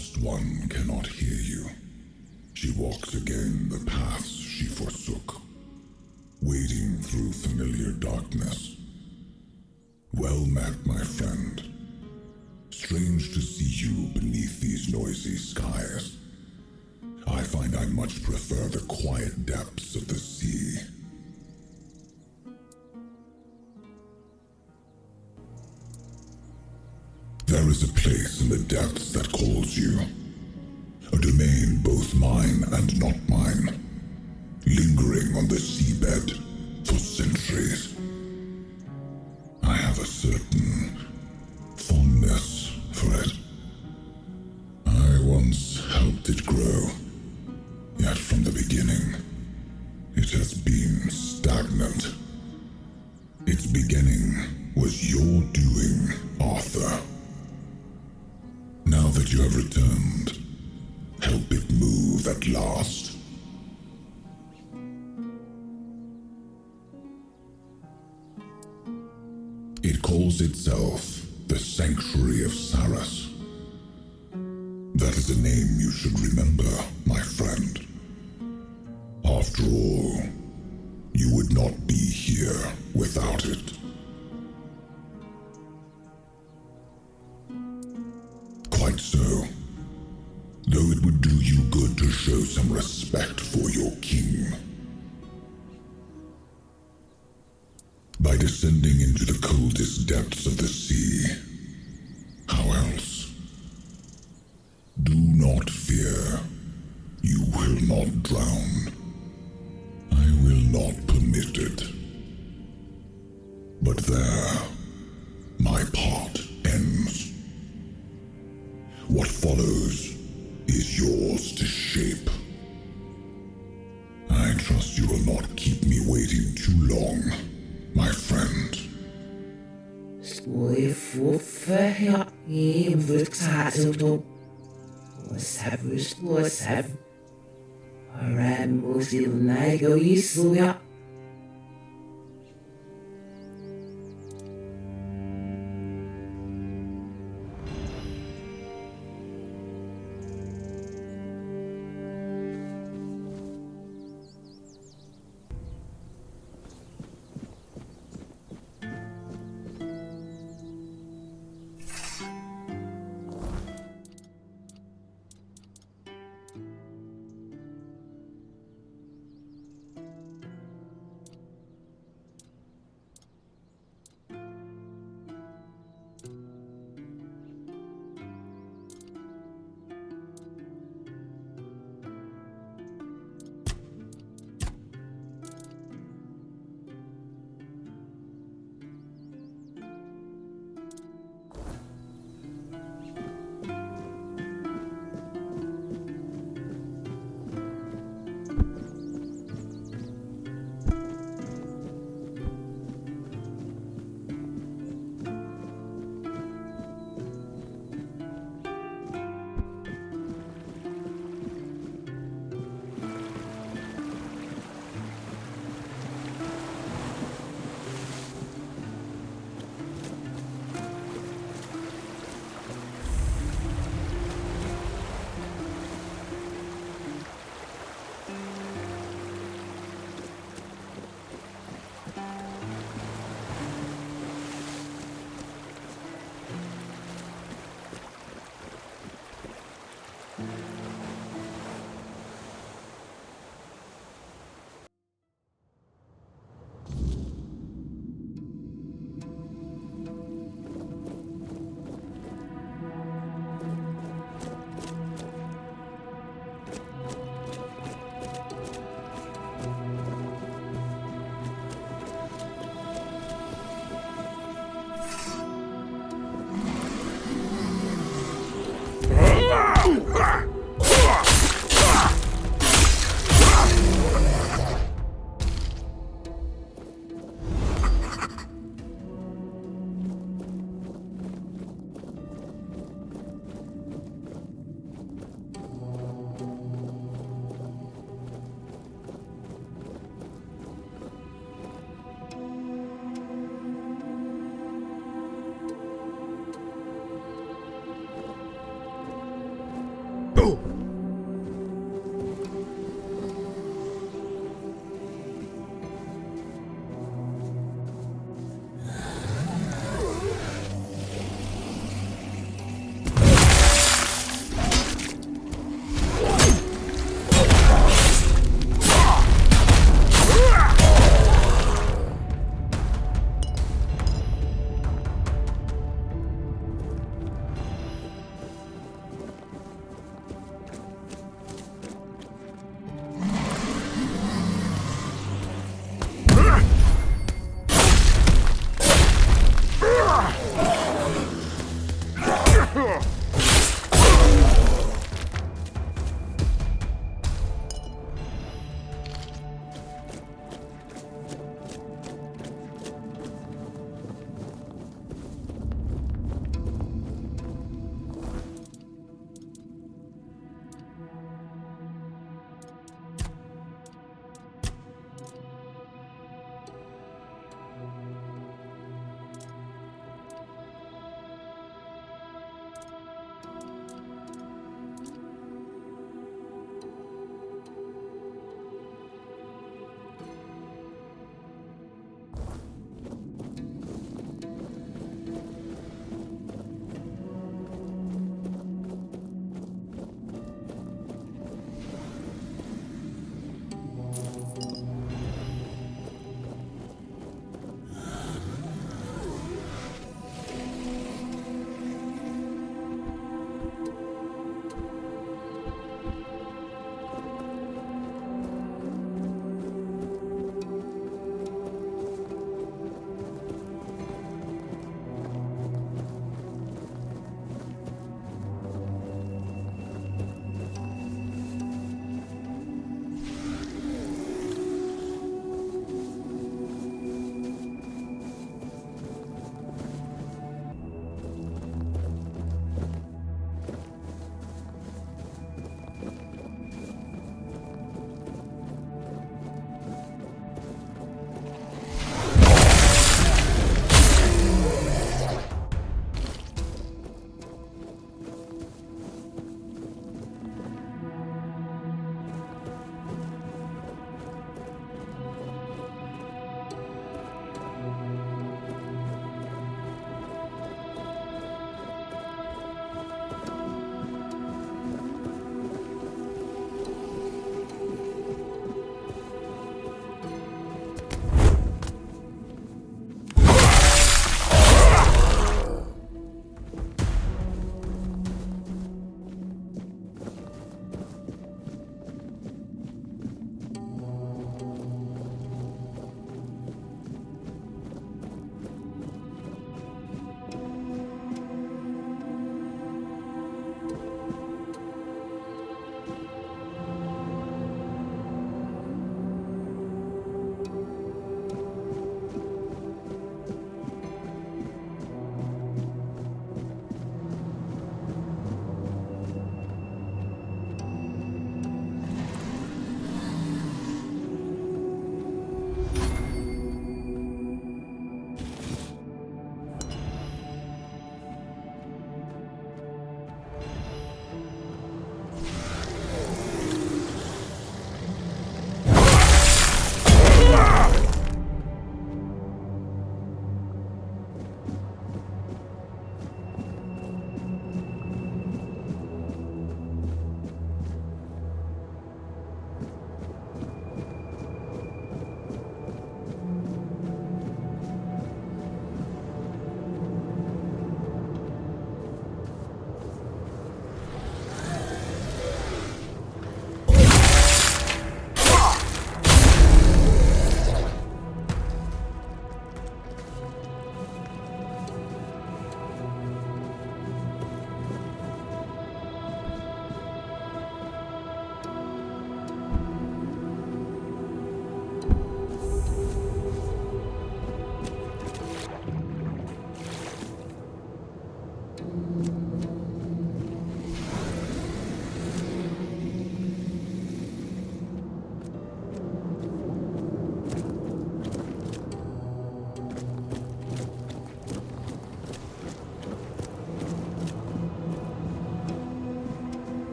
lost one cannot hear you. She walks again the paths she forsook, wading through familiar darkness. Well met, my friend. Strange to see you beneath these noisy skies. I find I much prefer the quiet depths of the sea. There is a place in the depths that calls you. A domain both mine and not mine, lingering on the seabed for centuries. I have a certain fondness for it. I once helped it grow, yet from the beginning, it has been stagnant. Its beginning was your doing, Arthur. Now that you have returned, help it move at last. It calls itself the Sanctuary of Sarras. That is a name you should remember, my friend. After all, you would not be here without it. Quite so. Though it would do you good to show some respect for your king. By descending into the coldest depths of the sea. How else? Do not fear. You will not drown. I will not permit it. But there, my part ends. What follows is yours to shape. I trust you will not keep me waiting too long, my friend.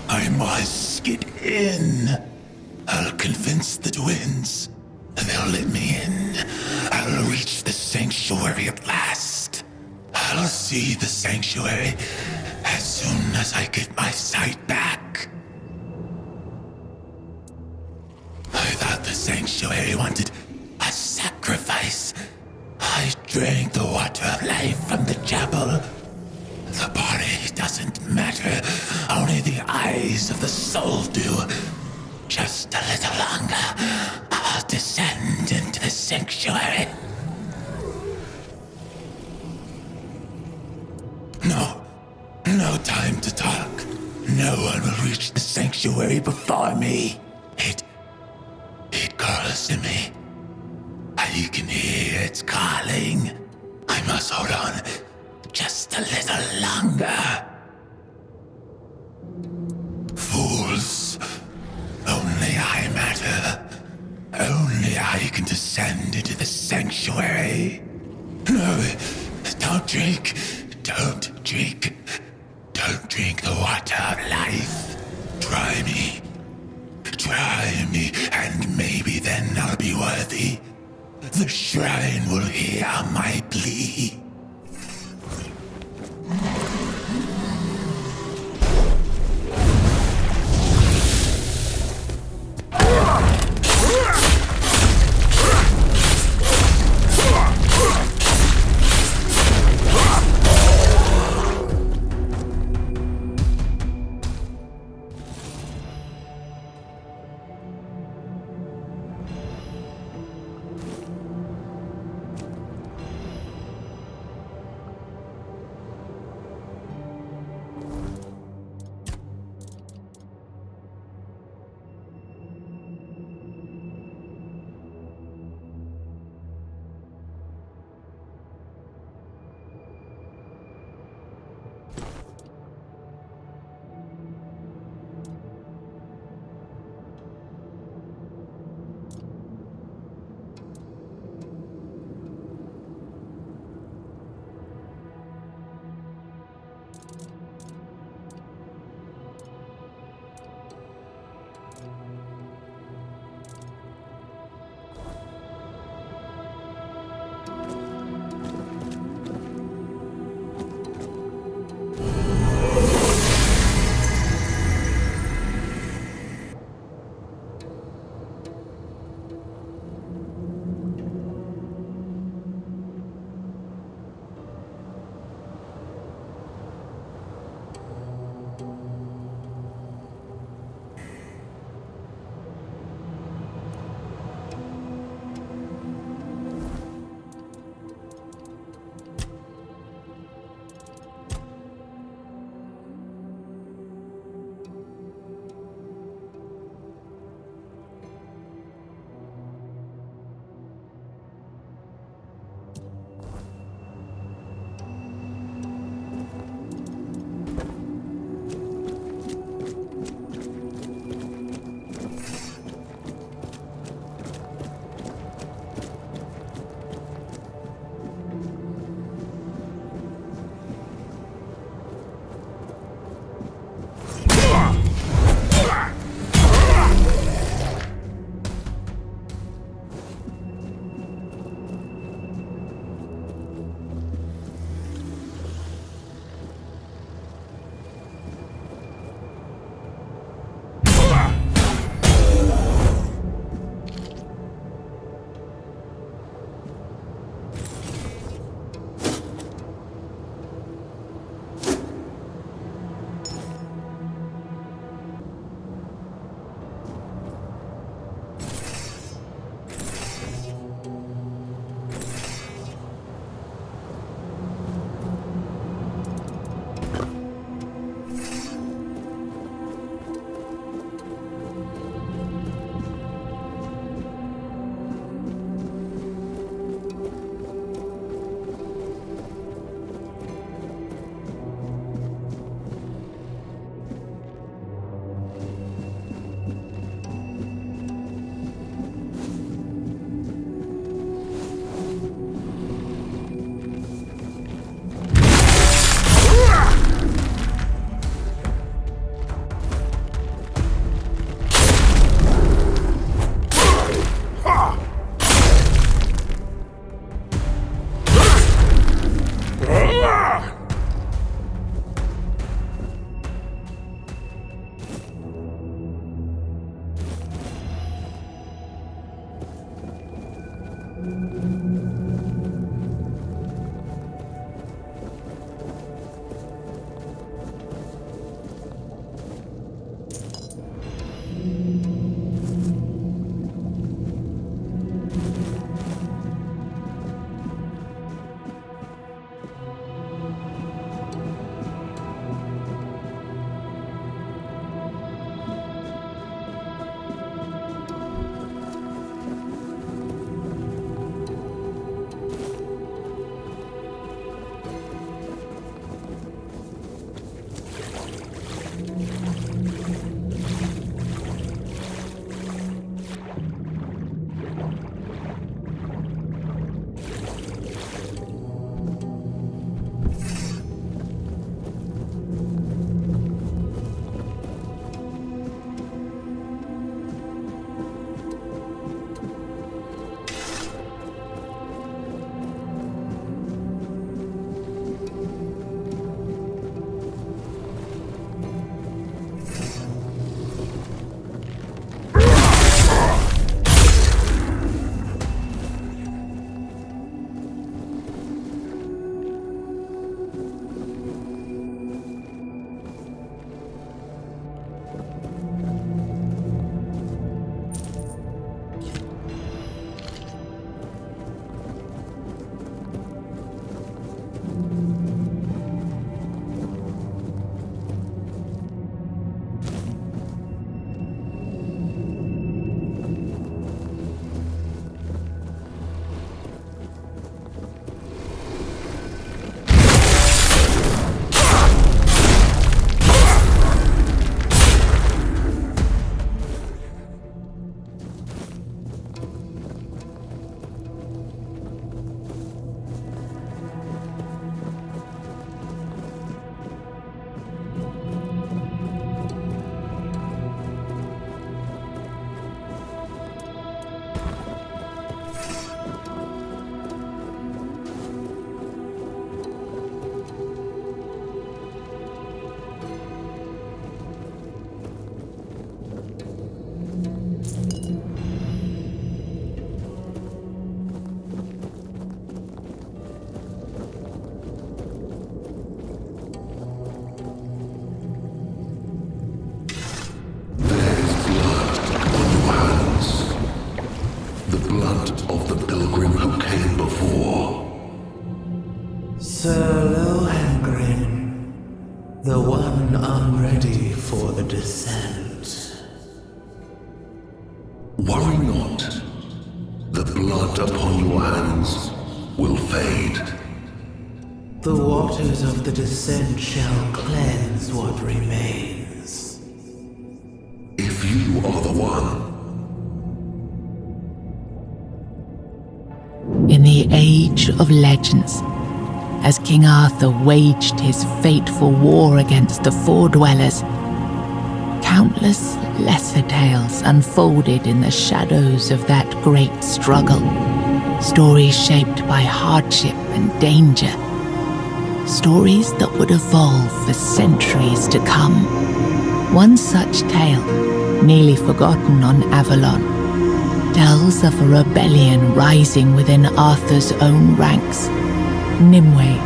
I must get in. I'll convince the twins. They'll let me in. I'll reach the sanctuary at last. I'll see the sanctuary as soon as I get my sight back. I thought the sanctuary wanted a sacrifice. I drank the water of life from the chapel. The body doesn't matter. Only the eyes of the soul do. Just a little longer, I'll descend into the sanctuary. No time to talk. No one will reach the sanctuary before me. It calls to me. I can hear its calling. I must hold on just a little longer. Fools. Only I matter. Only I can descend into the sanctuary. No, don't drink. Don't drink. Don't drink the water of life. Try me. Try me, and maybe then I'll be worthy. The shrine will hear my plea. The one unready for the descent. Worry not. The blood upon your hands will fade. The waters of the descent shall cleanse what remains. If you are the one. In the Age of Legends, as King Arthur waged his fateful war against the Four Dwellers, countless lesser tales unfolded in the shadows of that great struggle. Stories shaped by hardship and danger. Stories that would evolve for centuries to come. One such tale, nearly forgotten on Avalon, tells of a rebellion rising within Arthur's own ranks. Nimue,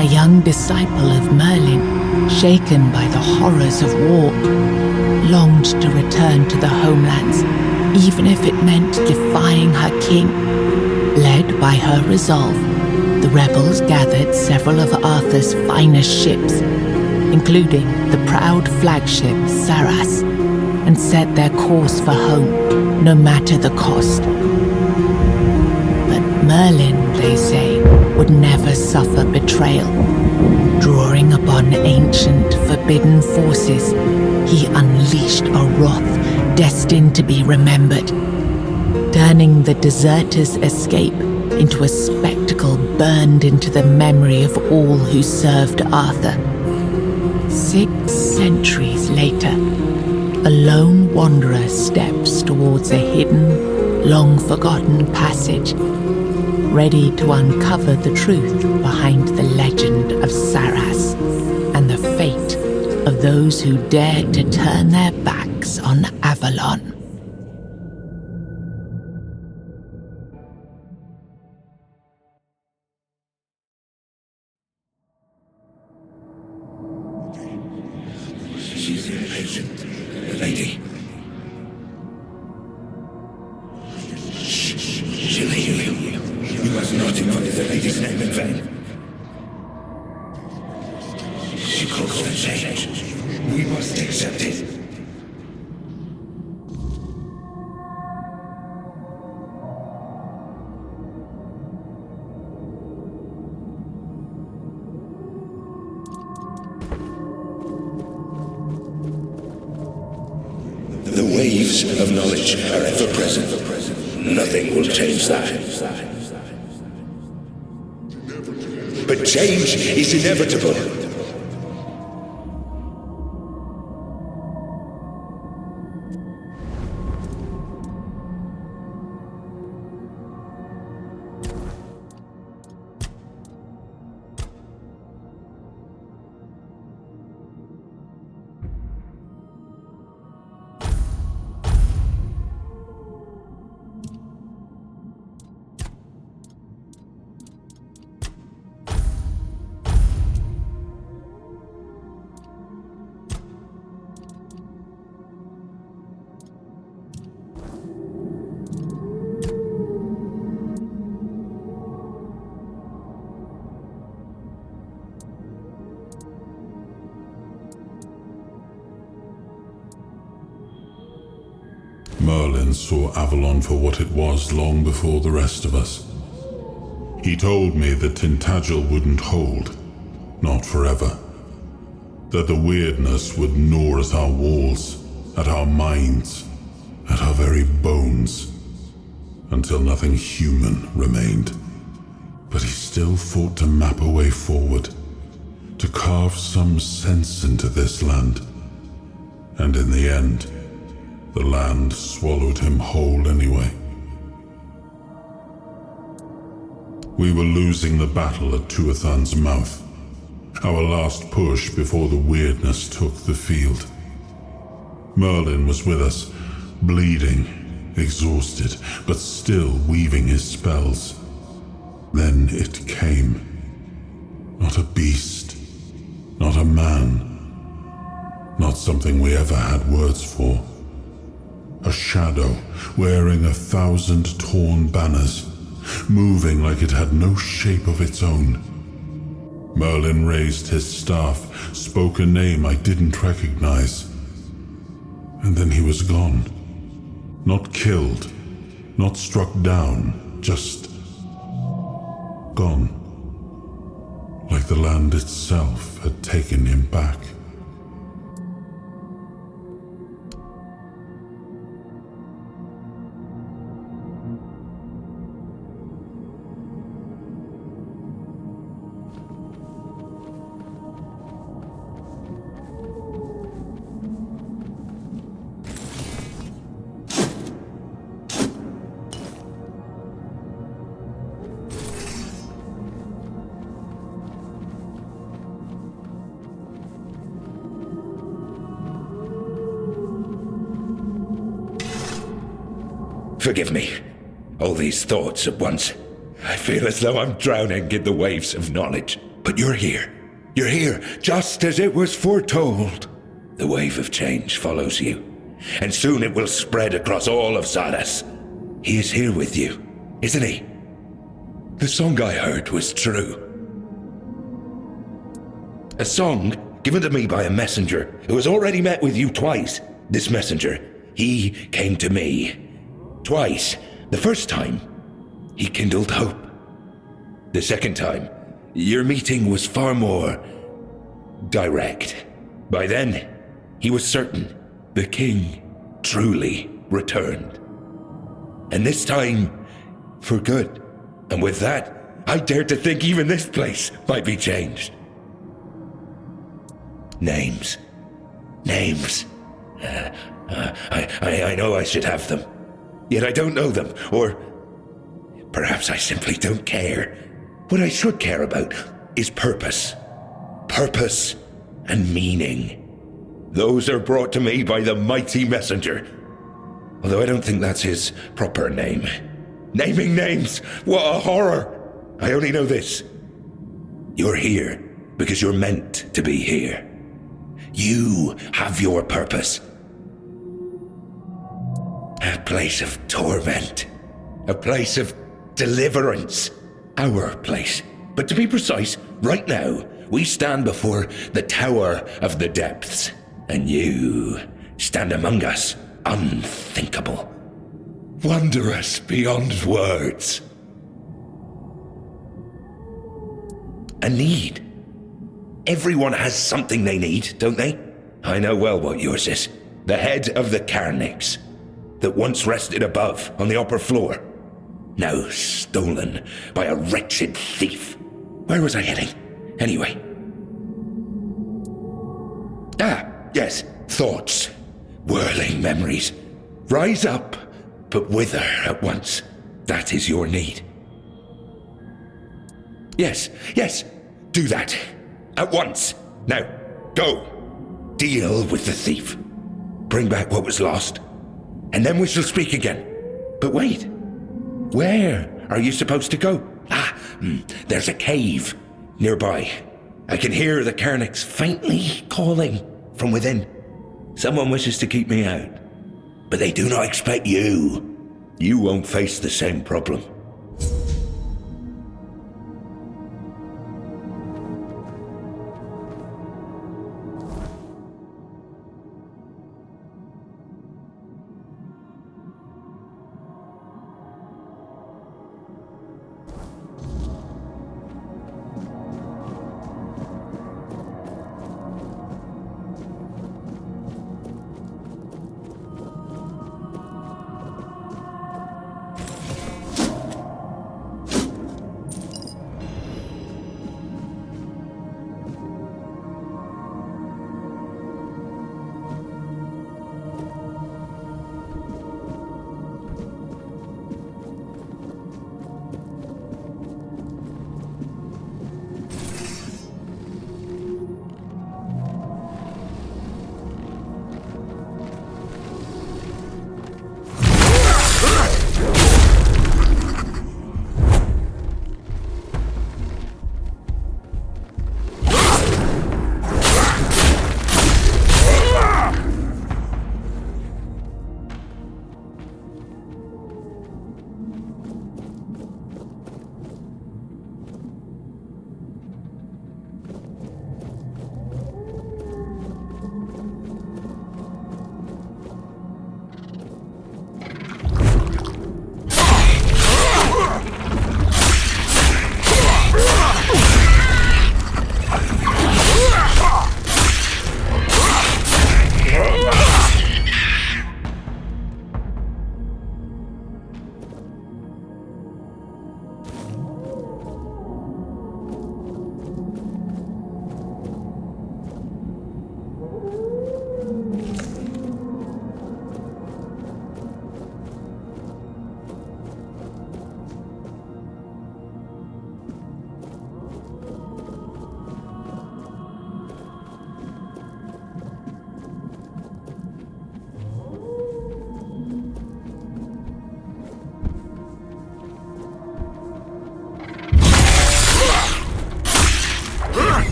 a young disciple of Merlin, shaken by the horrors of war, longed to return to the homelands, even if it meant defying her king. Led by her resolve, the rebels gathered several of Arthur's finest ships, including the proud flagship Sarras, and set their course for home, no matter the cost. But Merlin, they say, would never suffer betrayal. Drawing upon ancient, forbidden forces, he unleashed a wrath destined to be remembered, turning the deserters' escape into a spectacle burned into the memory of all who served Arthur. 6 centuries later, a lone wanderer steps towards a hidden, long-forgotten passage, ready to uncover the truth behind the legend of Sarras and the fate of those who dared to turn their backs on Avalon. putting on the lady's name in vain. She calls for change. We must accept it. The waves of knowledge are ever present. Nothing will change that. But change is inevitable. Merlin saw Avalon for what it was long before the rest of us. He told me that Tintagel wouldn't hold, not forever. That the weirdness would gnaw at our walls, at our minds, at our very bones, until nothing human remained. But he still fought to map a way forward, to carve some sense into this land. And in the end, the land swallowed him whole anyway. We were losing the battle at Tuathan's mouth, our last push before the weirdness took the field. Merlin was with us, bleeding, exhausted, but still weaving his spells. Then it came. Not a beast, not a man, not something we ever had words for. A shadow, wearing 1,000 torn banners, moving like it had no shape of its own. Merlin raised his staff, spoke a name I didn't recognize. And then he was gone. Not killed, not struck down, just gone. Like the land itself had taken him back. Forgive me. All these thoughts at once. I feel as though I'm drowning in the waves of knowledge. But you're here. You're here, just as it was foretold. The wave of change follows you, and soon it will spread across all of Sarras. He is here with you, isn't he? The song I heard was true. A song given to me by a messenger who has already met with you twice. This messenger, he came to me. Twice. The first time, he kindled hope. The second time, your meeting was far more direct. By then, he was certain the king truly returned. And this time, for good. And with that, I dared to think even this place might be changed. Names. Names. I know I should have them. Yet I don't know them, or perhaps I simply don't care. What I should care about is purpose. Purpose and meaning. Those are brought to me by the mighty messenger. Although I don't think that's his proper name. Naming names! What a horror! I only know this. You're here because you're meant to be here. You have your purpose. A place of torment. A place of deliverance. Our place. But to be precise, right now, we stand before the Tower of the Depths. And you stand among us, unthinkable. Wondrous beyond words. A need. Everyone has something they need, don't they? I know well what yours is. The head of the Carnix, that once rested above on the upper floor. Now stolen by a wretched thief. Where was I heading? Anyway. Yes, thoughts. Whirling memories. Rise up, but wither at once. That is your need. Yes, do that. At once. Now, go. Deal with the thief. Bring back what was lost. And then we shall speak again. But wait. Where are you supposed to go? There's a cave nearby. I can hear the Carnix faintly calling from within. Someone wishes to keep me out. But they do not expect you. You won't face the same problem.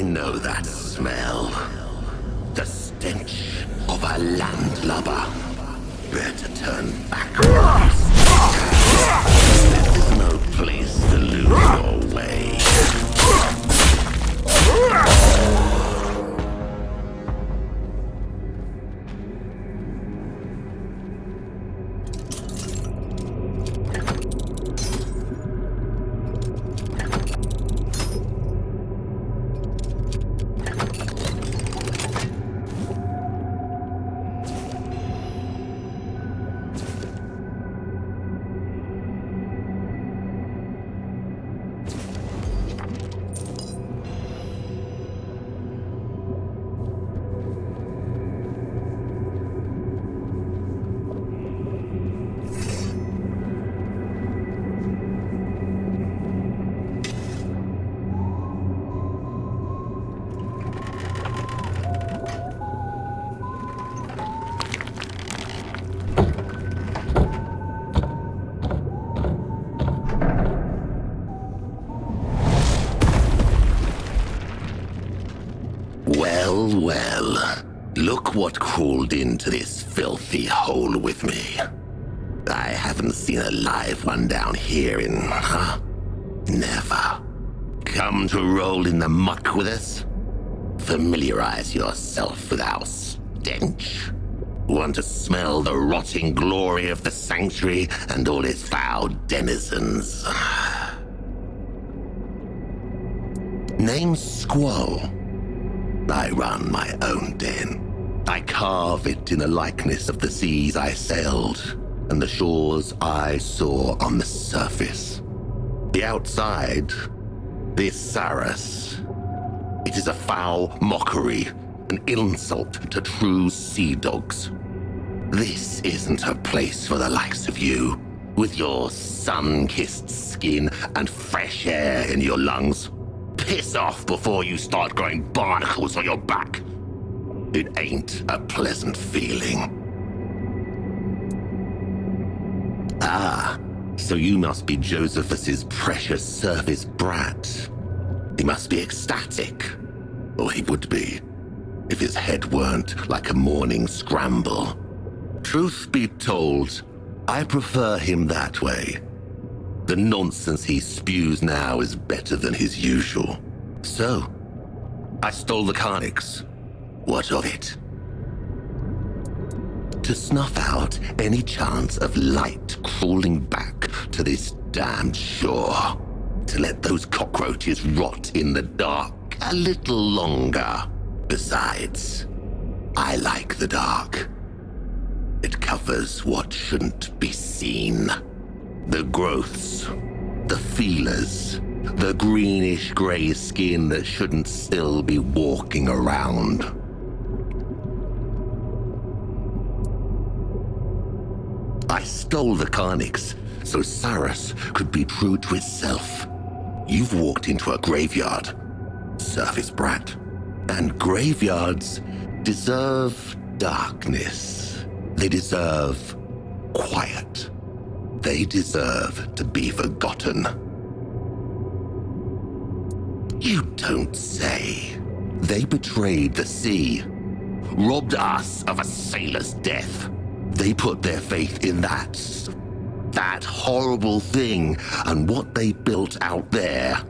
know that smell. The stench of a landlubber. Better turn back. This is no place to lose your way. Well, look what crawled into this filthy hole with me. I haven't seen a live one down here in, never. Come to roll in the muck with us? Familiarize yourself with our stench? Want to smell the rotting glory of the sanctuary and all its foul denizens? Name's Squall. I run my own den. I carve it in the likeness of the seas I sailed and the shores I saw on the surface. The outside, this Sarras, it is a foul mockery, an insult to true sea dogs. This isn't a place for the likes of you, with your sun-kissed skin and fresh air in your lungs. Piss off before you start growing barnacles on your back. It ain't a pleasant feeling. Ah, so you must be Josephus's precious service brat. He must be ecstatic, or he would be, if his head weren't like a morning scramble. Truth be told, I prefer him that way. The nonsense he spews now is better than his usual. So, I stole the Carnix. What of it? To snuff out any chance of light crawling back to this damned shore. To let those cockroaches rot in the dark a little longer. Besides, I like the dark. It covers what shouldn't be seen. The growths, the feelers, the greenish-grey skin that shouldn't still be walking around. I stole the Carnix so Sarras could be true to itself. You've walked into a graveyard, surface brat, and graveyards deserve darkness. They deserve quiet. They deserve to be forgotten. You don't say. They betrayed the sea, robbed us of a sailor's death. They put their faith in that horrible thing, and what they built out there,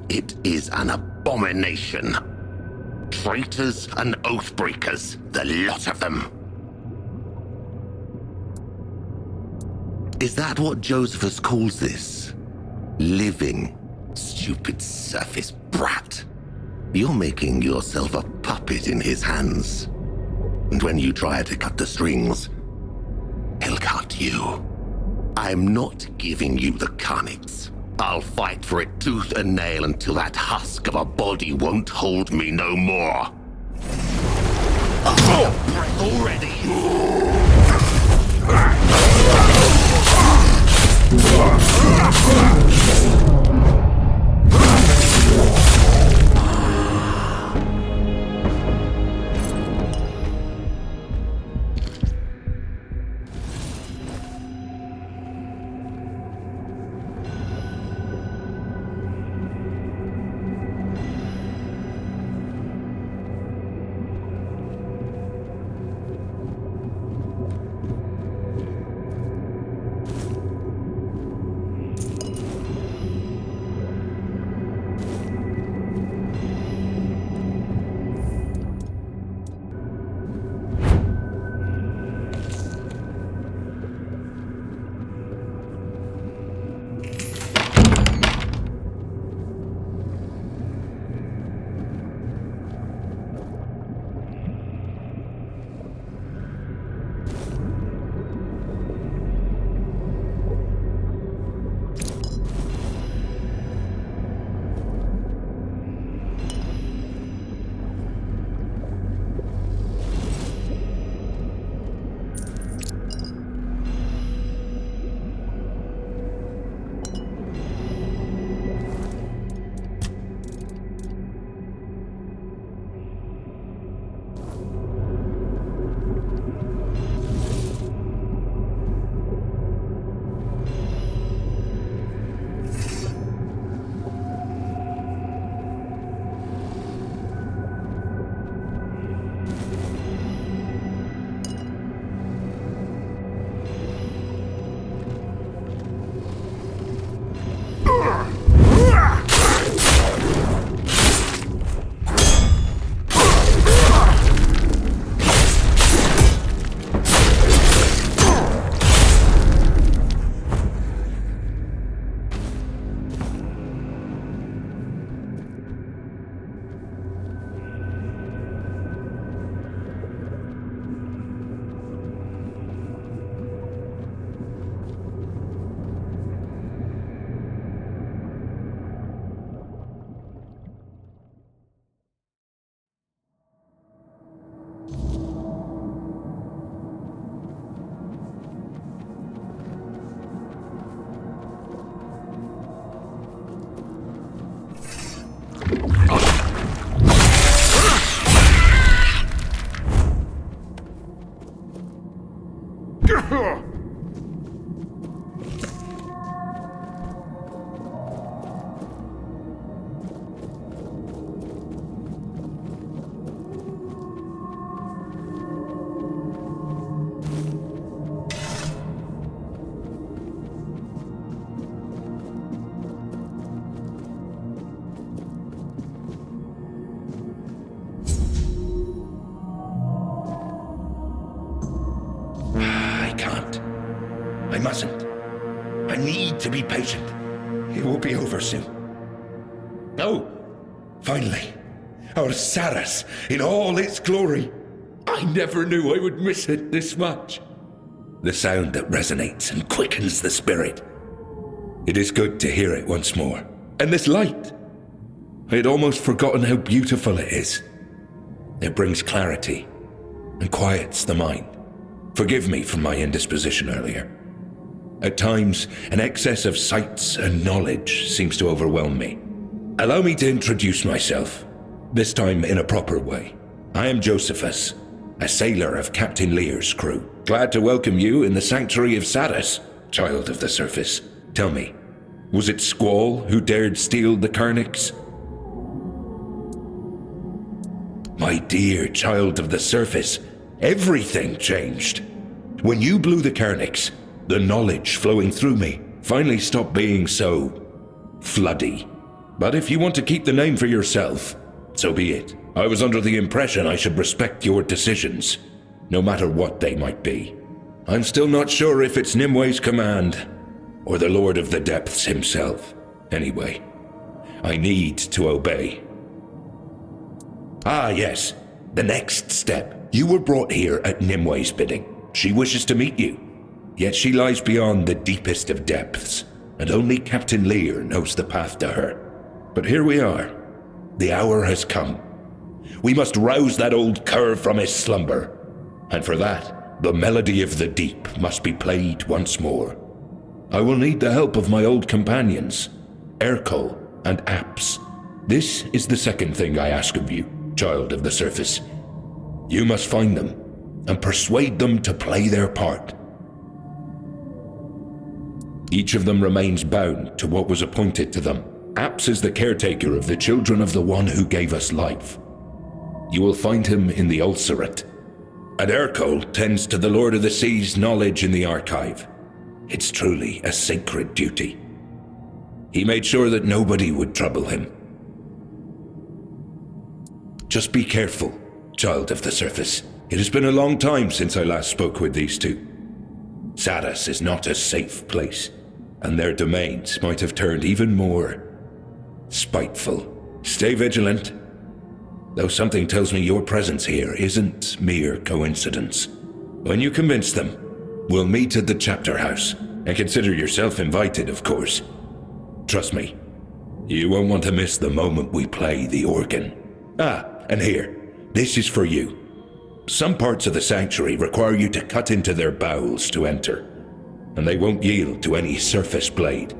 it is an abomination. Traitors and oathbreakers, the lot of them. Is that what Josephus calls this? Living, stupid surface brat. You're making yourself a puppet in his hands. And when you try to cut the strings, he'll cut you. I'm not giving you the Carnix. I'll fight for it tooth and nail until that husk of a body won't hold me no more. Breath already! I mustn't. I need to be patient. It will be over soon. Oh, finally. Our Sarras in all its glory. I never knew I would miss it this much. The sound that resonates and quickens the spirit. It is good to hear it once more. And this light. I had almost forgotten how beautiful it is. It brings clarity and quiets the mind. Forgive me for my indisposition earlier. At times, an excess of sights and knowledge seems to overwhelm me. Allow me to introduce myself, this time in a proper way. I am Josephus, a sailor of Captain Lear's crew. Glad to welcome you in the sanctuary of Sarras, child of the surface. Tell me, was it Squall who dared steal the Carnix? My dear child of the surface, everything changed. When you blew the Carnix, the knowledge flowing through me finally stopped being so floody. But if you want to keep the name for yourself, so be it. I was under the impression I should respect your decisions, no matter what they might be. I'm still not sure if it's Nimwe's command, or the Lord of the Depths himself. Anyway, I need to obey. Ah, yes, the next step. You were brought here at Nimwe's bidding. She wishes to meet you, yet she lies beyond the deepest of depths, and only Captain Lear knows the path to her. But here we are. The hour has come. We must rouse that old cur from his slumber, and for that, the melody of the deep must be played once more. I will need the help of my old companions, Ercol and Apps. This is the second thing I ask of you, child of the surface. You must find them and persuade them to play their part. Each of them remains bound to what was appointed to them. Apps is the caretaker of the children of the one who gave us life. You will find him in the Ulcerate. And Ercol tends to the Lord of the Sea's knowledge in the archive. It's truly a sacred duty. He made sure that nobody would trouble him. Just be careful, child of the surface. It has been a long time since I last spoke with these two. Sarras is not a safe place, and their domains might have turned even more spiteful. Stay vigilant, though something tells me your presence here isn't mere coincidence. When you convince them, we'll meet at the chapter house, and consider yourself invited, of course. Trust me, you won't want to miss the moment we play the organ. Ah, and here, this is for you. Some parts of the sanctuary require you to cut into their bowels to enter, and they won't yield to any surface blade.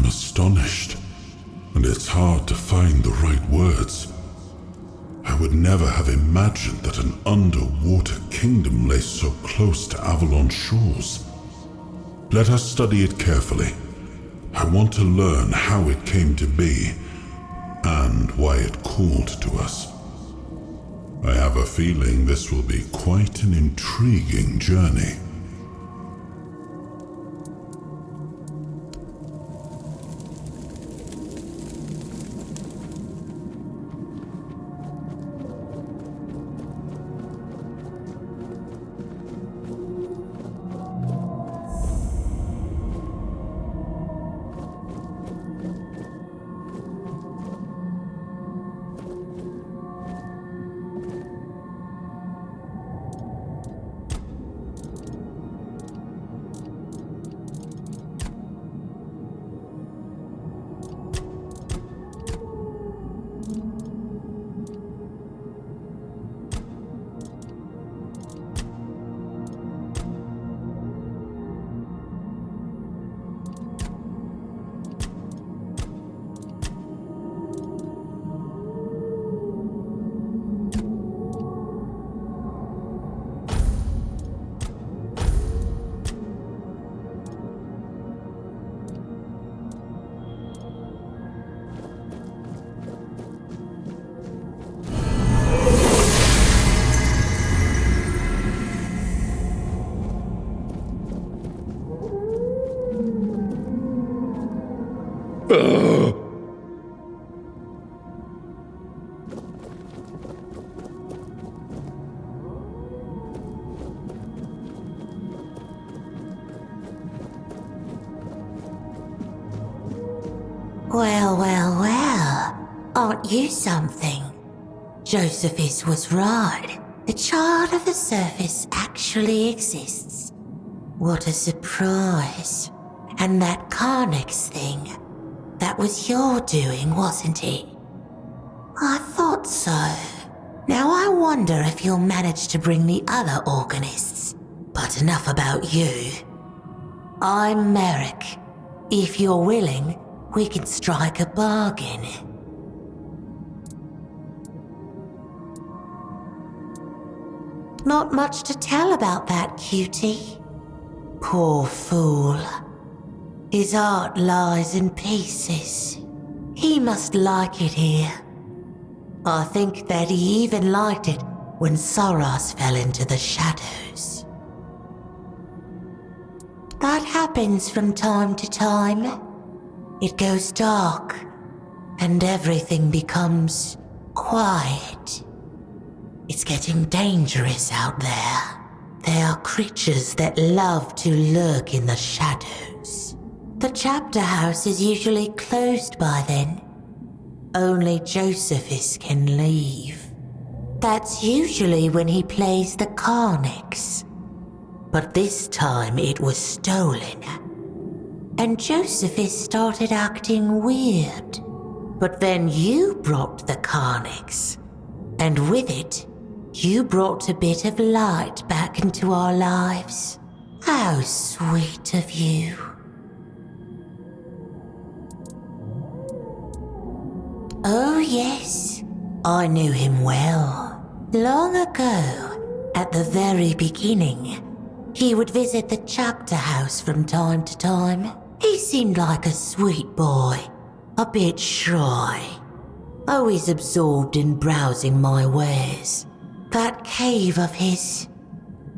Astonished, and it's hard to find the right words. I would never have imagined that an underwater kingdom lay so close to Avalon shores. Let us study it carefully. I want to learn how it came to be, and why it called to us. I have a feeling this will be quite an intriguing journey. Well. Aren't you something? Josephus was right. The Child of the Surface actually exists. What a surprise. And that Carnix thing, that was your doing, wasn't it? I thought so. Now I wonder if you'll manage to bring the other organists. But enough about you. I'm Merrick. If you're willing, we can strike a bargain. Not much to tell about that cutie. Poor fool. His art lies in pieces. He must like it here. I think that he even liked it when Sarras fell into the shadows. That happens from time to time. It goes dark, and everything becomes quiet. It's getting dangerous out there. There are creatures that love to lurk in the shadows. The chapter house is usually closed by then. Only Josephus can leave. That's usually when he plays the Carnix. But this time it was stolen. And Josephus started acting weird. But then you brought the Carnix. And with it, you brought a bit of light back into our lives. How sweet of you. Oh yes, I knew him well. Long ago, at the very beginning, he would visit the chapter house from time to time. He seemed like a sweet boy, a bit shy, always absorbed in browsing my wares. That cave of his,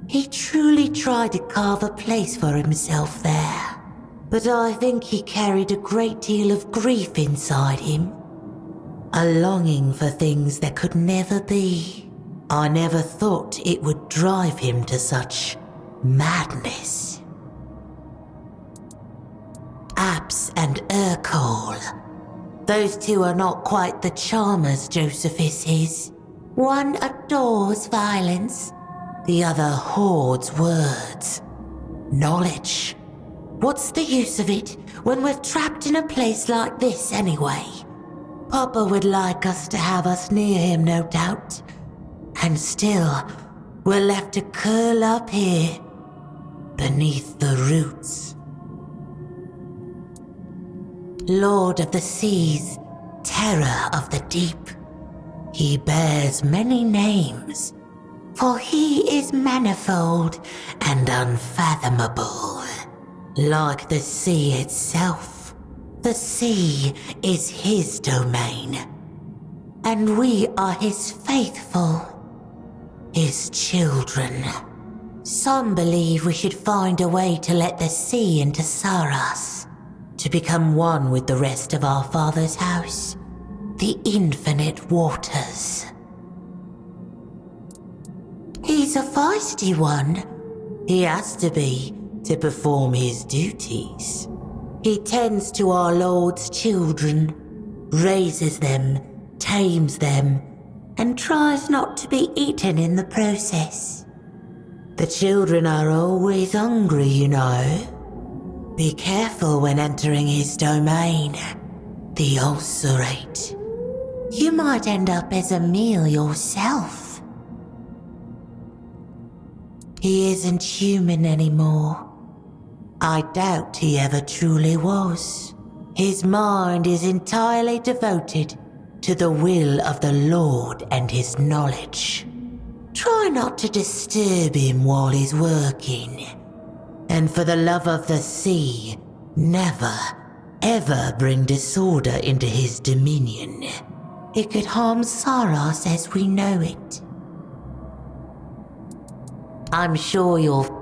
he truly tried to carve a place for himself there. But I think he carried a great deal of grief inside him. A longing for things that could never be. I never thought it would drive him to such madness. Apps and Urkol. Those two are not quite the charmers Josephus is. One adores violence, the other hoards words. Knowledge. What's the use of it when we're trapped in a place like this anyway? Papa would like us to have us near him, no doubt. And still, we're left to curl up here, beneath the roots. Lord of the seas, terror of the deep. He bears many names, for he is manifold and unfathomable. Like the sea itself, the sea is his domain, and we are his faithful, his children. Some believe we should find a way to let the sea into Sarras, to become one with the rest of our father's house, the infinite waters. He's a feisty one. He has to be to perform his duties. He tends to our Lord's children, raises them, tames them, and tries not to be eaten in the process. The children are always hungry, you know. Be careful when entering his domain, the ulcerate. You might end up as a meal yourself. He isn't human anymore. I doubt he ever truly was. His mind is entirely devoted to the will of the Lord and his knowledge. Try not to disturb him while he's working. And for the love of the sea, never, ever bring disorder into his dominion. It could harm Sarras as we know it. I'm sure you'll...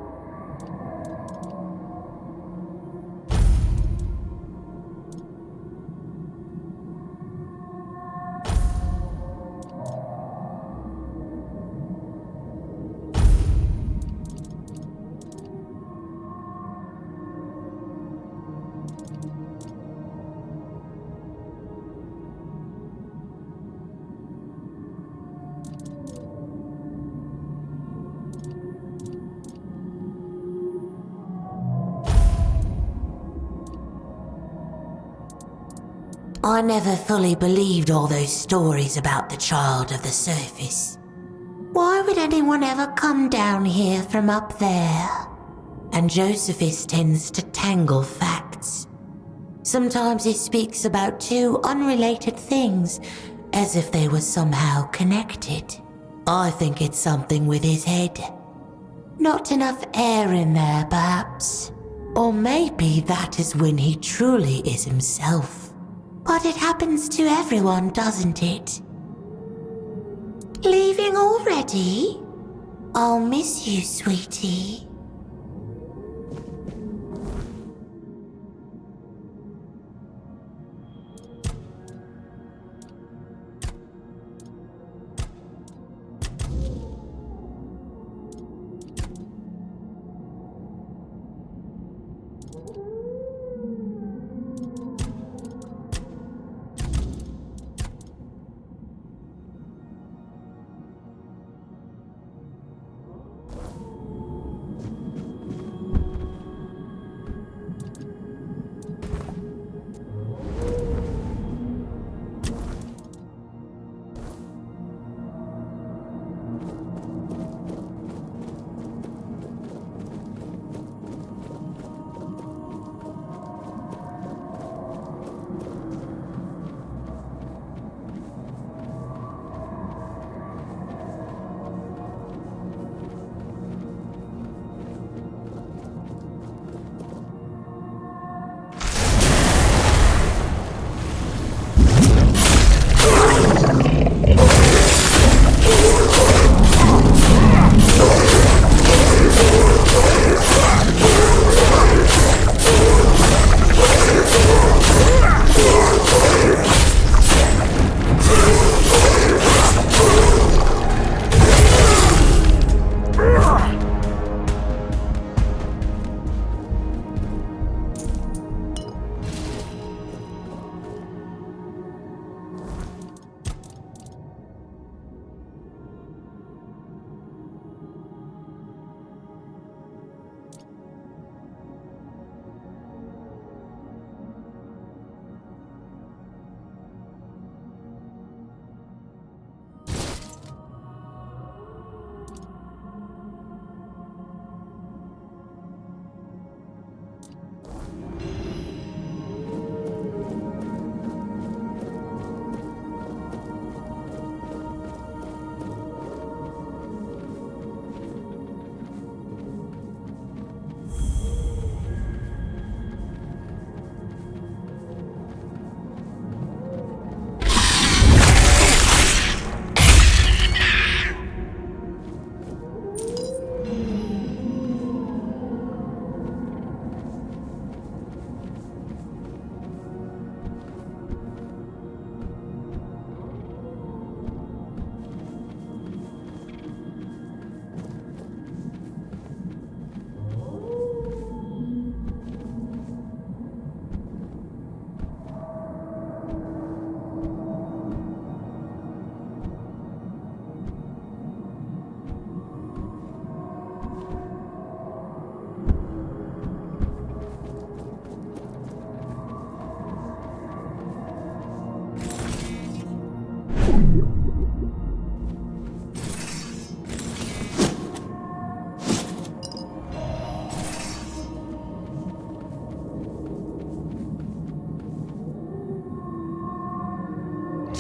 I never fully believed all those stories about the child of the surface. Why would anyone ever come down here from up there? And Josephus tends to tangle facts. Sometimes he speaks about two unrelated things, as if they were somehow connected. I think it's something with his head. Not enough air in there, perhaps. Or maybe that is when he truly is himself. But it happens to everyone, doesn't it? Leaving already? I'll miss you, sweetie.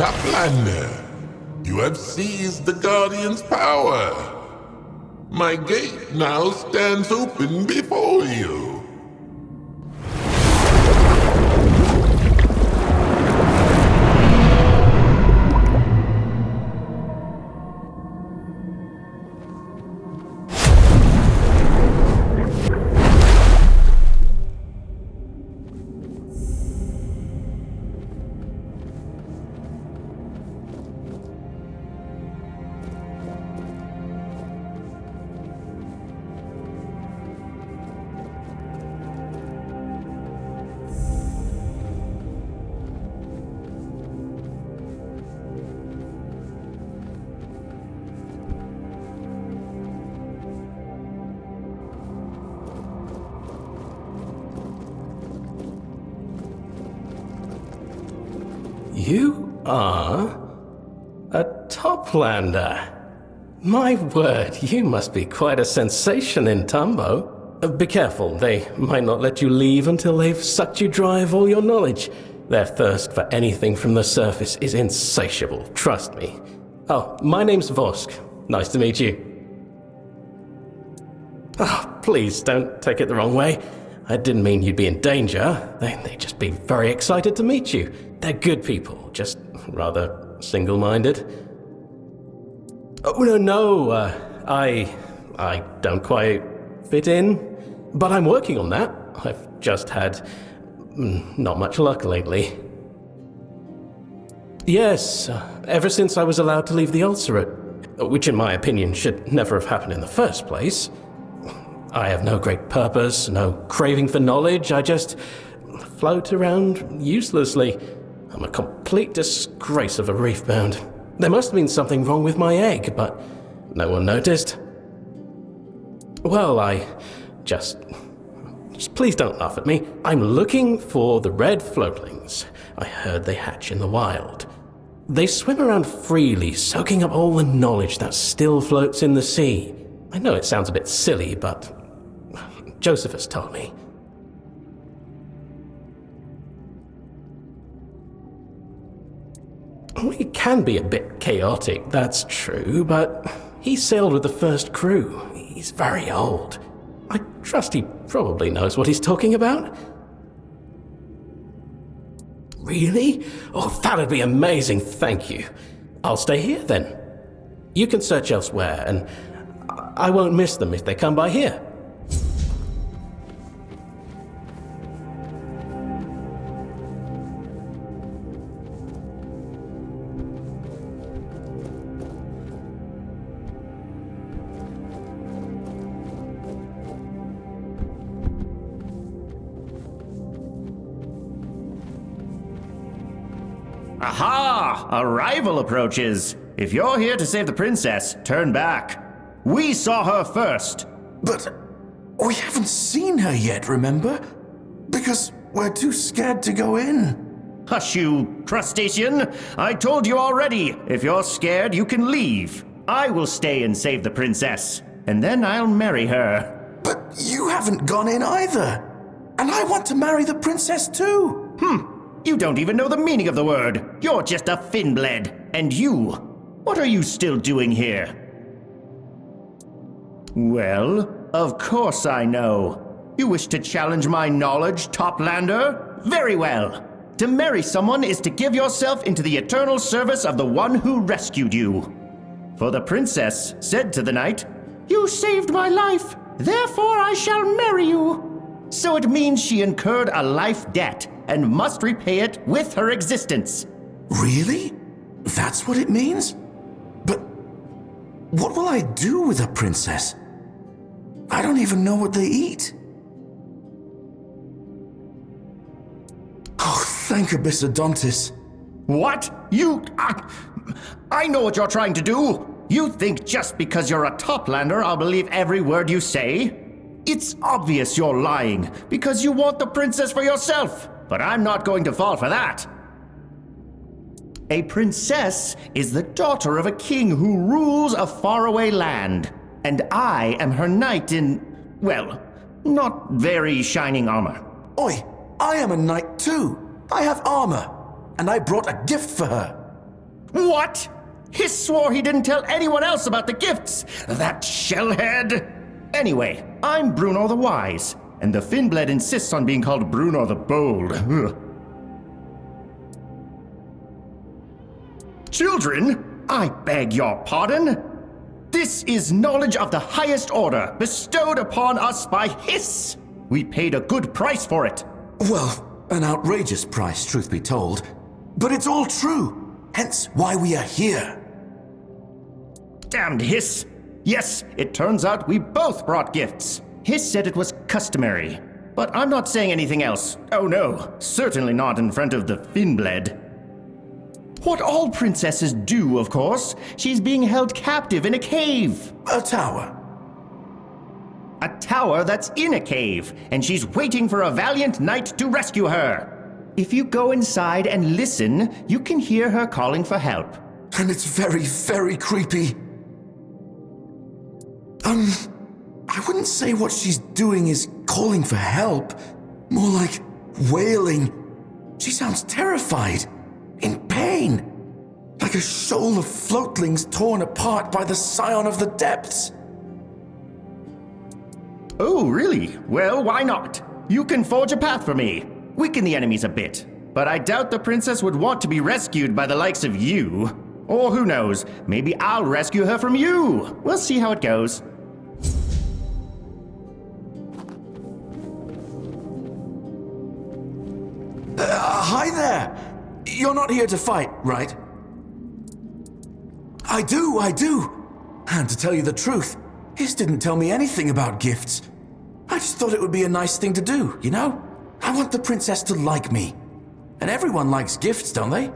Taplander, you have seized the Guardian's power. My gate now stands open before you. You are a Toplander. My word, you must be quite a sensation in Tumbo. Be careful, they might not let you leave until they've sucked you dry of all your knowledge. Their thirst for anything from the surface is insatiable, trust me. Oh, my name's Vosk. Nice to meet you. Oh, please don't take it the wrong way. I didn't mean you'd be in danger. They'd just be very excited to meet you. They're good people, just rather single-minded. Oh, no, I don't quite fit in. But I'm working on that. I've just had not much luck lately. Yes, ever since I was allowed to leave the ulcerate, which in my opinion should never have happened in the first place. I have no great purpose, no craving for knowledge, I just float around uselessly. I'm a complete disgrace of a reefbound. There must have been something wrong with my egg, but no one noticed. Well, just please don't laugh at me. I'm looking for the red floatlings. I heard they hatch in the wild. They swim around freely, soaking up all the knowledge that still floats in the sea. I know it sounds a bit silly, but Josephus told me. We can be a bit chaotic, that's true, but he sailed with the first crew. He's very old. I trust he probably knows what he's talking about. Really? Oh, that'd be amazing, thank you. I'll stay here then. You can search elsewhere, and I won't miss them if they come by here. Aha! A rival approaches. If you're here to save the princess, turn back. We saw her first. But we haven't seen her yet, remember? Because we're too scared to go in. Hush you, crustacean. I told you already. If you're scared, you can leave. I will stay and save the princess. And then I'll marry her. But you haven't gone in either. And I want to marry the princess too. You don't even know the meaning of the word. You're just a Finbled. And you, what are you still doing here? Well, of course I know. You wish to challenge my knowledge, Toplander? Very well. To marry someone is to give yourself into the eternal service of the one who rescued you. For the princess said to the knight, "You saved my life, therefore I shall marry you." So it means she incurred a life debt and must repay it with her existence. Really? That's what it means? But what will I do with a princess? I don't even know what they eat. Oh, thank Abyssodontis. What? I know what you're trying to do. You think just because you're a Toplander I'll believe every word you say? It's obvious you're lying because you want the princess for yourself. But I'm not going to fall for that. A princess is the daughter of a king who rules a faraway land. And I am her knight in, well, not very shining armor. Oi, I am a knight too. I have armor. And I brought a gift for her. What? Hiss swore he didn't tell anyone else about the gifts. That shellhead. Anyway, I'm Bruno the Wise. And the Finbled insists on being called Bruno the Bold. Ugh. Children, I beg your pardon. This is knowledge of the highest order, bestowed upon us by Hiss. We paid a good price for it. Well, an outrageous price, truth be told. But it's all true, hence why we are here. Damned Hiss. Yes, it turns out we both brought gifts. Hiss said it was customary, but I'm not saying anything else. Oh no, certainly not in front of the Finbled. What all princesses do, of course. She's being held captive in a cave. A tower. A tower that's in a cave, and she's waiting for a valiant knight to rescue her. If you go inside and listen, you can hear her calling for help. And it's very, very creepy. I wouldn't say what she's doing is calling for help. More like wailing. She sounds terrified. In pain. Like a shoal of floatlings torn apart by the scion of the depths. Oh, really? Well, why not? You can forge a path for me. Weaken the enemies a bit. But I doubt the princess would want to be rescued by the likes of you. Or who knows, maybe I'll rescue her from you. We'll see how it goes. Hi there! You're not here to fight, right? I do. And to tell you the truth, Hiss didn't tell me anything about gifts. I just thought it would be a nice thing to do, you know? I want the princess to like me. And everyone likes gifts, don't they?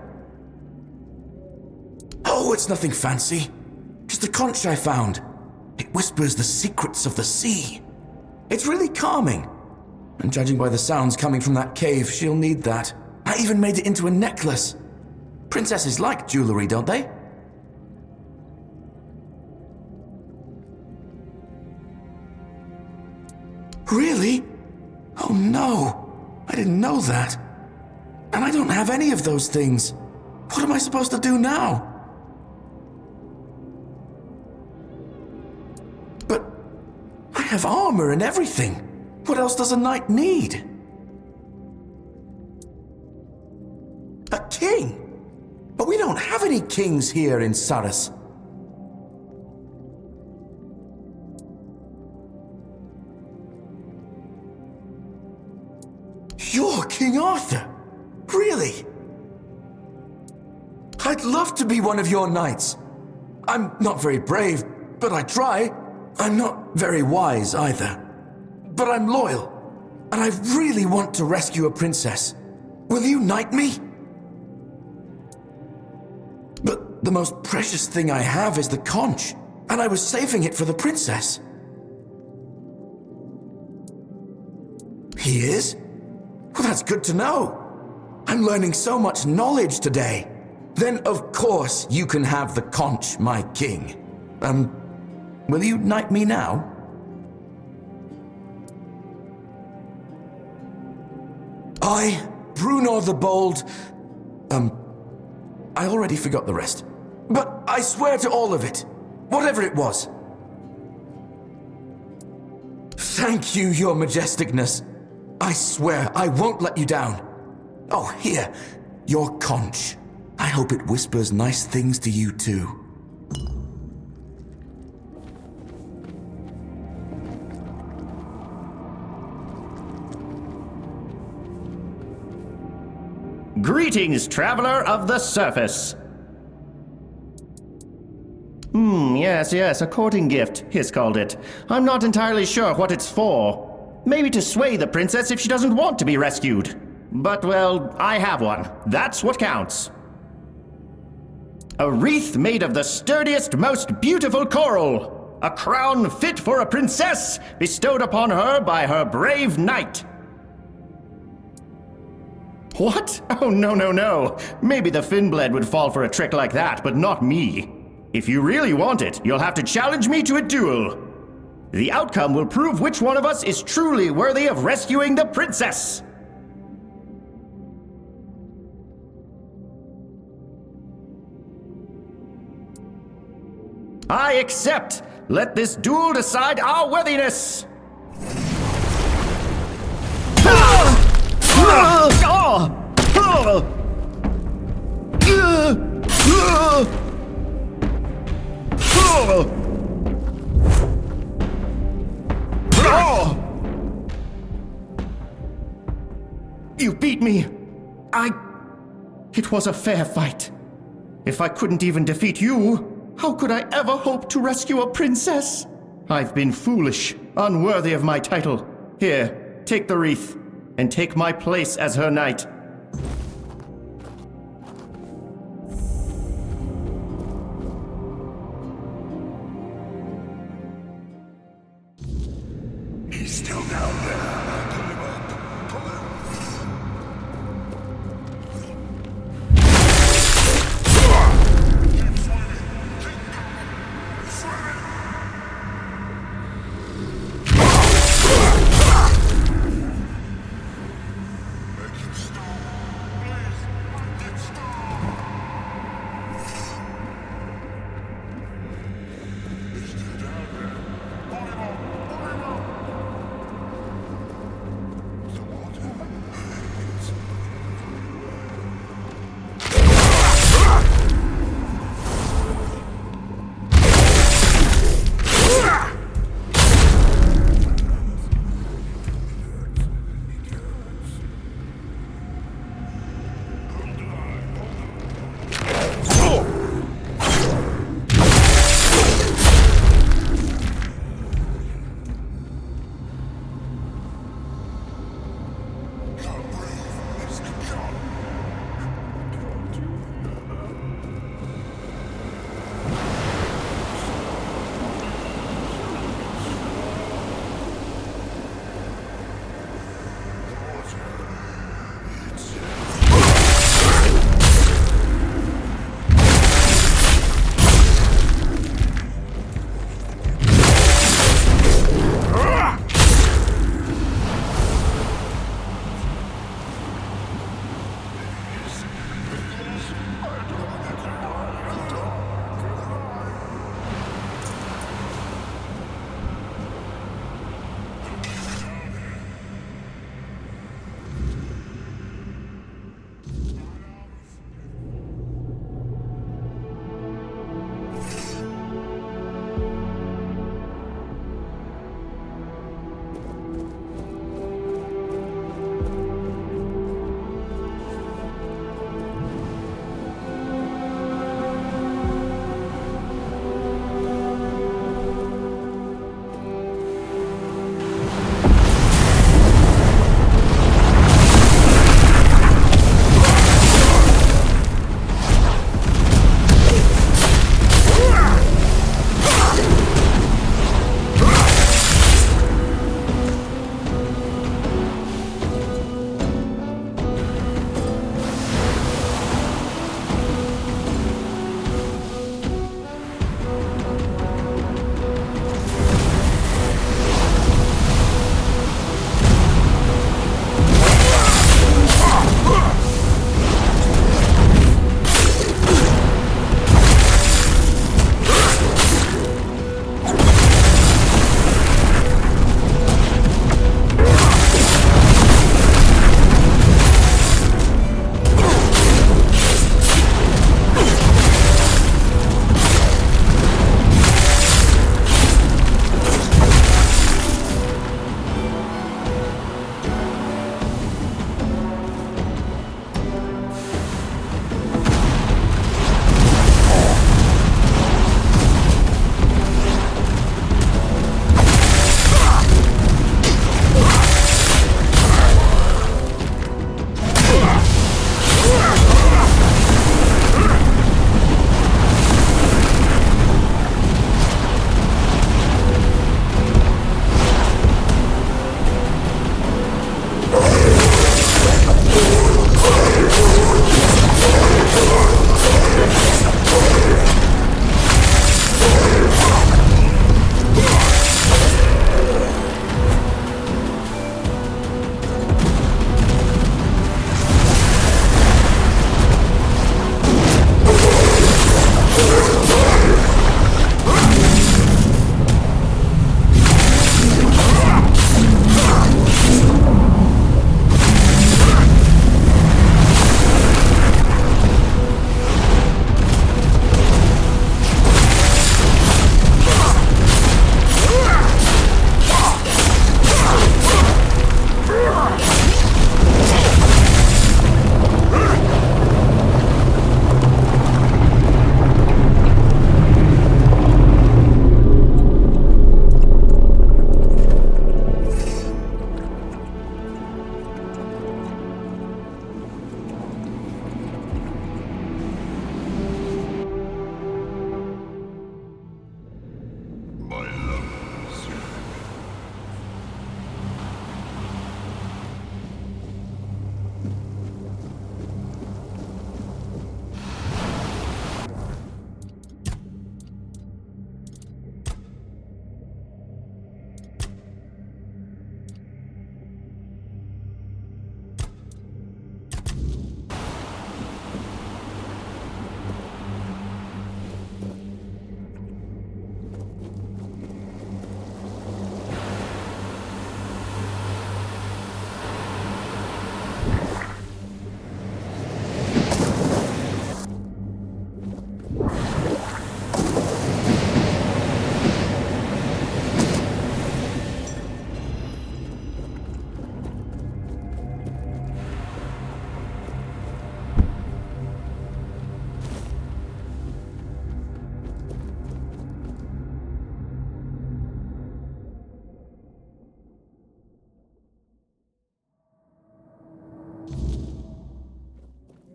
Oh, it's nothing fancy. Just a conch I found. It whispers the secrets of the sea. It's really calming. And judging by the sounds coming from that cave, she'll need that. I even made it into a necklace. Princesses like jewelry, don't they? Really? Oh no, I didn't know that. And I don't have any of those things. What am I supposed to do now? But I have armor and everything. What else does a knight need? A king? But we don't have any kings here in Sarras. You're King Arthur? Really? I'd love to be one of your knights. I'm not very brave, but I try. I'm not very wise either. But I'm loyal, and I really want to rescue a princess. Will you knight me? But the most precious thing I have is the conch, and I was saving it for the princess. He is? Well, that's good to know. I'm learning so much knowledge today. Then, of course, you can have the conch, my king. Will you knight me now? I, Bruno the Bold, I already forgot the rest. But I swear to all of it, whatever it was. Thank you, your majesticness. I swear I won't let you down. Oh, here, your conch. I hope it whispers nice things to you too. Greetings, traveler of the surface. Yes, a courting gift, Hiss called it. I'm not entirely sure what it's for. Maybe to sway the princess if she doesn't want to be rescued. But, well, I have one. That's what counts. A wreath made of the sturdiest, most beautiful coral. A crown fit for a princess, bestowed upon her by her brave knight. What? Oh, no. Maybe the Finnblade would fall for a trick like that, but not me. If you really want it, you'll have to challenge me to a duel. The outcome will prove which one of us is truly worthy of rescuing the princess. I accept. Let this duel decide our worthiness. You beat me. It was a fair fight. If I couldn't even defeat you, how could I ever hope to rescue a princess? I've been foolish, unworthy of my title. Here, take the wreath, and take my place as her knight. He's still down there. Pull him up.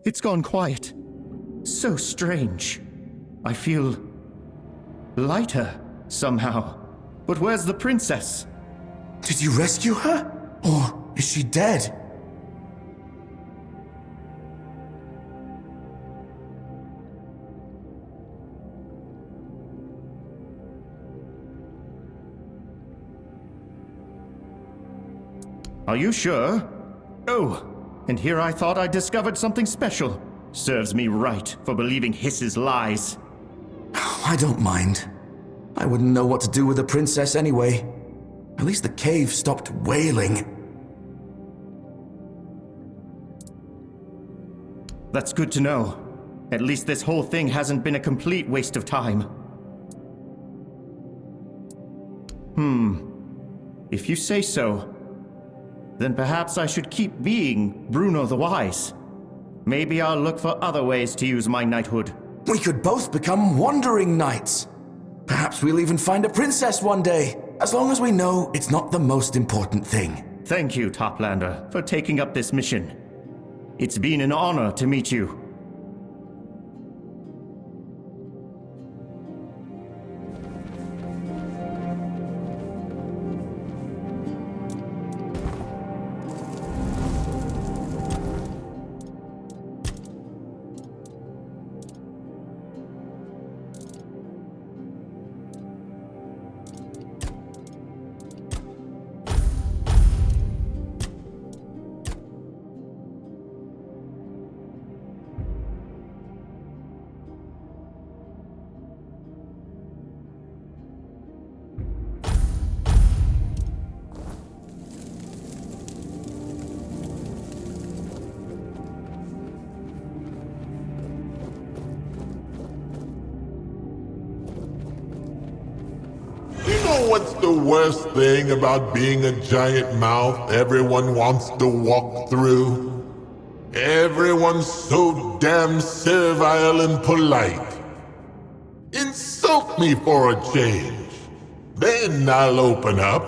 It's gone quiet. So strange. I feel lighter somehow. But where's the princess? Did you rescue her? Or is she dead? Are you sure? Oh, and here I thought I discovered something special. Serves me right for believing Hiss's lies. I don't mind. I wouldn't know what to do with the princess anyway. At least the cave stopped wailing. That's good to know. At least this whole thing hasn't been a complete waste of time. If you say so, then perhaps I should keep being Bruno the Wise. Maybe I'll look for other ways to use my knighthood. We could both become wandering knights. Perhaps we'll even find a princess one day, as long as we know it's not the most important thing. Thank you, Toplander, for taking up this mission. It's been an honor to meet you. What's the worst thing about being a giant mouth everyone wants to walk through? Everyone's so damn servile and polite. Insult me for a change. Then I'll open up.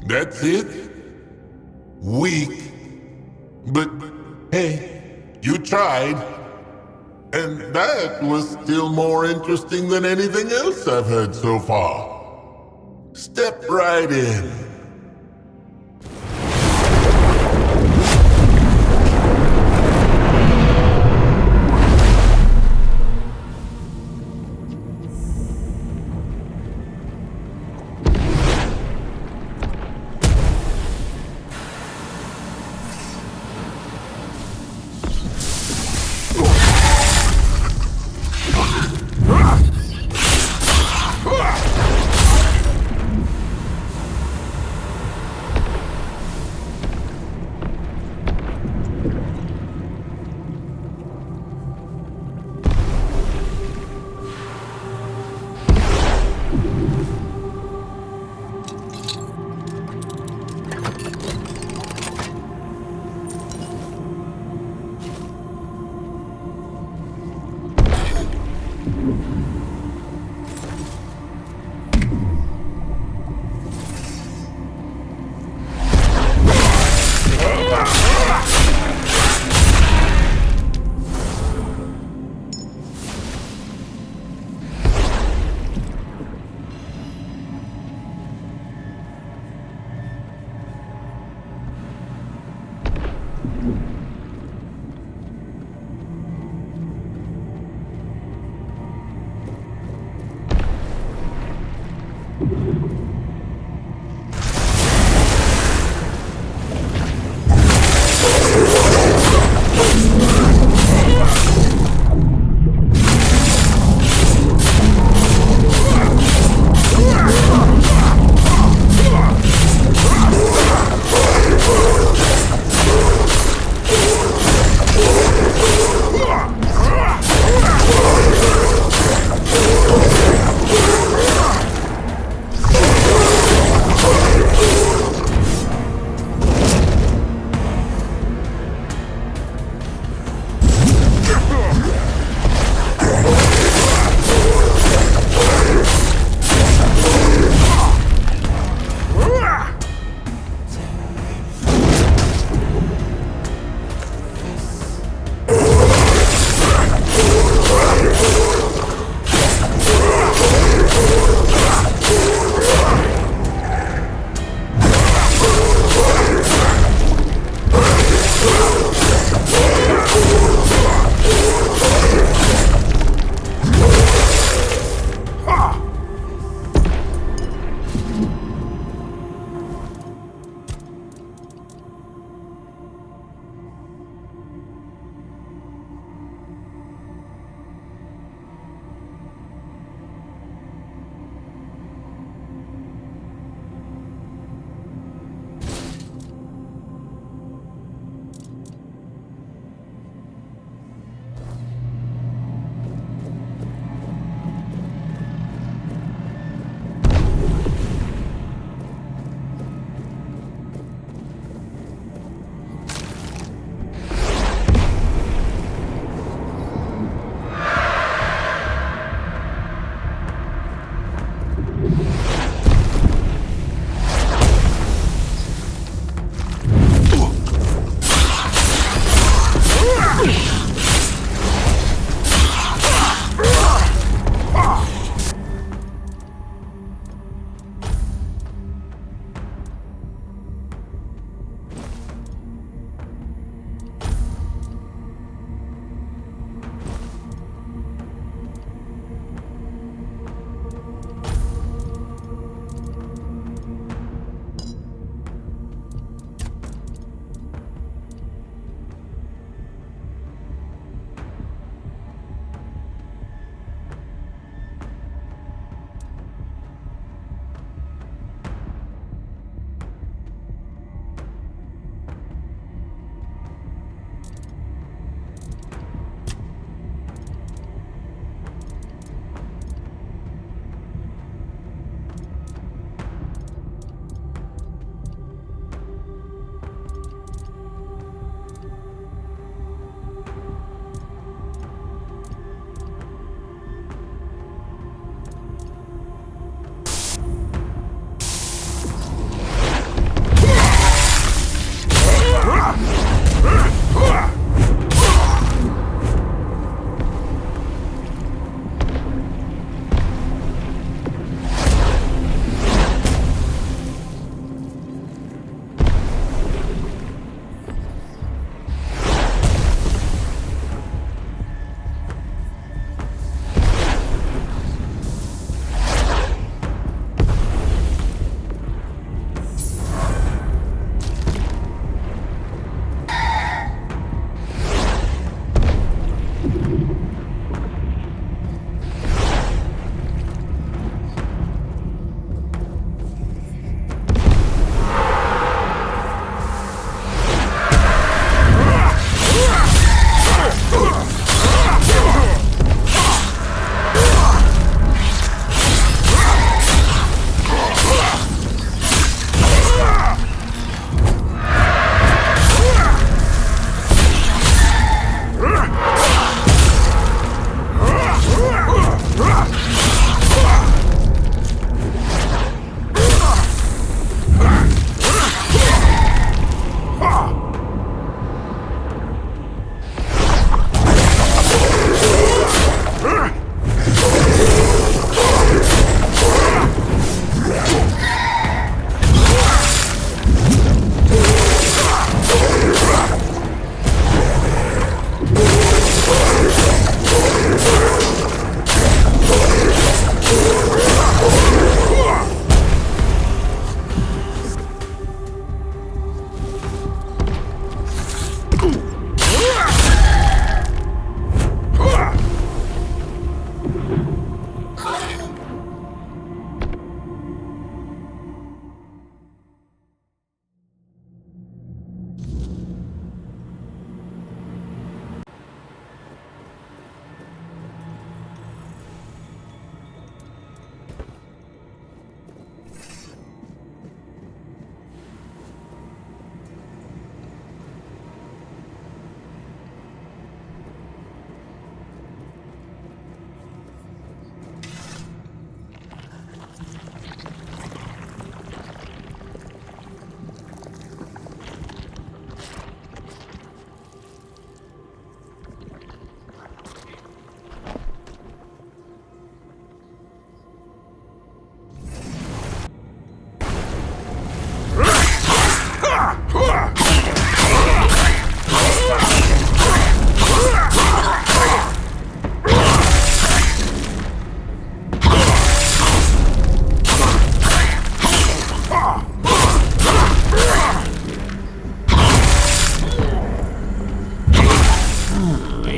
That's it? Weak. But, hey, you tried. And that was still more interesting than anything else I've heard so far. Step right in.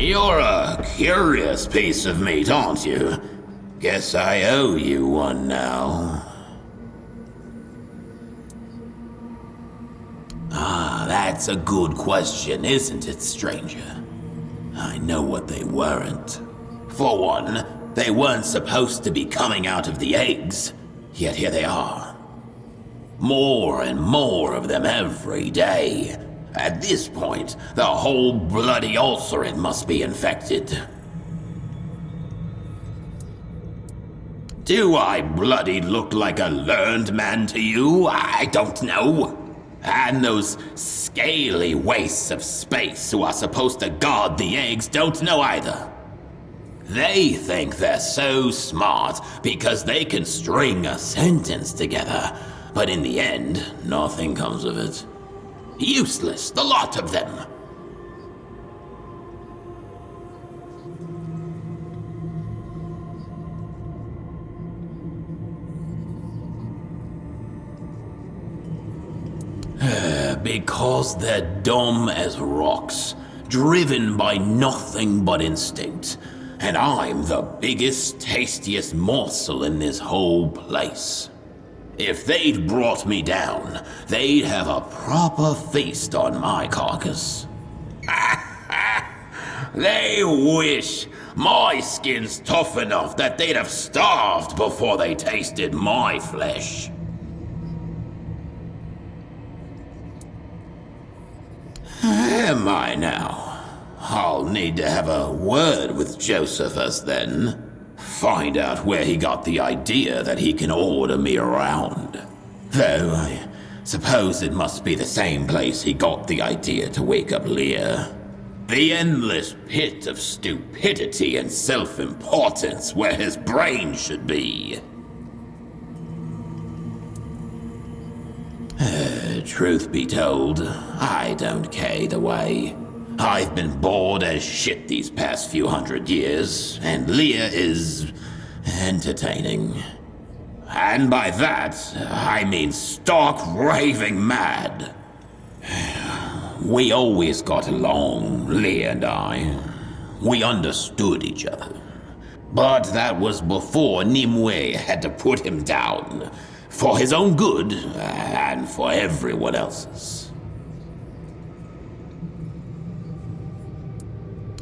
You're a curious piece of meat, aren't you? Guess I owe you one now. Ah, that's a good question, isn't it, stranger? I know what they weren't. For one, they weren't supposed to be coming out of the eggs, yet here they are. More and more of them every day. At this point, the whole bloody ulcerate must be infected. Do I bloody look like a learned man to you? I don't know. And those scaly wastes of space who are supposed to guard the eggs don't know either. They think they're so smart because they can string a sentence together, but in the end, nothing comes of it. Useless, the lot of them. Because they're dumb as rocks, driven by nothing but instinct. And I'm the biggest, tastiest morsel in this whole place. If they'd brought me down, they'd have a proper feast on my carcass. They wish my skin's tough enough that they'd have starved before they tasted my flesh. Am I now? I'll need to have a word with Josephus then. Find out where he got the idea that he can order me around. Though I suppose it must be the same place he got the idea to wake up Leah. The endless pit of stupidity and self-importance where his brain should be. Truth be told, I don't care either way. I've been bored as shit these past few 100 years, and Leah is entertaining. And by that, I mean stark raving mad. We always got along, Leah and I. We understood each other. But that was before Nimue had to put him down, for his own good and for everyone else's.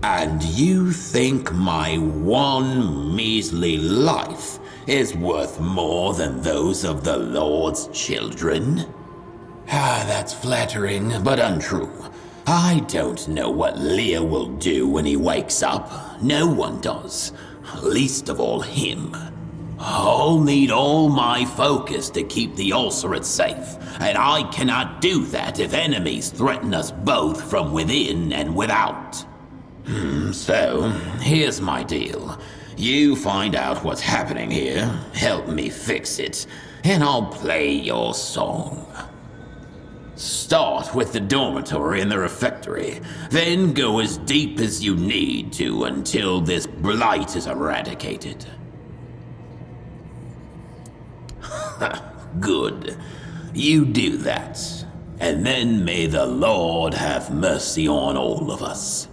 And you think my one measly life is worth more than those of the Lord's children? That's flattering, but untrue. I don't know what Leah will do when he wakes up. No one does. Least of all him. I'll need all my focus to keep the ulcerate safe, and I cannot do that if enemies threaten us both from within and without. So, here's my deal. You find out what's happening here, help me fix it, and I'll play your song. Start with the dormitory and the refectory, then go as deep as you need to until this blight is eradicated. Good. You do that, and then may the Lord have mercy on all of us.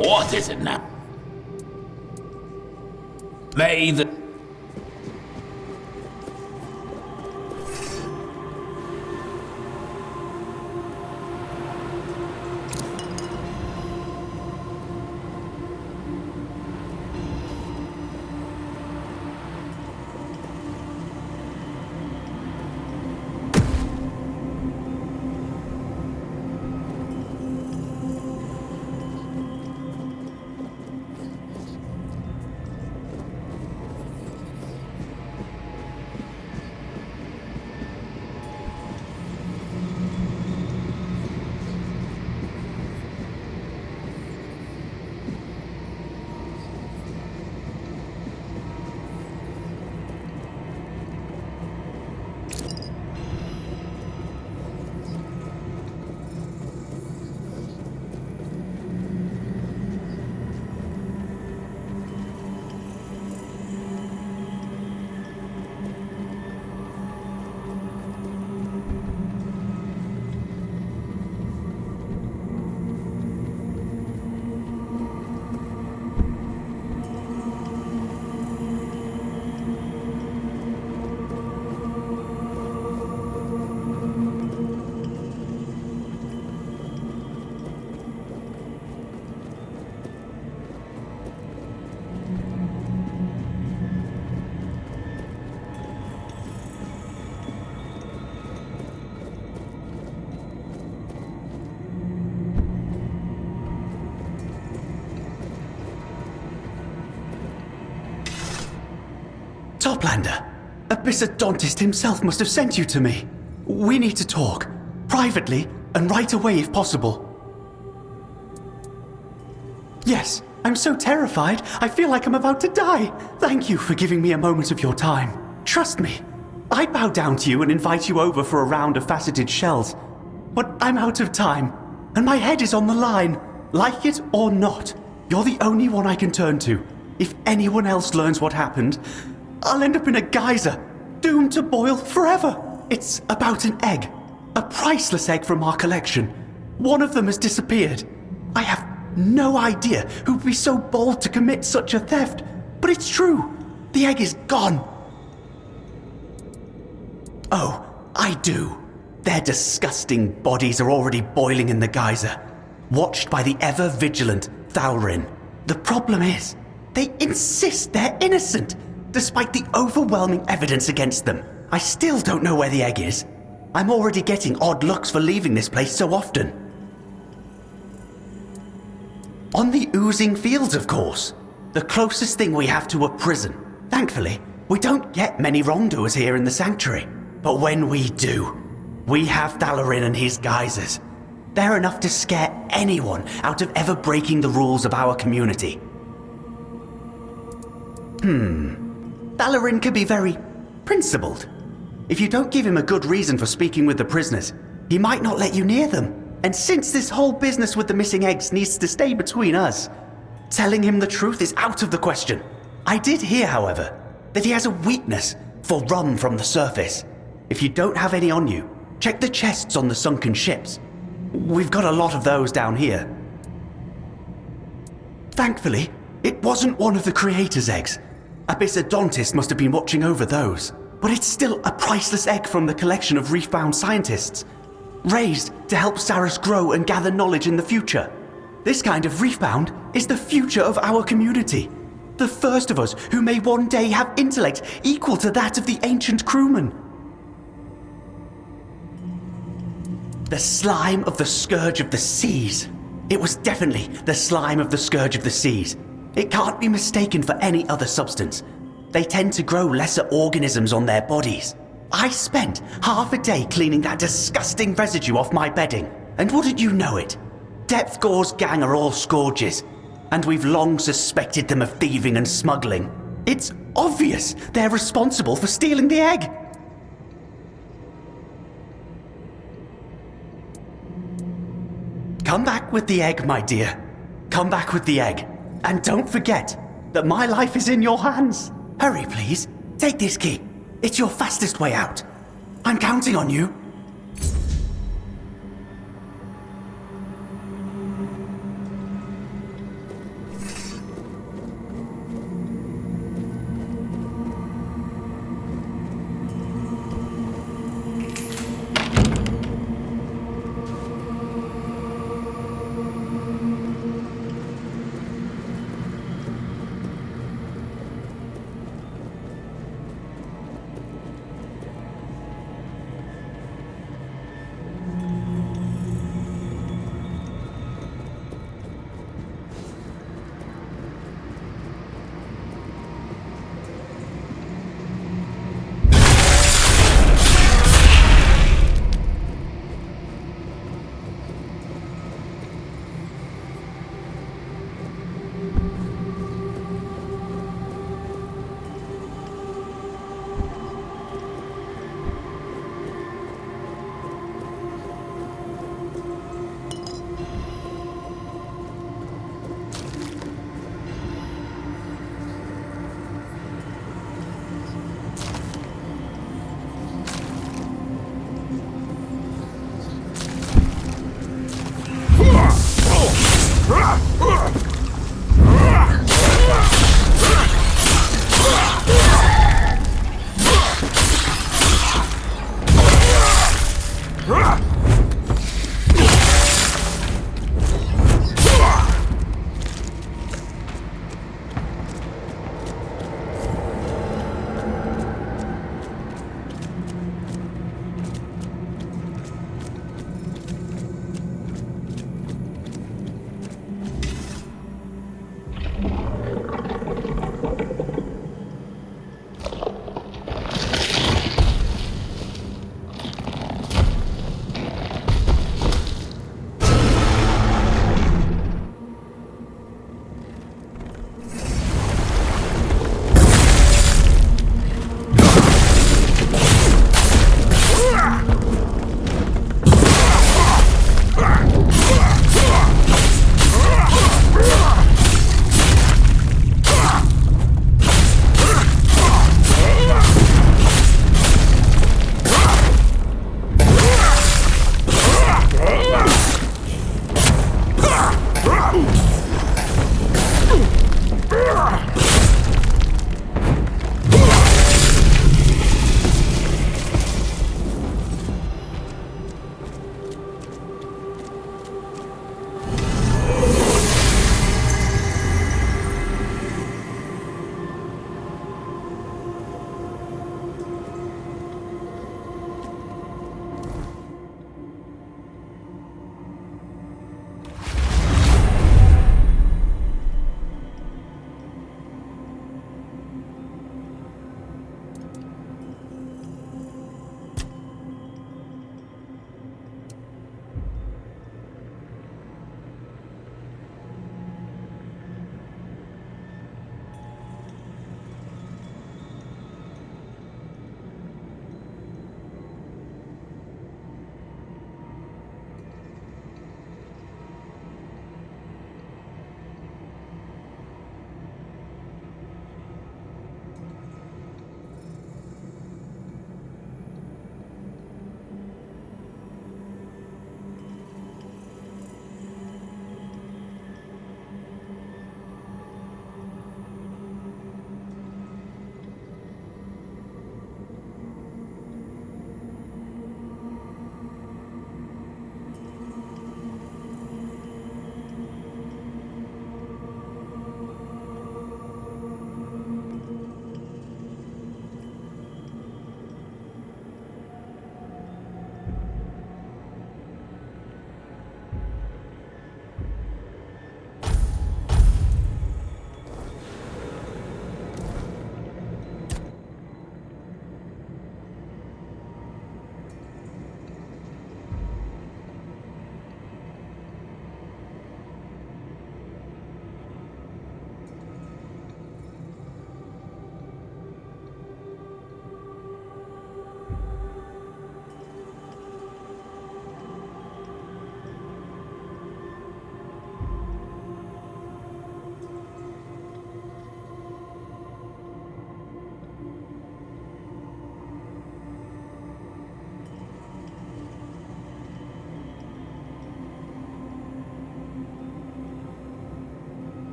What is it now? May the... Toplander, Abyssodontist himself must have sent you to me. We need to talk, privately and right away if possible. Yes, I'm so terrified, I feel like I'm about to die. Thank you for giving me a moment of your time. Trust me, I bow down to you and invite you over for a round of faceted shells. But I'm out of time, and my head is on the line. Like it or not, you're the only one I can turn to. If anyone else learns what happened, I'll end up in a geyser, doomed to boil forever. It's about an egg, a priceless egg from our collection. One of them has disappeared. I have no idea who would be so bold to commit such a theft, but it's true. The egg is gone. Oh, I do. Their disgusting bodies are already boiling in the geyser, watched by the ever-vigilant Thalrin. The problem is, they insist they're innocent, despite the overwhelming evidence against them. I still don't know where the egg is. I'm already getting odd looks for leaving this place so often. On the oozing fields, of course. The closest thing we have to a prison. Thankfully, we don't get many wrongdoers here in the sanctuary. But when we do, we have Thalrin and his geysers. They're enough to scare anyone out of ever breaking the rules of our community. Thalrin can be very principled. If you don't give him a good reason for speaking with the prisoners, he might not let you near them. And since this whole business with the missing eggs needs to stay between us, telling him the truth is out of the question. I did hear, however, that he has a weakness for rum from the surface. If you don't have any on you, check the chests on the sunken ships. We've got a lot of those down here. Thankfully, it wasn't one of the creator's eggs. Abyssodontist must have been watching over those. But it's still a priceless egg from the collection of reef-bound scientists, raised to help Sarras grow and gather knowledge in the future. This kind of reef-bound is the future of our community. The first of us who may one day have intellect equal to that of the ancient crewmen. The slime of the Scourge of the Seas. It was definitely the slime of the Scourge of the Seas. It can't be mistaken for any other substance. They tend to grow lesser organisms on their bodies. I spent half a day cleaning that disgusting residue off my bedding. And wouldn't you know it? Depthgore's gang are all scourges, and we've long suspected them of thieving and smuggling. It's obvious they're responsible for stealing the egg. Come back with the egg, my dear. Come back with the egg. And don't forget that my life is in your hands. Hurry, please. Take this key. It's your fastest way out. I'm counting on you.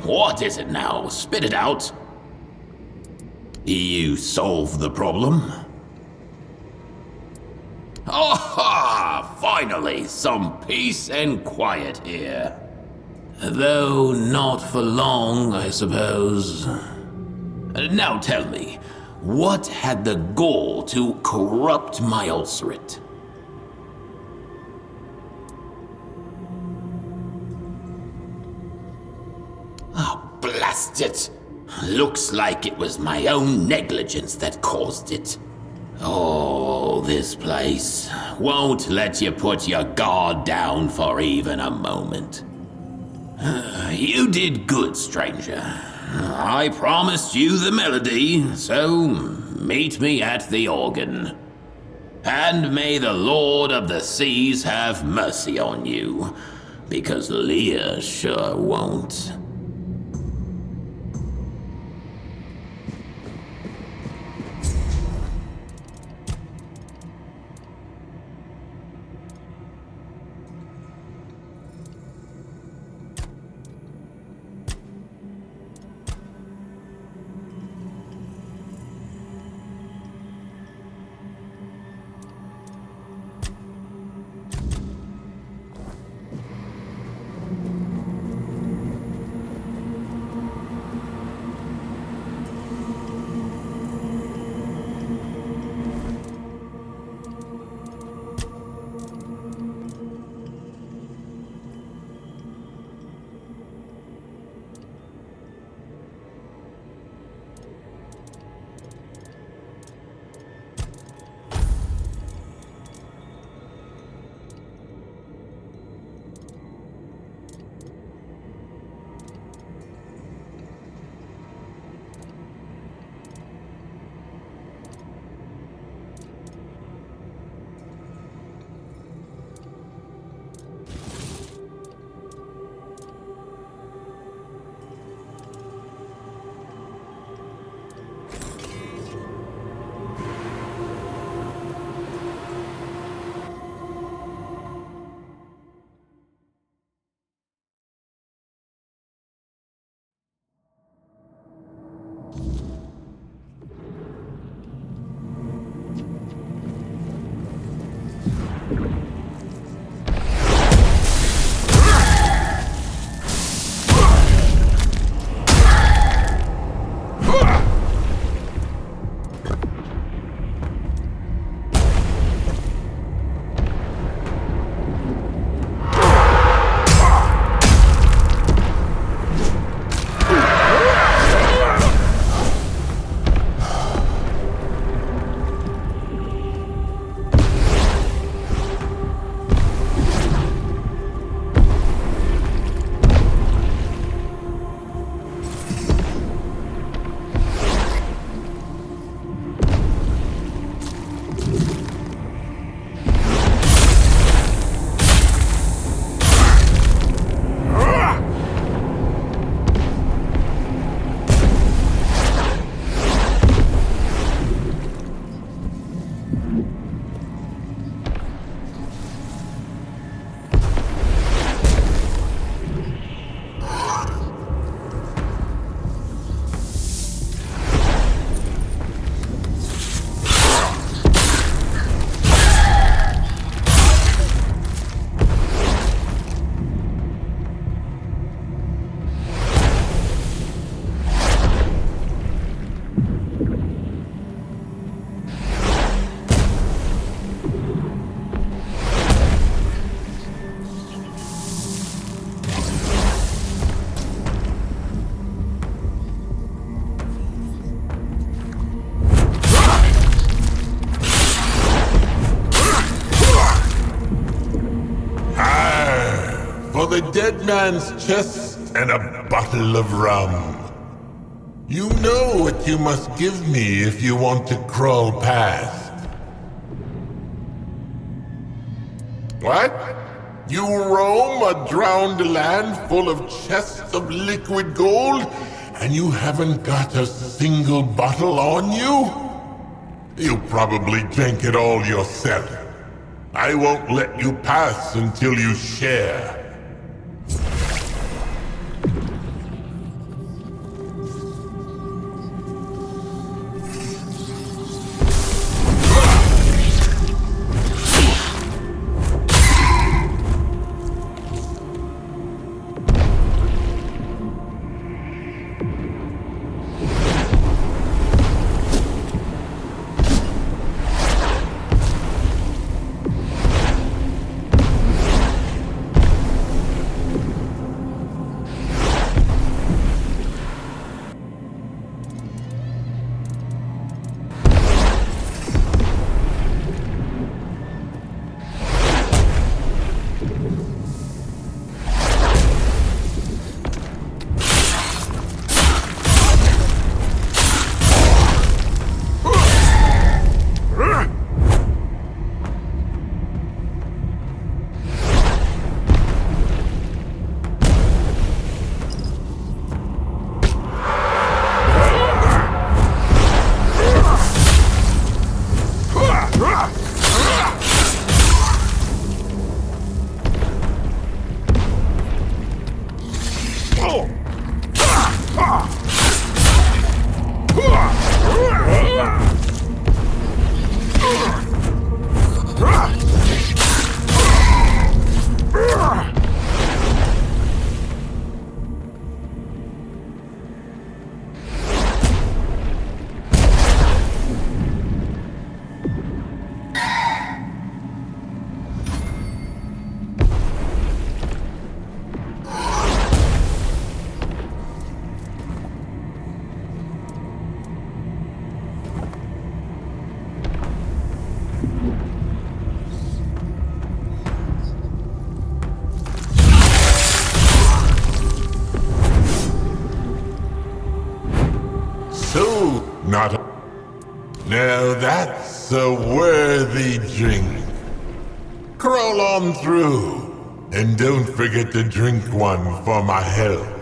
What is it now? Spit it out. You solved the problem? Aha! Finally, some peace and quiet here. Though not for long, I suppose. Now tell me, what had the gall to corrupt my ulcerate? Oh, blast it! Looks like it was my own negligence that caused it. Oh, this place won't let you put your guard down for even a moment. You did good, stranger. I promised you the melody, so meet me at the organ. And may the Lord of the Seas have mercy on you, because Leah sure won't. for the dead man's chest and a bottle of rum. You know what you must give me if you want to crawl past. What? You roam a drowned land full of chests of liquid gold, and you haven't got a single bottle on you? You probably drank it all yourself. I won't let you pass until you share. Not a... Now that's a worthy drink. Crawl on through, and don't forget to drink one for my health.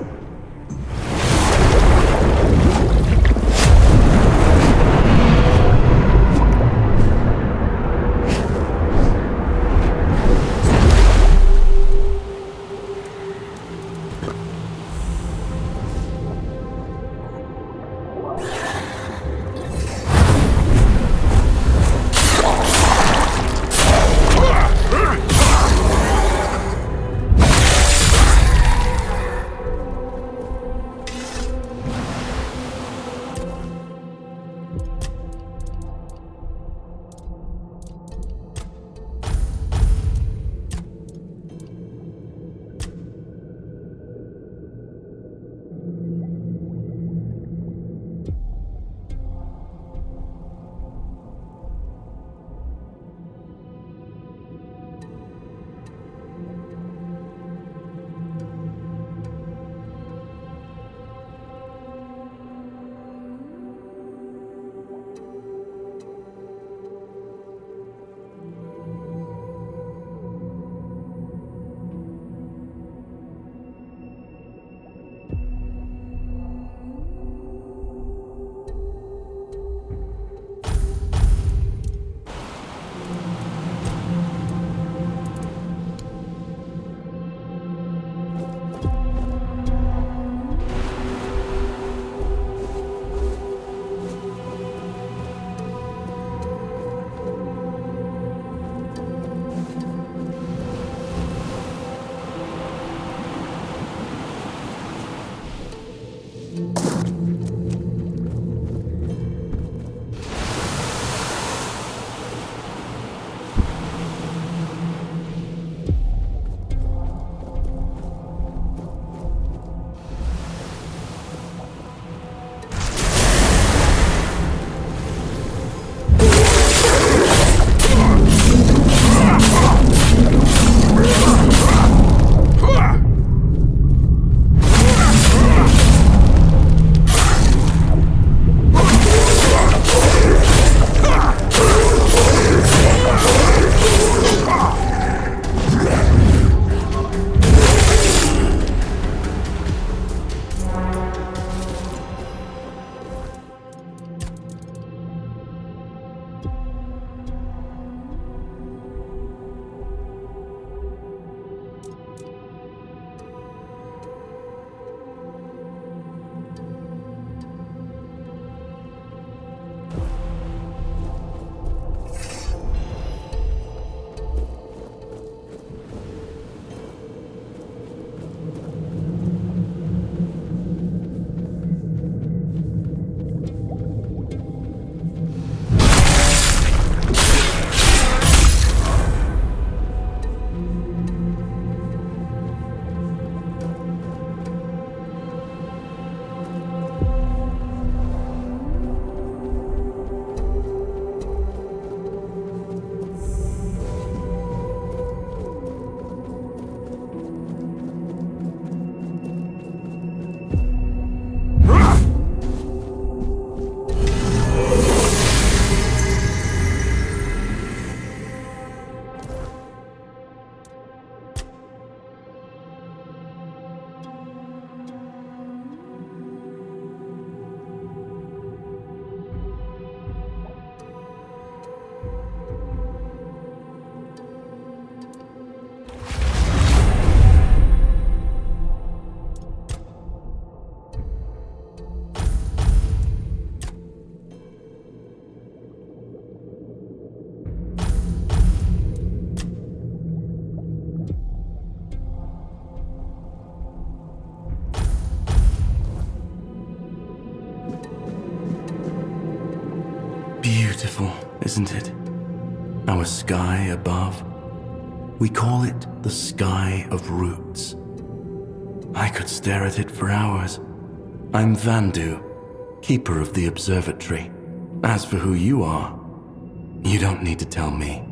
Beautiful, isn't it? Our sky above. We call it the Sky of Roots. I could stare at it for hours. I'm Vandu, keeper of the observatory. As for who you are, you don't need to tell me.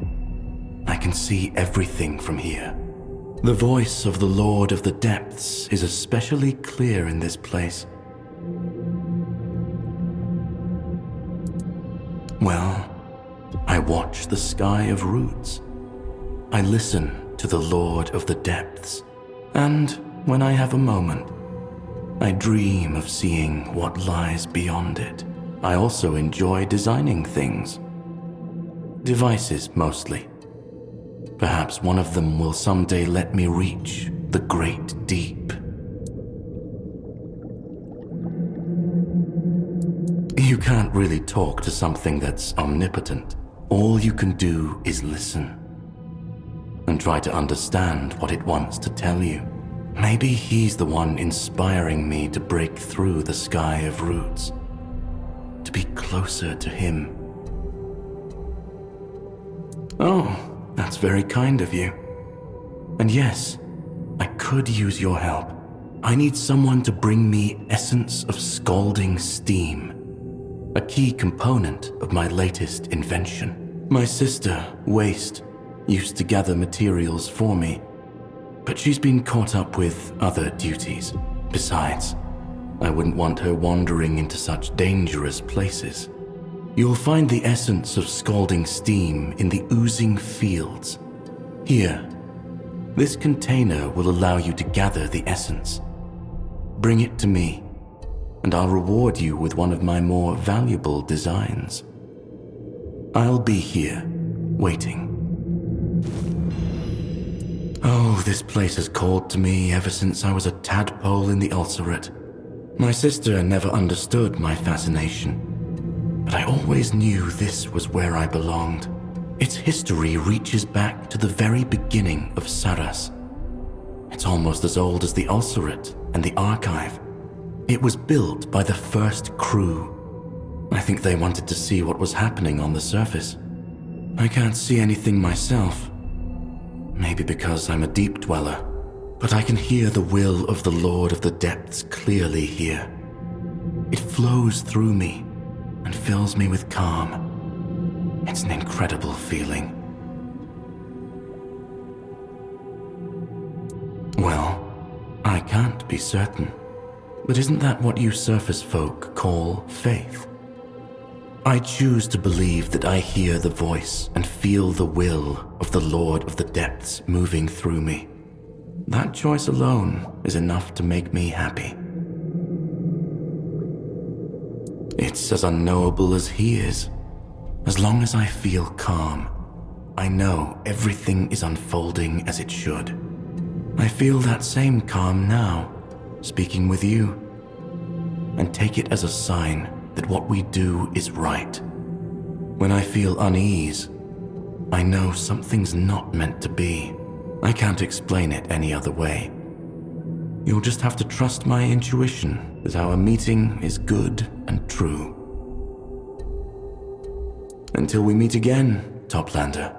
I can see everything from here. The voice of the Lord of the Depths is especially clear in this place. Well, I watch the sky of roots. I listen to the Lord of the Depths. And when I have a moment, I dream of seeing what lies beyond it. I also enjoy designing things. Devices, mostly. Perhaps one of them will someday let me reach the great deep. You can't really talk to something that's omnipotent. All you can do is listen and try to understand what it wants to tell you. Maybe he's the one inspiring me to break through the sky of roots, to be closer to him. Oh, that's very kind of you. And yes, I could use your help. I need someone to bring me essence of scalding steam, a key component of my latest invention. My sister, Waste, used to gather materials for me, but she's been caught up with other duties. Besides, I wouldn't want her wandering into such dangerous places. You'll find the essence of scalding steam in the oozing fields. Here, this container will allow you to gather the essence. Bring it to me, and I'll reward you with one of my more valuable designs. I'll be here, waiting. Oh, this place has called to me ever since I was a tadpole in the ulcerate. My sister never understood my fascination, but I always knew this was where I belonged. Its history reaches back to the very beginning of Sarras. It's almost as old as the ulcerate and the archive. It was built by the first crew. I think they wanted to see what was happening on the surface. I can't see anything myself. Maybe because I'm a deep dweller, but I can hear the will of the Lord of the Depths clearly here. It flows through me and fills me with calm. It's an incredible feeling. Well, I can't be certain, but isn't that what you surface folk call faith? I choose to believe that I hear the voice and feel the will of the Lord of the Depths moving through me. That choice alone is enough to make me happy. It's as unknowable as he is. As long as I feel calm, I know everything is unfolding as it should. I feel that same calm now, speaking with you, and take it as a sign that what we do is right. When I feel unease, I know something's not meant to be. I can't explain it any other way. You'll just have to trust my intuition that our meeting is good and true. Until we meet again, Toplander.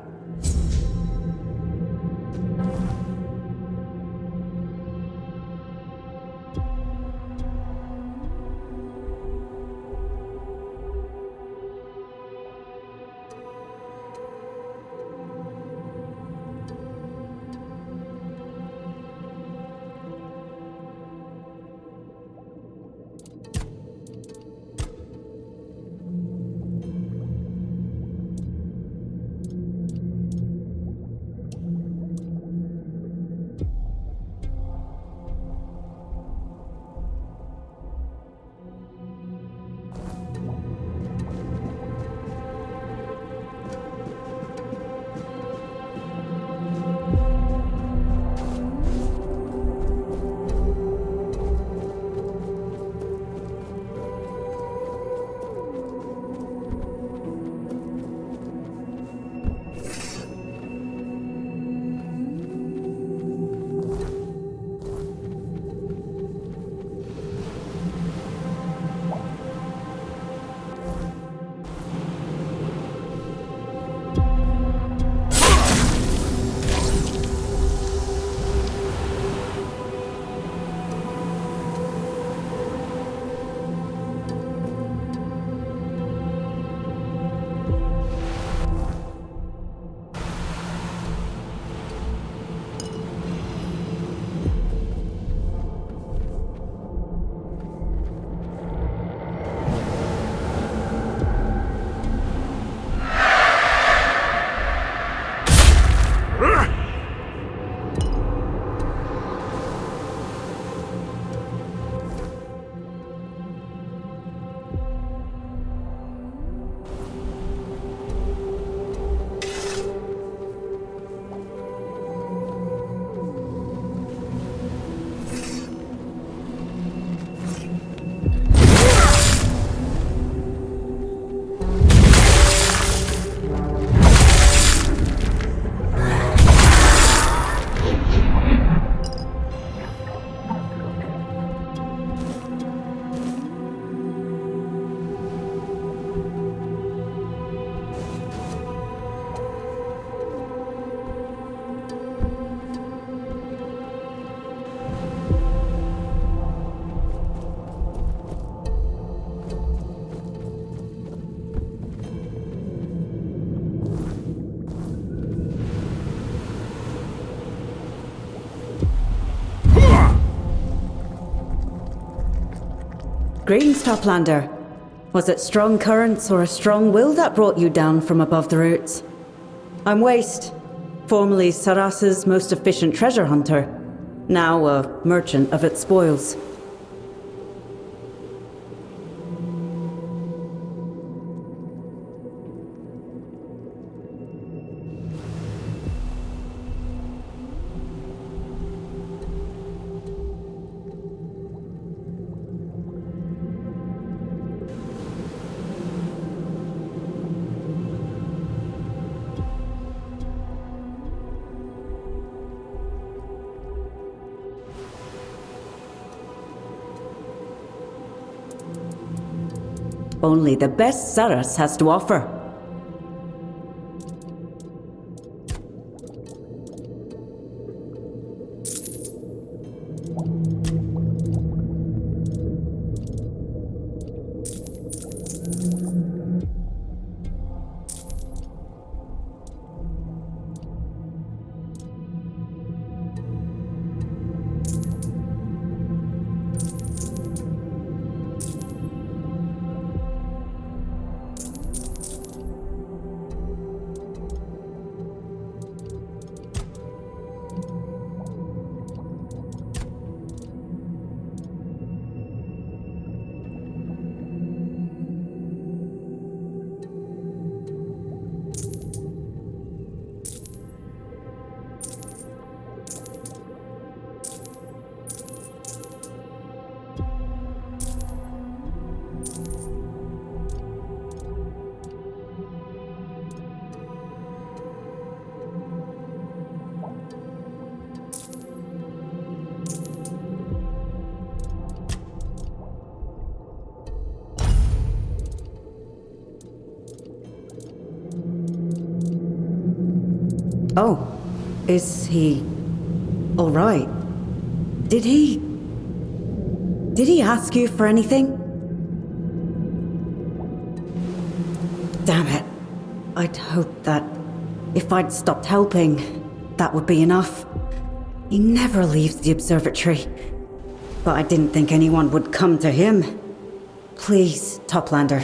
Greetings, Toplander. Was it strong currents or a strong will that brought you down from above the roots? I'm Waste, formerly Sarras's most efficient treasure hunter, now a merchant of its spoils. Only the best Sarras has to offer. Oh, is he all right? Did he ask you for anything? Damn it. I'd hoped that if I'd stopped helping, that would be enough. He never leaves the observatory, but I didn't think anyone would come to him. Please, Toplander,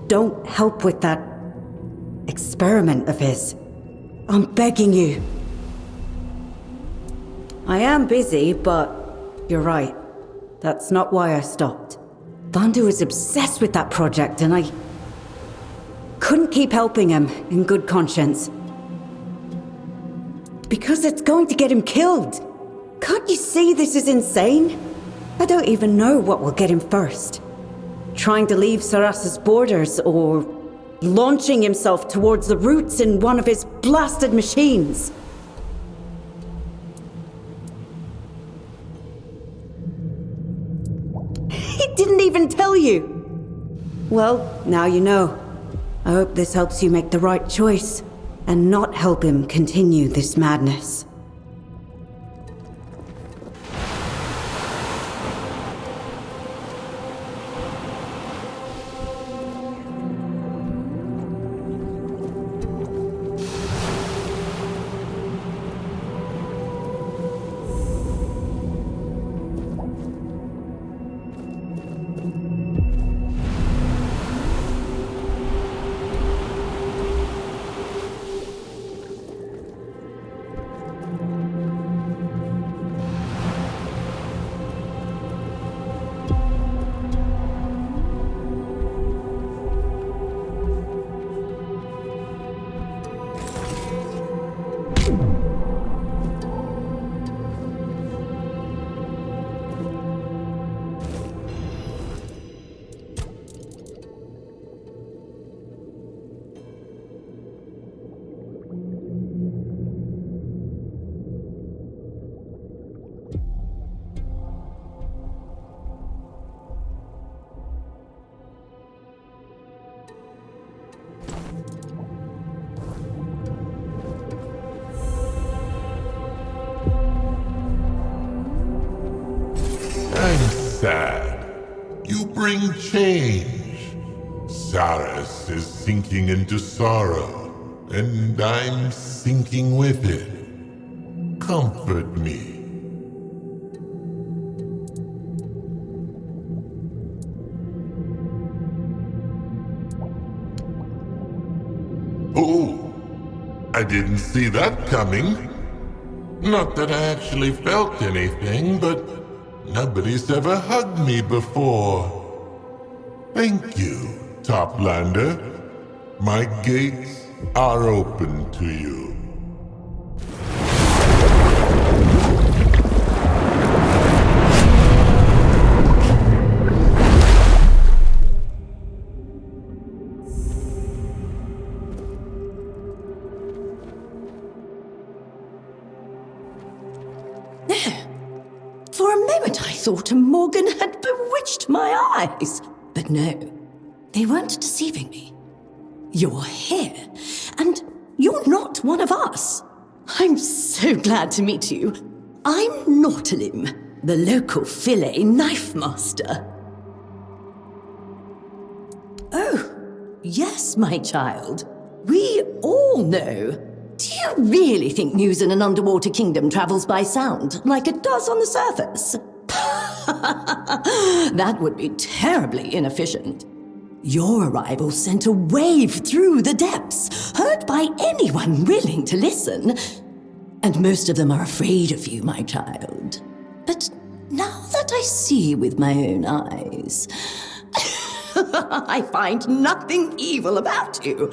don't help with that experiment of his. I'm begging you. I am busy, but you're right. That's not why I stopped. Vandu is obsessed with that project, and I couldn't keep helping him in good conscience. Because it's going to get him killed. Can't you see this is insane? I don't even know what will get him first. Trying to leave Sarras's borders, or launching himself towards the roots in one of his blasted machines. He didn't even tell you! Well, now you know. I hope this helps you make the right choice, and not help him continue this madness. Sad. You bring change. Sarras is sinking into sorrow, and I'm sinking with it. Comfort me. Oh, I didn't see that coming. Not that I actually felt anything, but nobody's ever hugged me before. Thank you, Toplander. My gates are open to you. For a moment I thought Morgan had bewitched my eyes. But no, they weren't deceiving me. You're here, and you're not one of us. I'm so glad to meet you. I'm Naughtalim, the local fillet knife master. Oh, yes, my child. We all know. Do you really think news in an underwater kingdom travels by sound, like it does on the surface? That would be terribly inefficient. Your arrival sent a wave through the depths, heard by anyone willing to listen. And most of them are afraid of you, my child. But now that I see with my own eyes, I find nothing evil about you.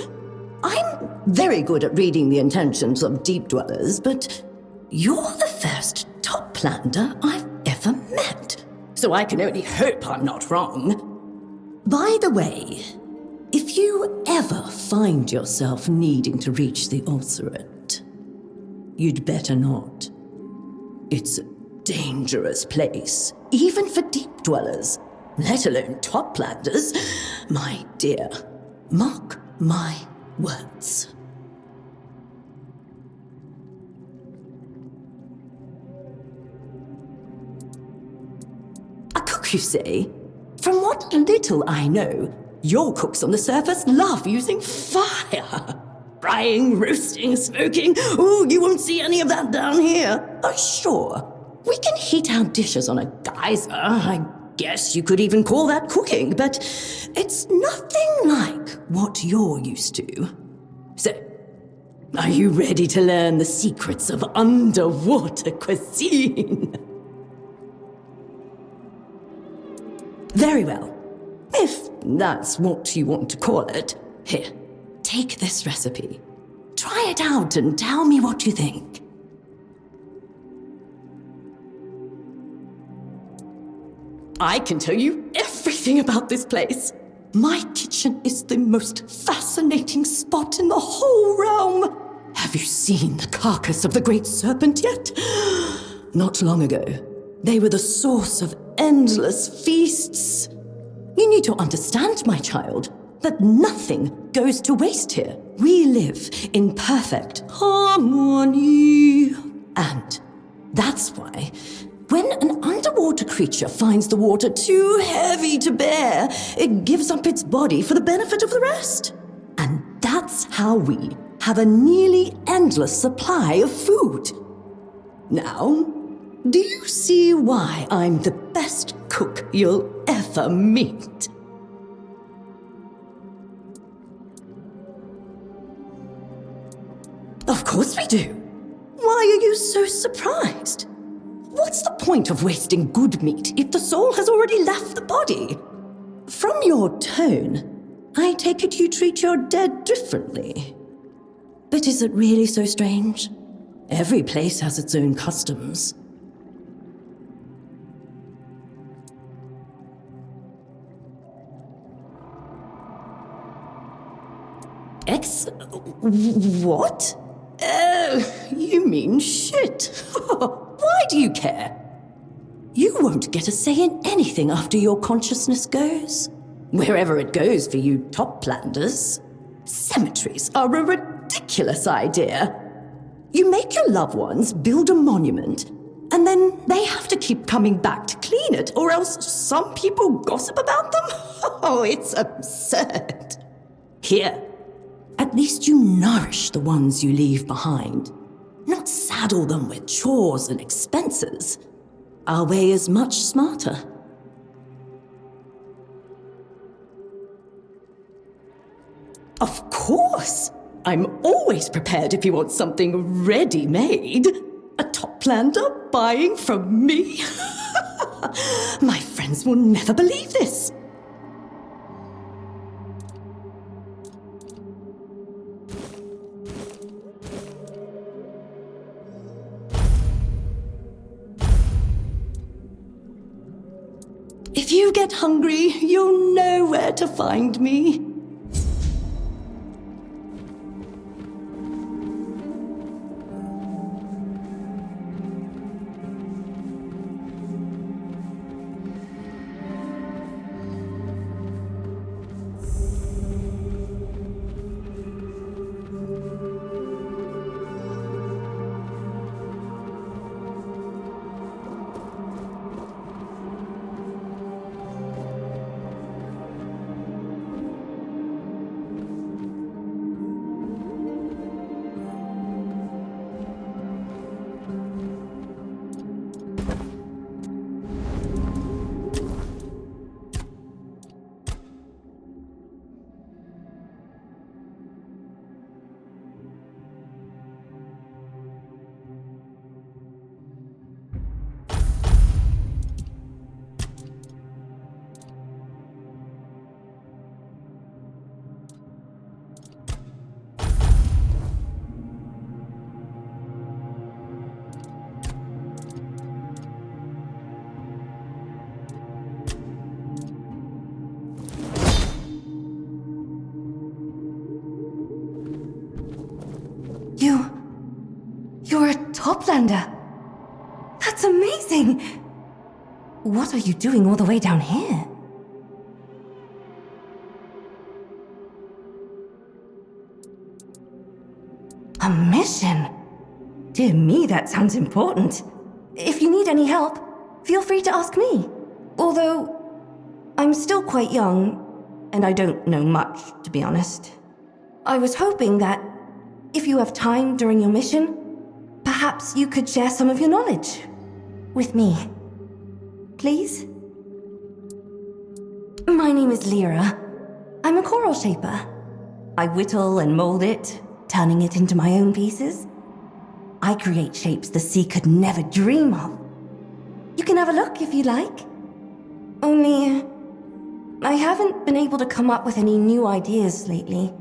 I'm very good at reading the intentions of deep dwellers, but you're the first Toplander I've ever met. So I can only hope I'm not wrong. By the way, if you ever find yourself needing to reach the Ulcerate, you'd better not. It's a dangerous place, even for deep dwellers, let alone Toplanders. My dear, mark my words. A cook, you say? From what little I know, your cooks on the surface love using fire. Frying, roasting, smoking. Ooh, you won't see any of that down here. Oh, sure. We can heat our dishes on a geyser. I guess you could even call that cooking, but it's nothing like what you're used to. So, are you ready to learn the secrets of underwater cuisine? Very well. If that's what you want to call it. Here, take this recipe. Try it out and tell me what you think. I can tell you everything about this place. My kitchen is the most fascinating spot in the whole realm. Have you seen the carcass of the great serpent yet? Not long ago, they were the source of endless feasts. You need to understand, my child, that nothing goes to waste here. We live in perfect harmony. And that's why, when an underwater creature finds the water too heavy to bear, it gives up its body for the benefit of the rest. And that's how we have a nearly endless supply of food. Now, do you see why I'm the best cook you'll ever meet? Of course we do. Why are you so surprised? What's the point of wasting good meat if the soul has already left the body? From your tone, I take it you treat your dead differently. But is it really so strange? Every place has its own customs. What? You mean shit. Why do you care? You won't get a say in anything after your consciousness goes. Wherever it goes for you Toplanders. Cemeteries are a ridiculous idea. You make your loved ones build a monument, and then they have to keep coming back to clean it, or else some people gossip about them? Oh, it's absurd. Here, at least you nourish the ones you leave behind, not saddle them with chores and expenses. Our way is much smarter. Of course! I'm always prepared if you want something ready-made. A toplander buying from me? My friends will never believe this. If you get hungry, you'll know where to find me. You're a toplander. That's amazing. What are you doing all the way down here? A mission? Dear me, that sounds important. If you need any help, feel free to ask me. Although, I'm still quite young, and I don't know much, to be honest. I was hoping that, if you have time during your mission, perhaps you could share some of your knowledge with me. Please? My name is Lyra. I'm a coral shaper. I whittle and mold it, turning it into my own pieces. I create shapes the sea could never dream of. You can have a look if you like. Only, I haven't been able to come up with any new ideas lately.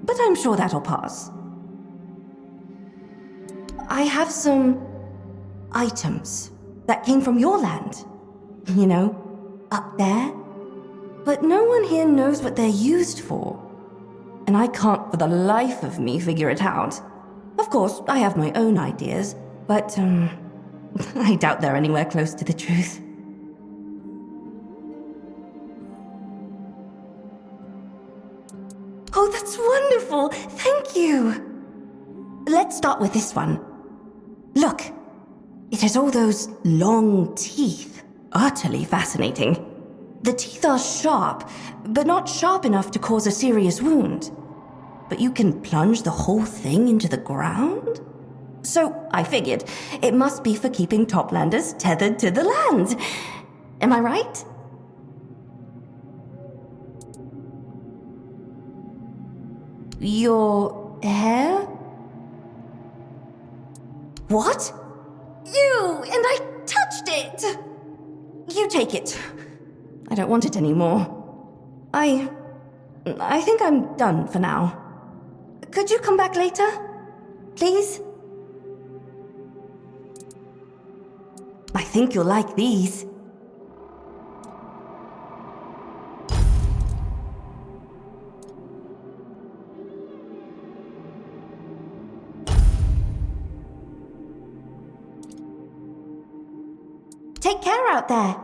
But I'm sure that'll pass. I have some items that came from your land. You know, up there. But no one here knows what they're used for. And I can't for the life of me figure it out. Of course, I have my own ideas, but, I doubt they're anywhere close to the truth. Oh, that's wonderful! Thank you! Let's start with this one. Look, it has all those long teeth. Utterly fascinating. The teeth are sharp, but not sharp enough to cause a serious wound. But you can plunge the whole thing into the ground? So I figured it must be for keeping toplanders tethered to the land. Am I right? Your hair? What? You! And I touched it! You take it. I don't want it anymore. I think I'm done for now. Could you come back later? Please? I think you'll like these. Take care out there.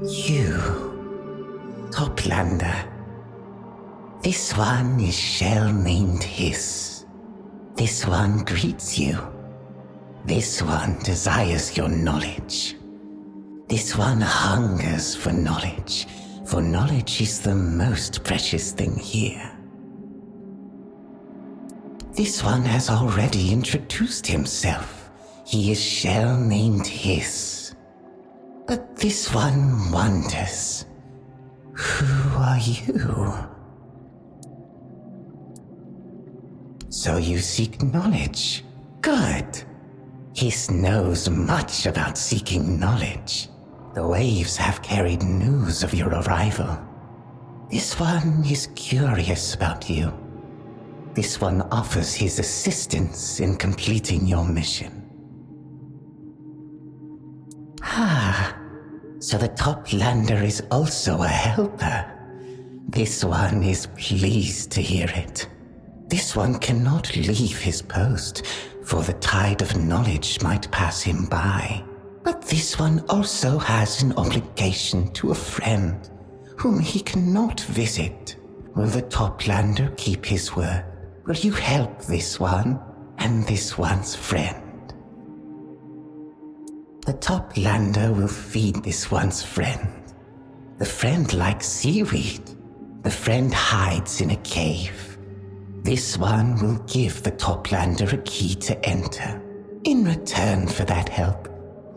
You, Toplander. This one is shell named Hiss. This one greets you. This one desires your knowledge. This one hungers for knowledge is the most precious thing here. This one has already introduced himself. He is shell named Hiss. But this one wonders, who are you? So you seek knowledge. Good. Hiss knows much about seeking knowledge. The waves have carried news of your arrival. This one is curious about you. This one offers his assistance in completing your mission. So the Toplander is also a helper. This one is pleased to hear it. This one cannot leave his post, for the tide of knowledge might pass him by. But this one also has an obligation to a friend, whom he cannot visit. Will the Toplander keep his word? Will you help this one and this one's friend? The Toplander will feed this one's friend. The friend likes seaweed. The friend hides in a cave. This one will give the Toplander a key to enter. In return for that help,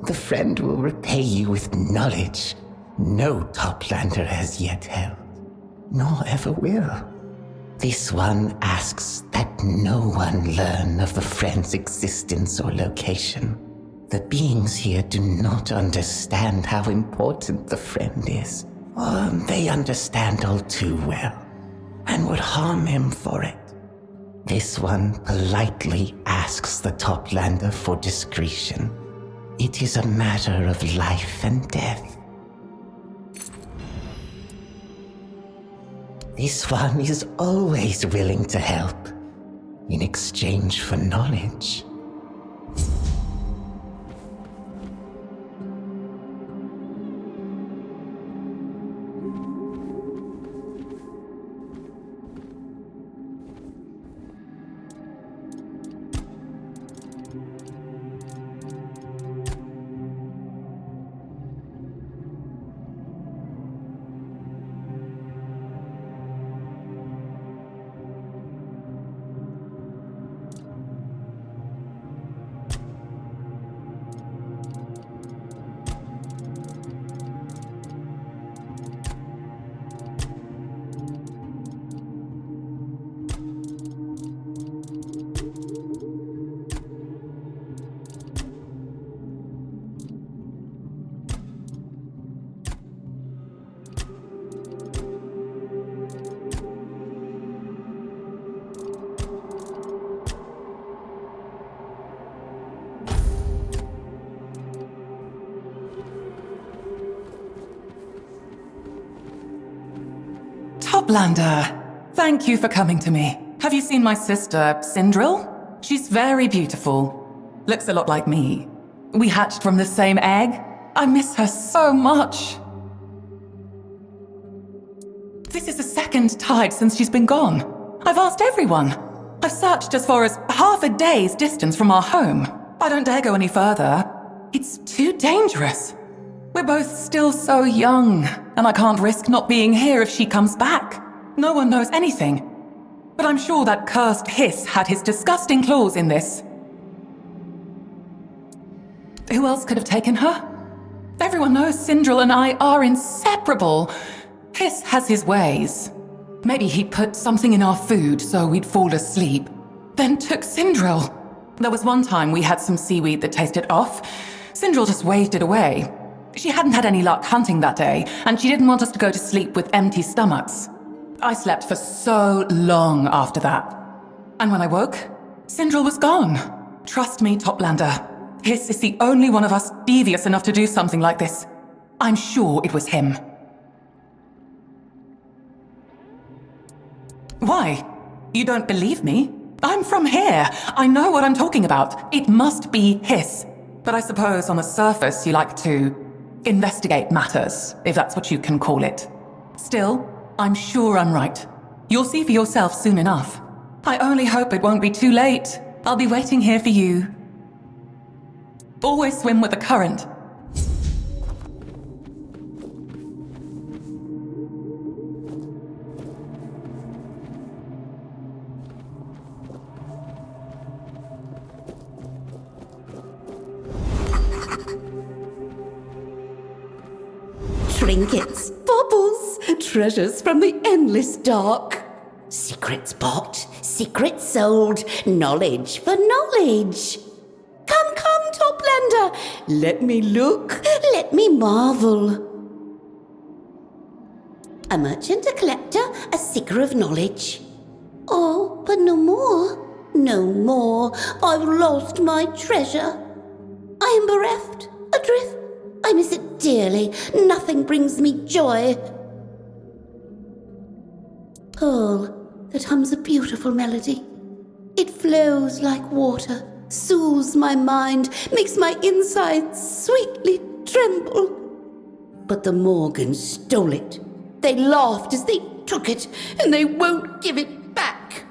the friend will repay you with knowledge no Toplander has yet held, nor ever will. This one asks that no one learn of the friend's existence or location. The beings here do not understand how important the friend is, or they understand all too well, and would harm him for it. This one politely asks the Toplander for discretion. It is a matter of life and death. This one is always willing to help, in exchange for knowledge. Toplander, thank you for coming to me. Have you seen my sister, Sindril? She's very beautiful. Looks a lot like me. We hatched from the same egg. I miss her so much. This is the second tide since she's been gone. I've asked everyone. I've searched as far as half a day's distance from our home. I don't dare go any further. It's too dangerous. We're both still so young, and I can't risk not being here if she comes back. No one knows anything. But I'm sure that cursed Hiss had his disgusting claws in this. Who else could have taken her? Everyone knows Sindril and I are inseparable. Hiss has his ways. Maybe he put something in our food so we'd fall asleep, then took Sindril. There was one time we had some seaweed that tasted off. Sindril just waved it away. She hadn't had any luck hunting that day, and she didn't want us to go to sleep with empty stomachs. I slept for so long after that. And when I woke, Sindril was gone. Trust me, Toplander. Hiss is the only one of us devious enough to do something like this. I'm sure it was him. Why? You don't believe me? I'm from here. I know what I'm talking about. It must be Hiss. But I suppose on the surface you like to investigate matters, if that's what you can call it. Still, I'm sure I'm right. You'll see for yourself soon enough. I only hope it won't be too late. I'll be waiting here for you. Always swim with the current. Trinkets, baubles, treasures from the endless dark. Secrets bought, secrets sold, knowledge for knowledge. Come, Toplander, let me look, let me marvel. A merchant, a collector, a seeker of knowledge. Oh, but no more, no more. I've lost my treasure. I am bereft, adrift. I miss it dearly. Nothing brings me joy. Pearl that hums a beautiful melody. It flows like water, soothes my mind, makes my insides sweetly tremble. But the Morgans stole it. They laughed as they took it, and they won't give it back.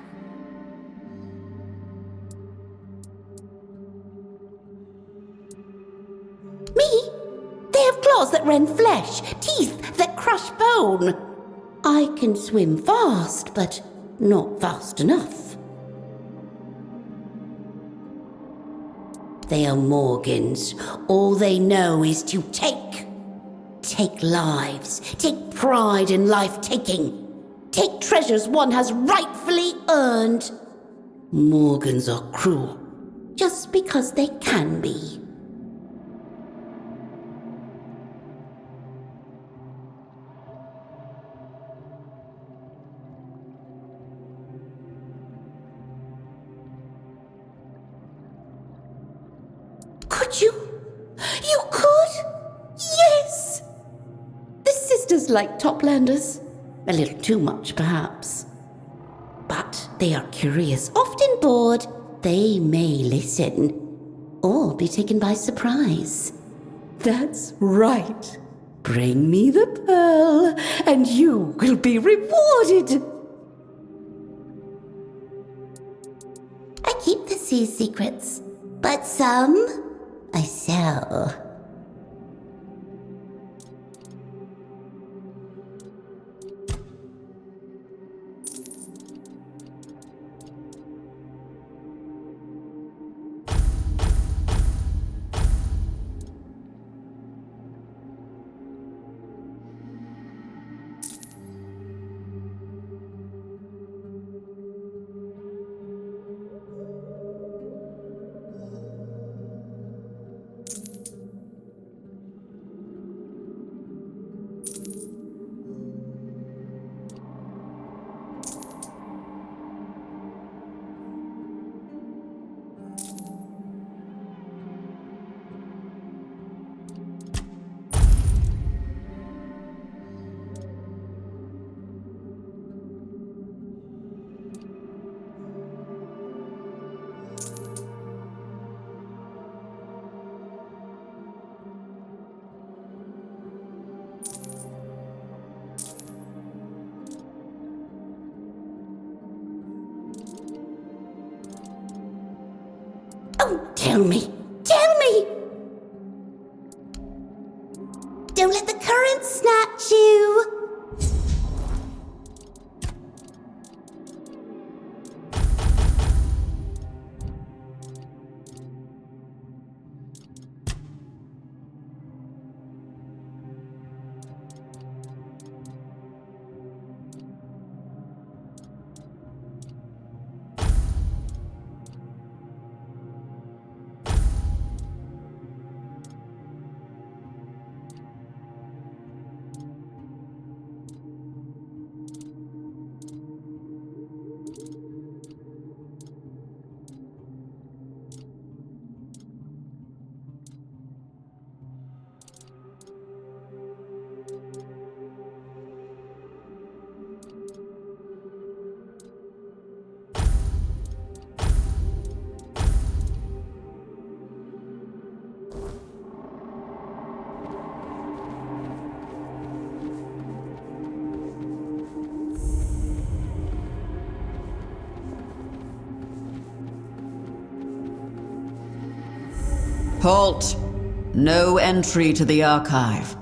Me? They have claws that rend flesh, teeth that crush bone. I can swim fast, but not fast enough. They are Morgans. All they know is to take. Take lives. Take pride in life-taking. Take treasures one has rightfully earned. Morgans are cruel, just because they can be. Could you? You could? Yes! The sisters like Toplanders. A little too much, perhaps. But they are curious, often bored. They may listen, or be taken by surprise. That's right. Bring me the pearl, and you will be rewarded. I keep the sea's secrets, but some I sell. Oh, tell me! Tell me! Don't let the current snatch you! Halt! No entry to the archive.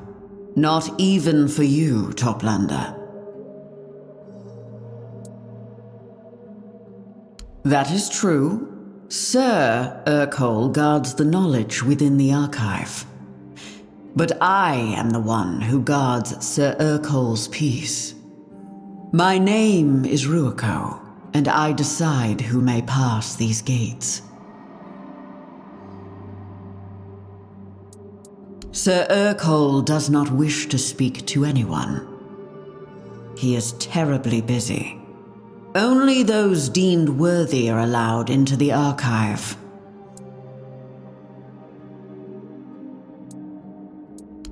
Not even for you, Toplander. That is true. Sir Urkol guards the knowledge within the archive. But I am the one who guards Sir Urkol's peace. My name is Ruako, and I decide who may pass these gates. Sir Urkol does not wish to speak to anyone. He is terribly busy. Only those deemed worthy are allowed into the archive.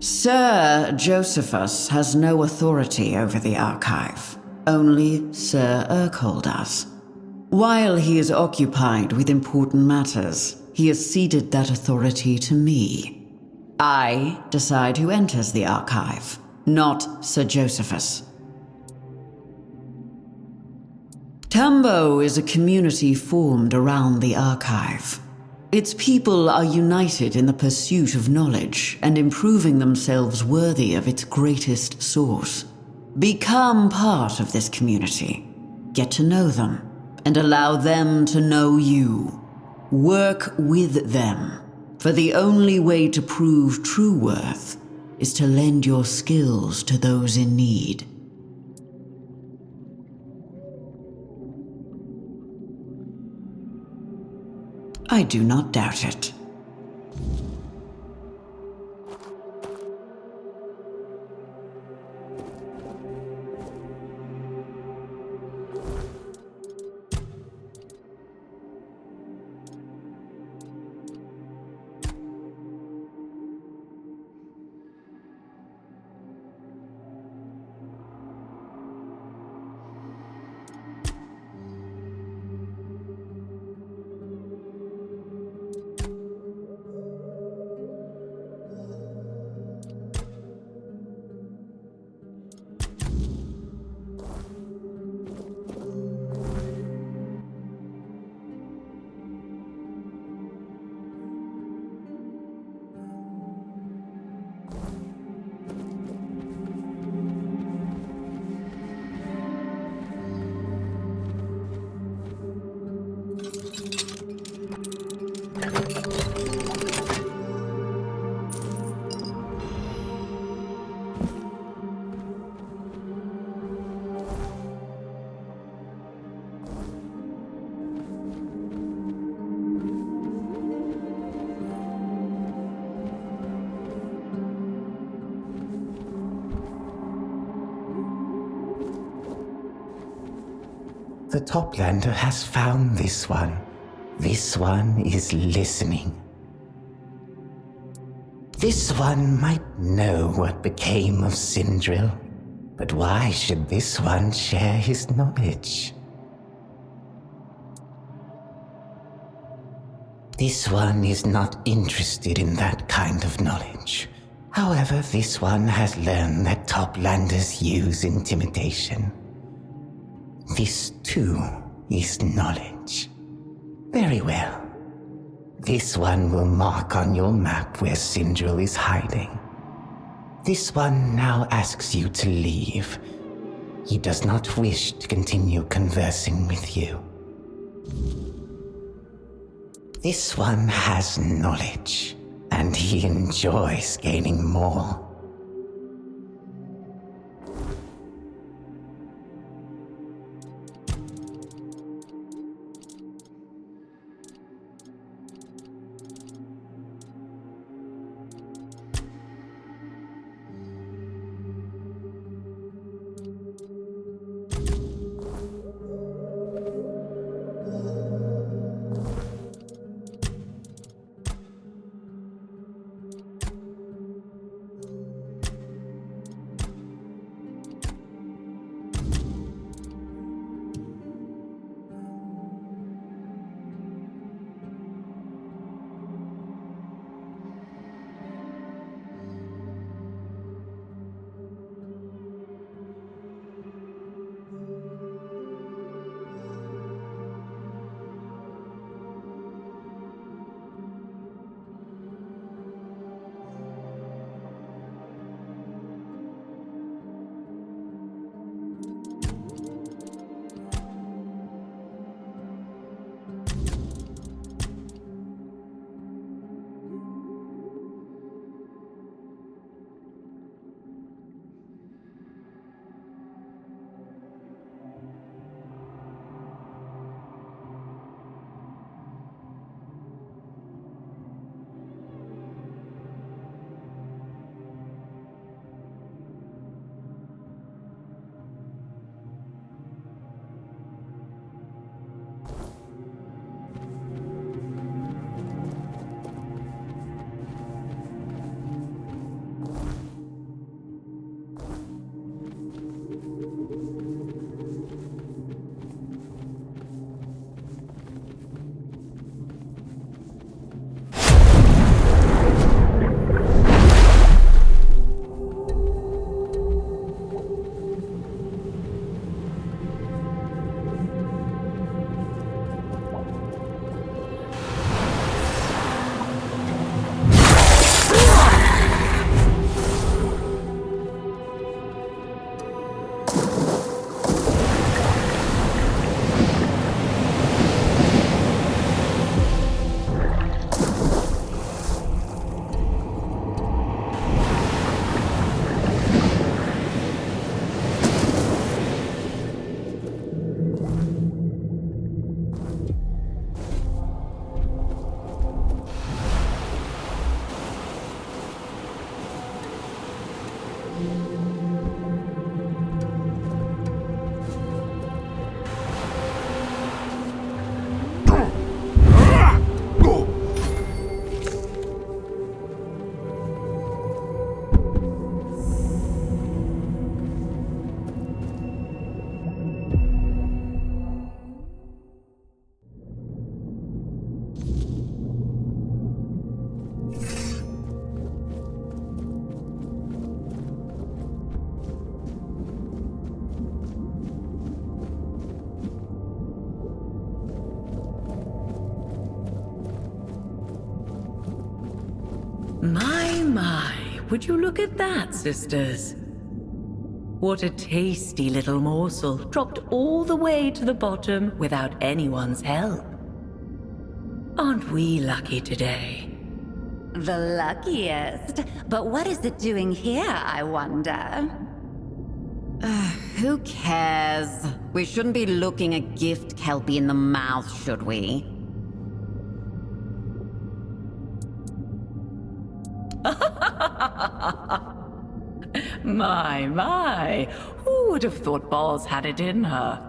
Sir Josephus has no authority over the archive. Only Sir Urkol does. While he is occupied with important matters, he has ceded that authority to me. I decide who enters the archive, not Sir Josephus. Tambo is a community formed around the archive. Its people are united in the pursuit of knowledge and improving themselves worthy of its greatest source. Become part of this community. Get to know them, and allow them to know you. Work with them, for the only way to prove true worth is to lend your skills to those in need. I do not doubt it. The Toplander has found this one. This one is listening. This one might know what became of Sindril, but why should this one share his knowledge? This one is not interested in that kind of knowledge. However, this one has learned that Toplanders use intimidation. This, too, is knowledge. Very well. This one will mark on your map where Sindril is hiding. This one now asks you to leave. He does not wish to continue conversing with you. This one has knowledge, and he enjoys gaining more. My, would you look at that, sisters? What a tasty little morsel, dropped all the way to the bottom without anyone's help. Aren't we lucky today? The luckiest. But what is it doing here, I wonder? Who cares? We shouldn't be looking a gift kelpie in the mouth, should we? My, who would have thought Balls had it in her?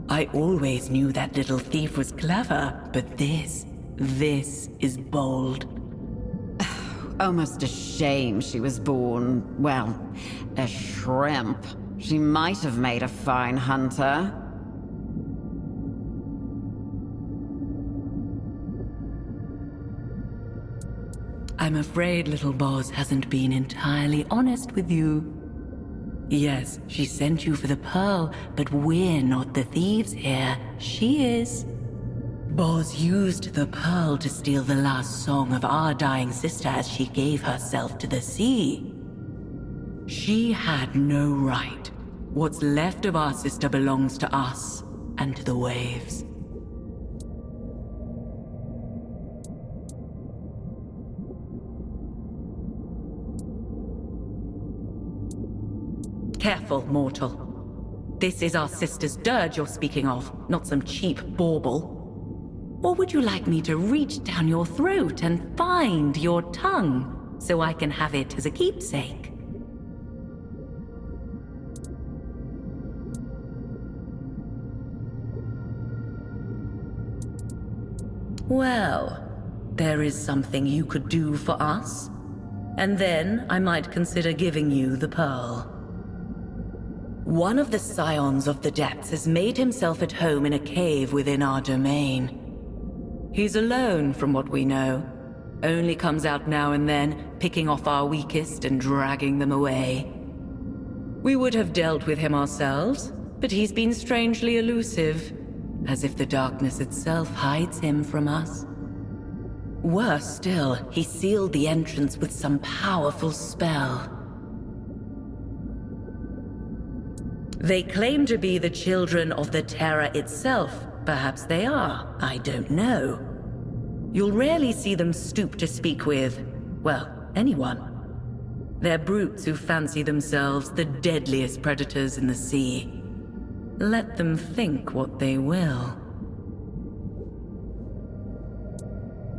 I always knew that little thief was clever, but this is bold. Almost a shame she was born, well, a shrimp. She might have made a fine hunter. I'm afraid little Boz hasn't been entirely honest with you. Yes, she sent you for the pearl, but we're not the thieves here. She is. Boz used the pearl to steal the last song of our dying sister as she gave herself to the sea. She had no right. What's left of our sister belongs to us and to the waves. Careful, mortal. This is our sister's dirge you're speaking of, not some cheap bauble. Or would you like me to reach down your throat and find your tongue, so I can have it as a keepsake? Well, there is something you could do for us, and then I might consider giving you the pearl. One of the scions of the depths has made himself at home in a cave within our domain. He's alone from what we know. Only comes out now and then, picking off our weakest and dragging them away. We would have dealt with him ourselves, but he's been strangely elusive, as if the darkness itself hides him from us. Worse still, he sealed the entrance with some powerful spell. They claim to be the children of the Terror itself. Perhaps they are, I don't know. You'll rarely see them stoop to speak with, well, anyone. They're brutes who fancy themselves the deadliest predators in the sea. Let them think what they will.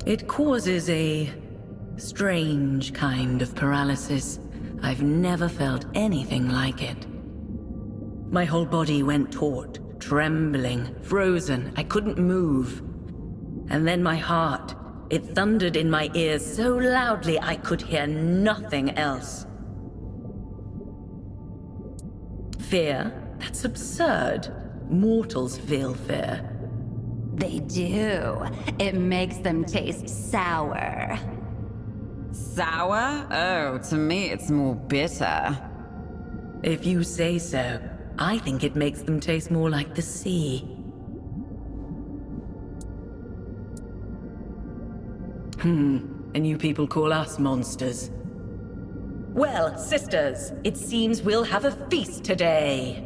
It causes a strange kind of paralysis. I've never felt anything like it. My whole body went taut, trembling, frozen. I couldn't move. And then my heart, it thundered in my ears so loudly I could hear nothing else. Fear? That's absurd. Mortals feel fear. They do. It makes them taste sour. Sour? Oh, to me it's more bitter. If you say so. I think it makes them taste more like the sea. And you people call us monsters. Well, sisters, it seems we'll have a feast today.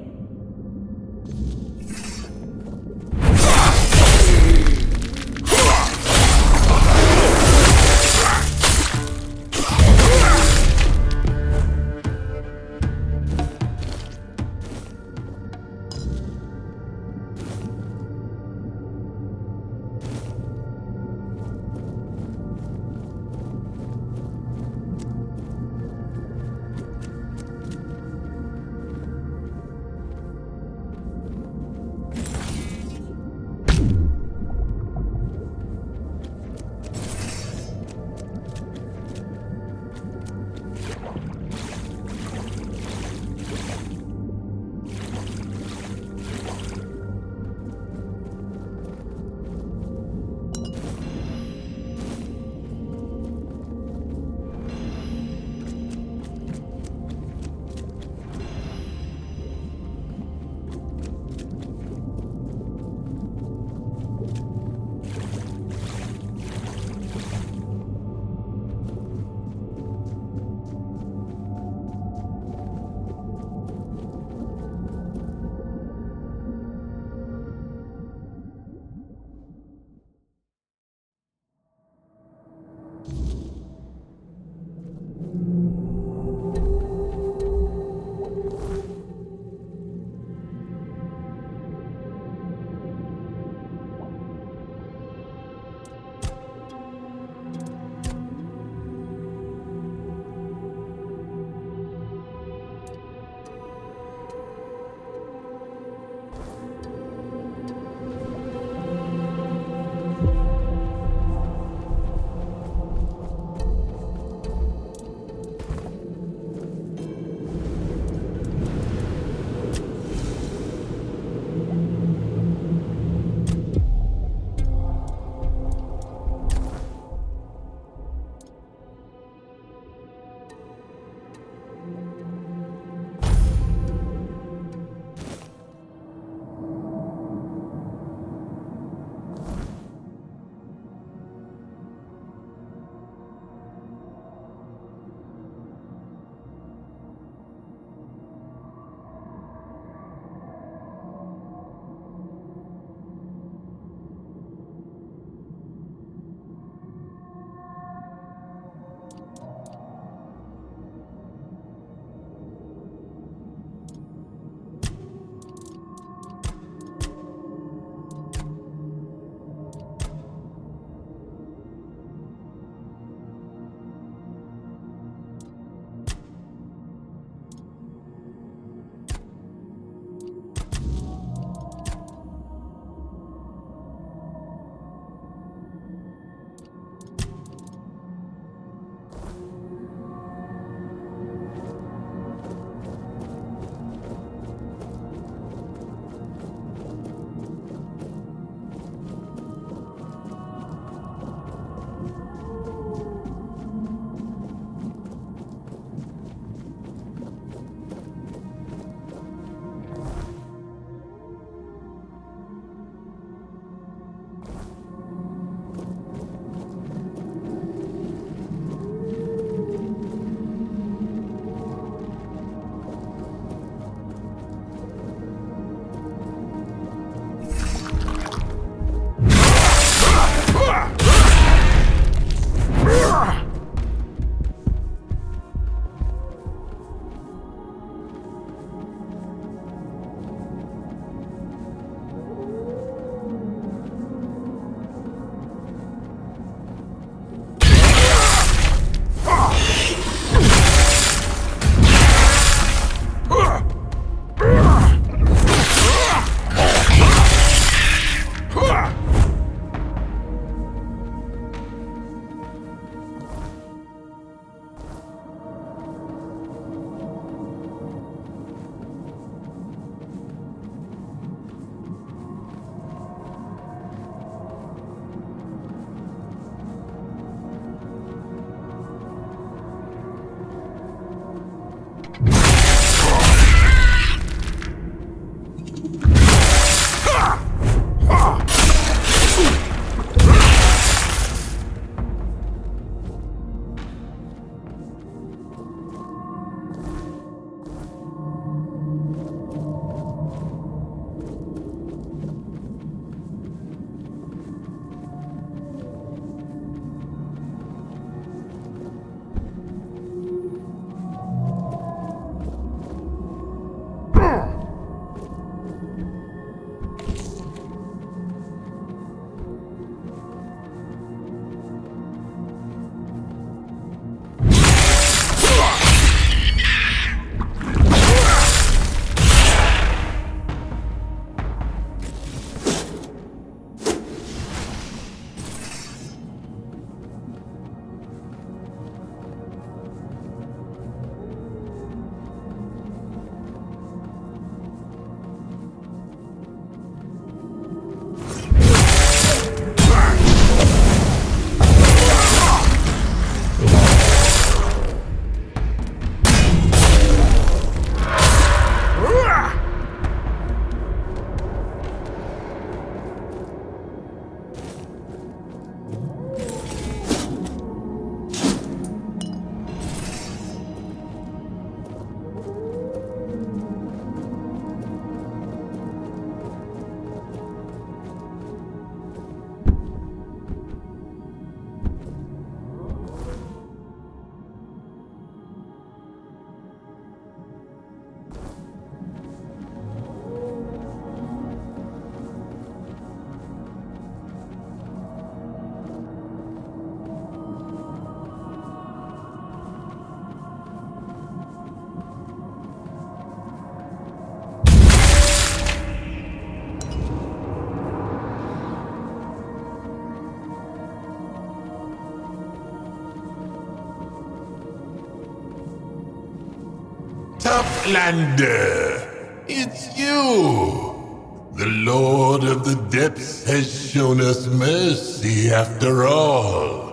Toplander! It's you! The Lord of the Depths has shown us mercy after all.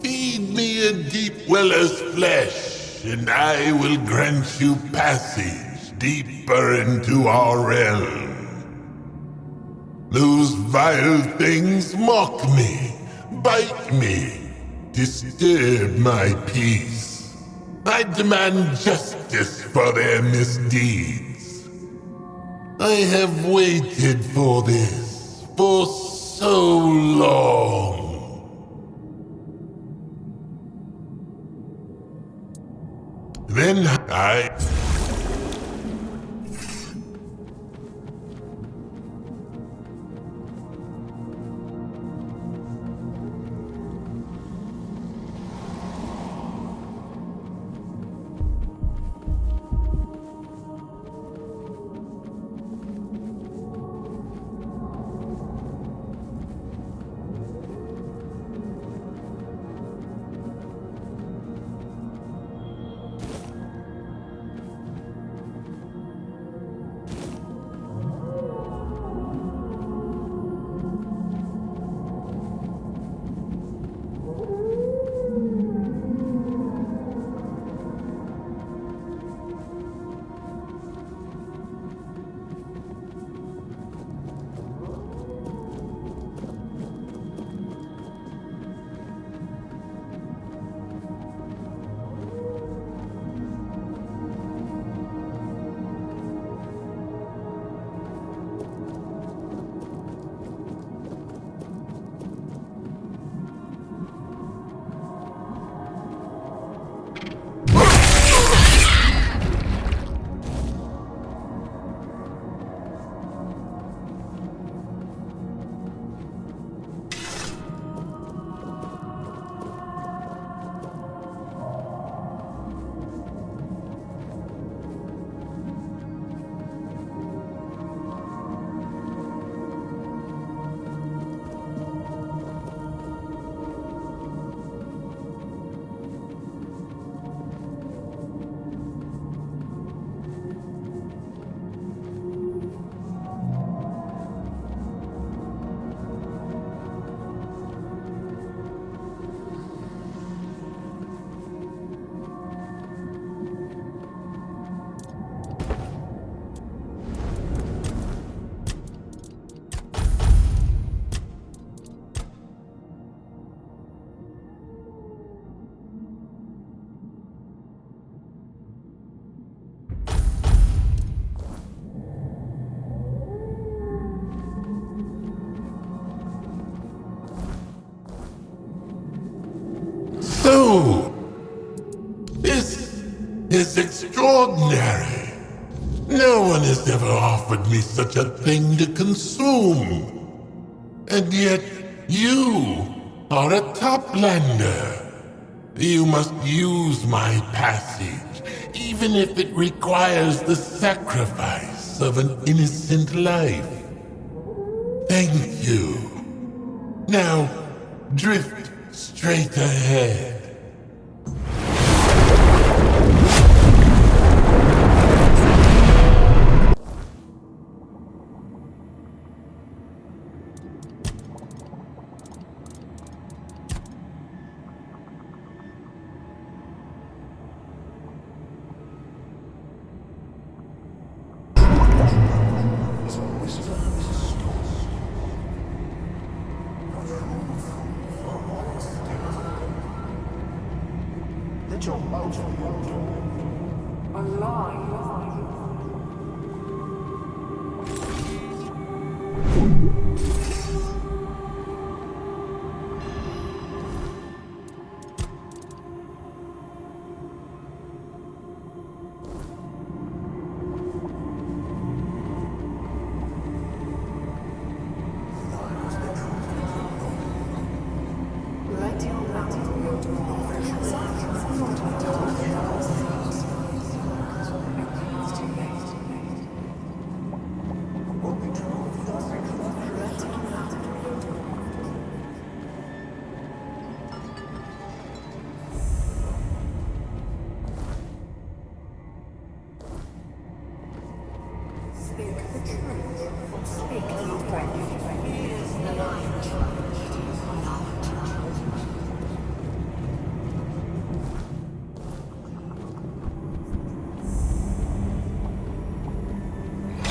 Feed me a deep weller's flesh, and I will grant you passage deeper into our realm. Those vile things mock me, bite me, disturb my peace. I demand justice for their misdeeds. I have waited for this for so long. Then I... So, this is extraordinary. No one has ever offered me such a thing to consume. And yet, you are a toplander. You must use my passage, even if it requires the sacrifice of an innocent life. Thank you. Now, drift straight ahead.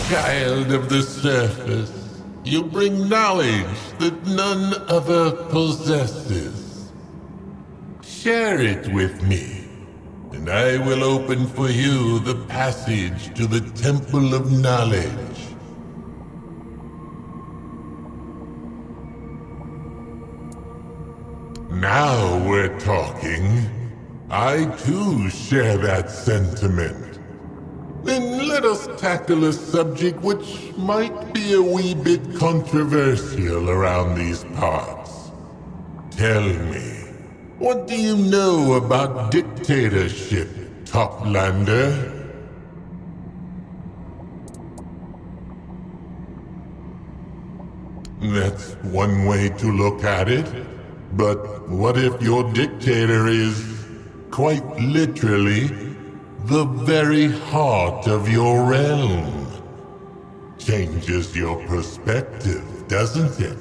child of the surface. You bring knowledge that none other possesses. Share it with me, and I will open for you the passage to the Temple of Knowledge. Now we're talking. I too share that sentiment. Then let us tackle a subject which might be a wee bit controversial around these parts. Tell me, what do you know about dictatorship, Toplander? That's one way to look at it. But what if your dictator is, quite literally, the very heart of your realm? Changes your perspective, doesn't it?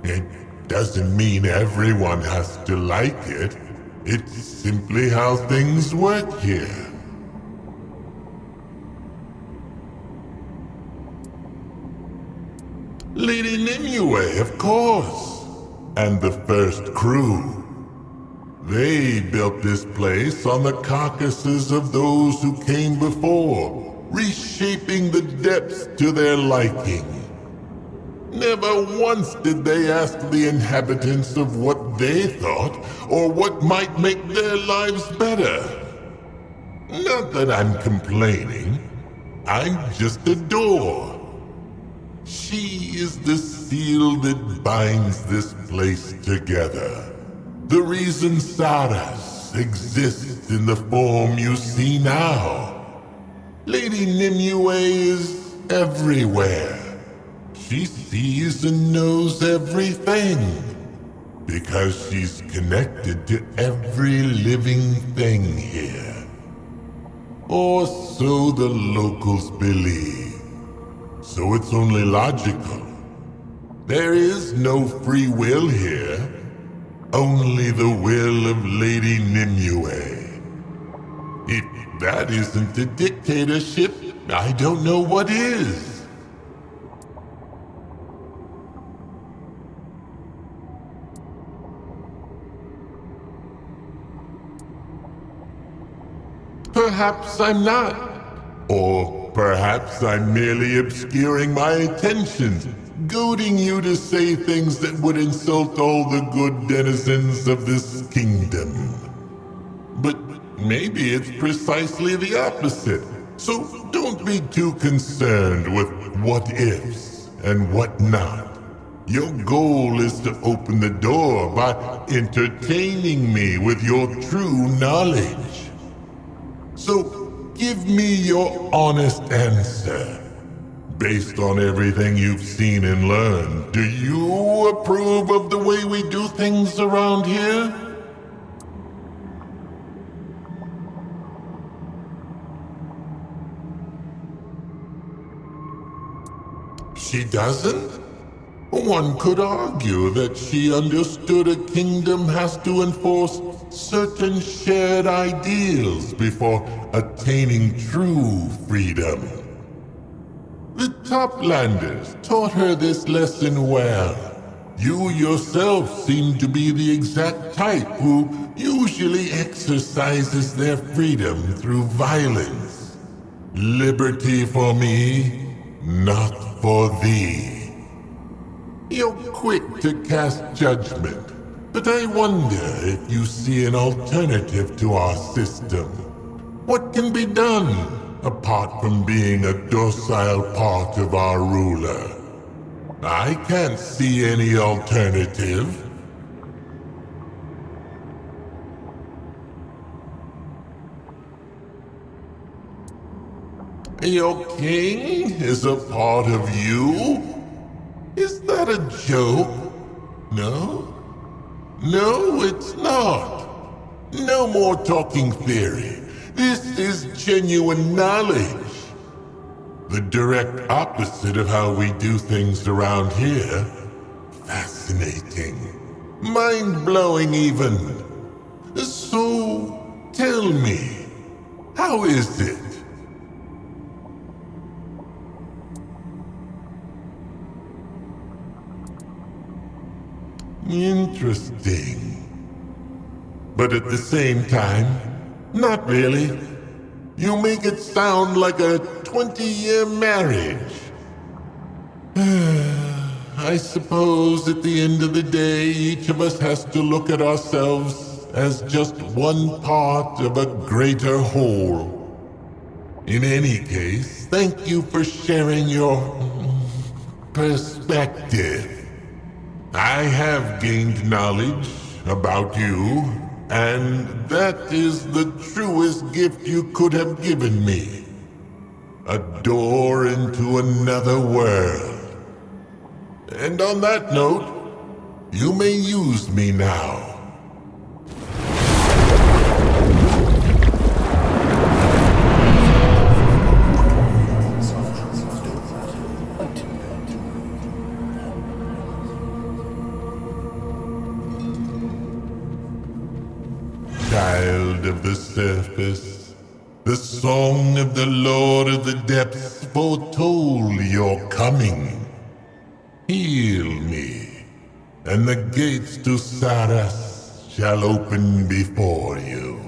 It doesn't mean everyone has to like it. It's simply how things work here. Lady Nimue, of course. And the first crew. They built this place on the carcasses of those who came before, reshaping the depths to their liking. Never once did they ask the inhabitants of what they thought, or what might make their lives better. Not that I'm complaining. I'm just a door. She is the seal that binds this place together. The reason Sarras exists in the form you see now. Lady Nimue is everywhere. She sees and knows everything. Because she's connected to every living thing here. Or so the locals believe. So it's only logical. There is no free will here. Only the will of Lady Nimue. If that isn't a dictatorship, I don't know what is. Perhaps I'm not. Or perhaps I'm merely obscuring my intentions, goading you to say things that would insult all the good denizens of this kingdom. But maybe it's precisely the opposite. So don't be too concerned with what-ifs and what-not. Your goal is to open the door by entertaining me with your true knowledge. So give me your honest answer. Based on everything you've seen and learned, do you approve of the way we do things around here? She doesn't? One could argue that she understood a kingdom has to enforce certain shared ideals before attaining true freedom. The Toplanders taught her this lesson well. You yourself seem to be the exact type who usually exercises their freedom through violence. Liberty for me, not for thee. You're quick to cast judgment, but I wonder if you see an alternative to our system. What can be done, apart from being a docile part of our ruler? I can't see any alternative. Your king is a part of you? Is that a joke? No? No, it's not. No more talking theory. This is genuine knowledge. The direct opposite of how we do things around here. Fascinating. Mind-blowing even. So, tell me, how is it? interesting. But at the same time, not really. You make it sound like a 20-year marriage. I suppose at the end of the day, each of us has to look at ourselves as just one part of a greater whole. In any case, thank you for sharing your perspective. I have gained knowledge about you, and that is the truest gift you could have given me. A door into another world. And on that note, you may use me now. Child of the surface, the song of the Lord of the Depths foretold your coming. Heal me, and the gates to Sarras shall open before you.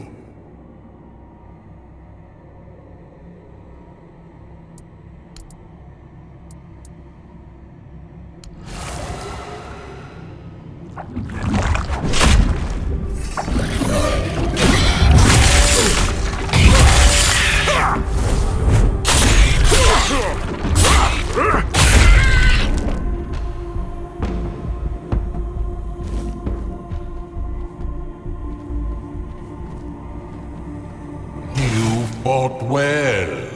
Fought well.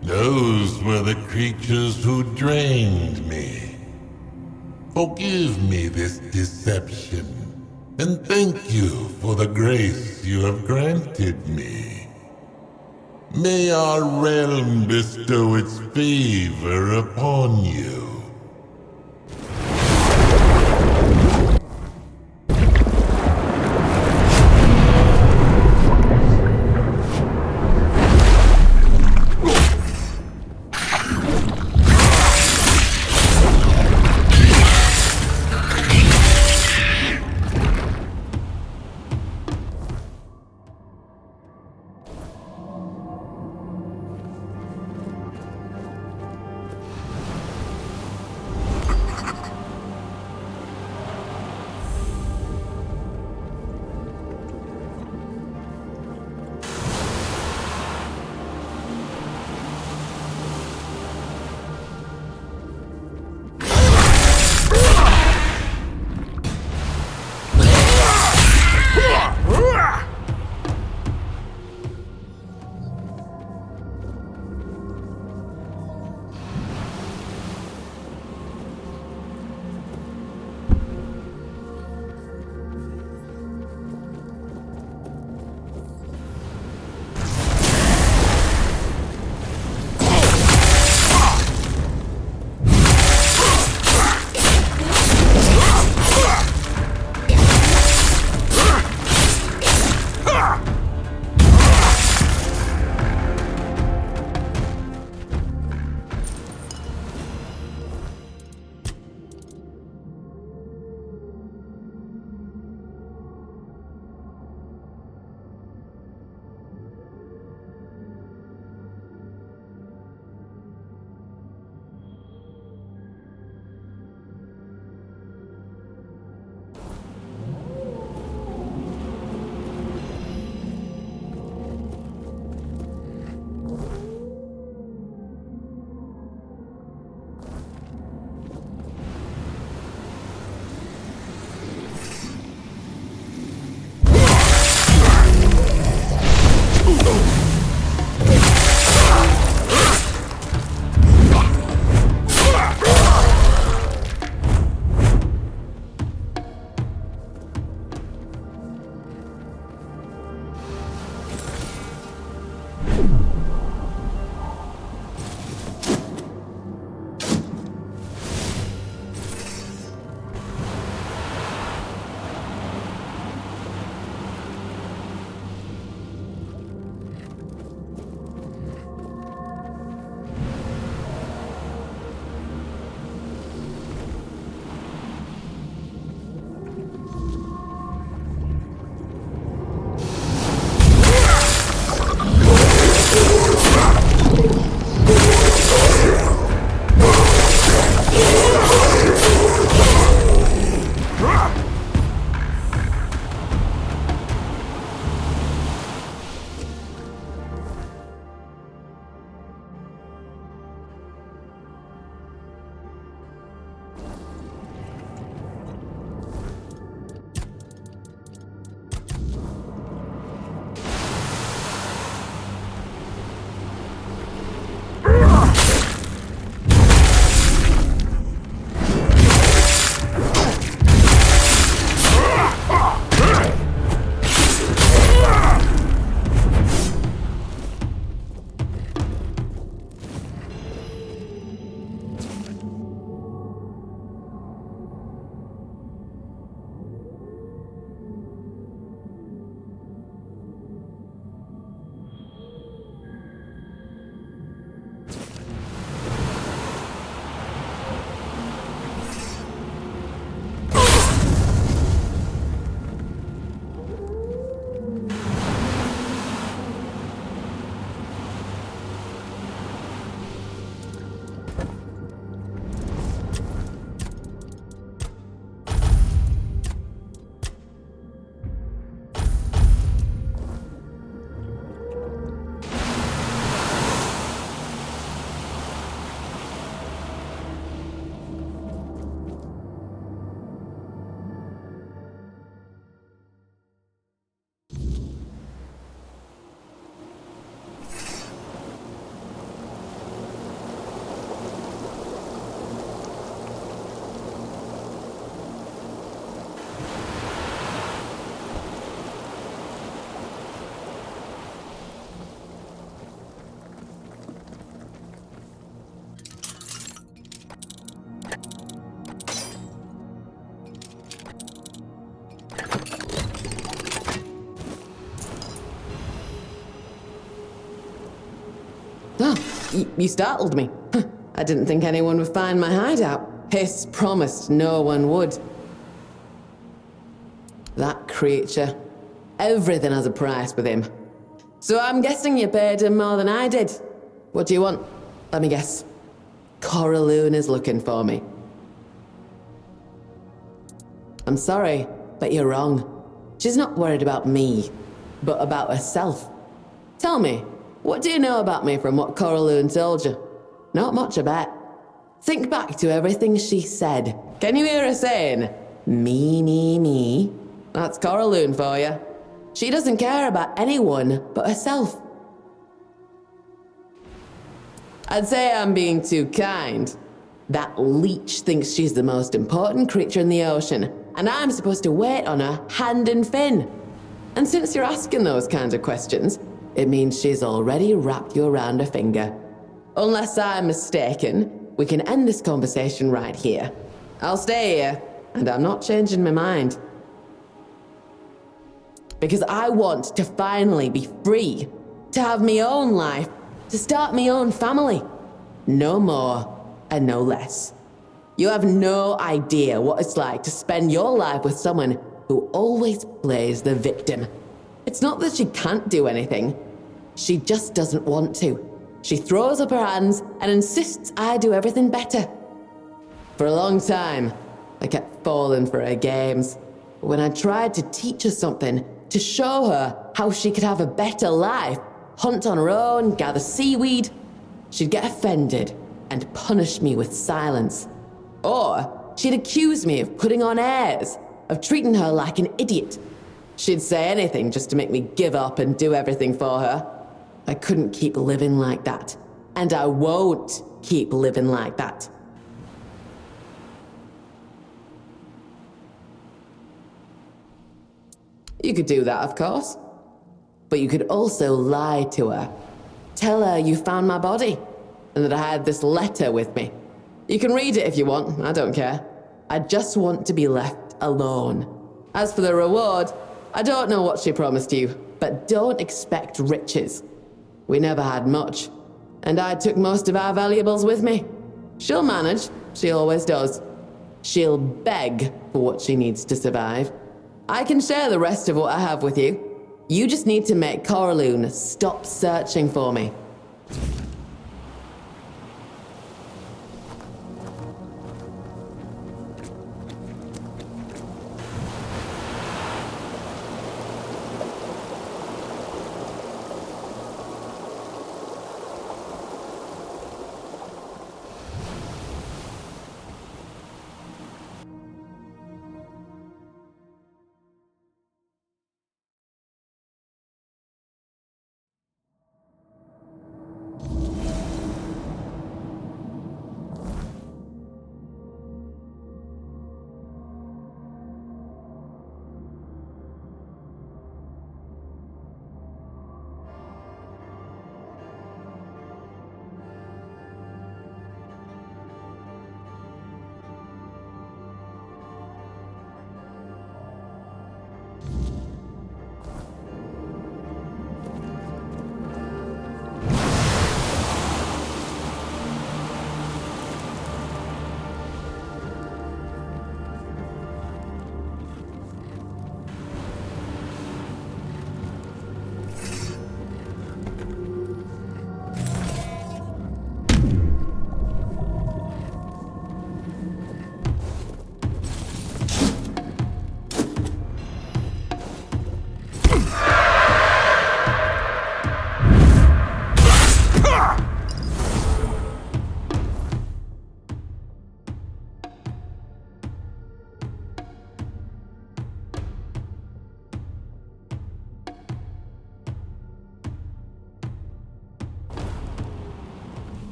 Those were the creatures who drained me. Forgive me this deception, and thank you for the grace you have granted me. May our realm bestow its favor upon you. Oh, you startled me. I didn't think anyone would find my hideout. Hiss promised no one would. That creature. Everything has a price with him. So I'm guessing you paid him more than I did. What do you want? Let me guess. Coraloon is looking for me. I'm sorry, but you're wrong. She's not worried about me, but about herself. Tell me, what do you know about me from what Coraloon told you? Not much, I bet. Think back to everything she said. Can you hear her saying, me? That's Coraloon for you. She doesn't care about anyone but herself. I'd say I'm being too kind. That leech thinks she's the most important creature in the ocean, and I'm supposed to wait on her hand and fin. And since you're asking those kinds of questions, it means she's already wrapped you around her finger. Unless I'm mistaken, we can end this conversation right here. I'll stay here, and I'm not changing my mind. Because I want to finally be free, to have my own life, to start my own family. No more and no less. You have no idea what it's like to spend your life with someone who always plays the victim. It's not that she can't do anything. She just doesn't want to. She throws up her hands and insists I do everything better. For a long time, I kept falling for her games. But when I tried to teach her something, to show her how she could have a better life, hunt on her own, gather seaweed, she'd get offended and punish me with silence. Or she'd accuse me of putting on airs, of treating her like an idiot. She'd say anything just to make me give up and do everything for her. I couldn't keep living like that. And I won't keep living like that. You could do that, of course. But you could also lie to her. Tell her you found my body, and that I had this letter with me. You can read it if you want, I don't care. I just want to be left alone. As for the reward, I don't know what she promised you, but don't expect riches. We never had much, and I took most of our valuables with me. She'll manage, she always does. She'll beg for what she needs to survive. I can share the rest of what I have with you. You just need to make Coraloon stop searching for me.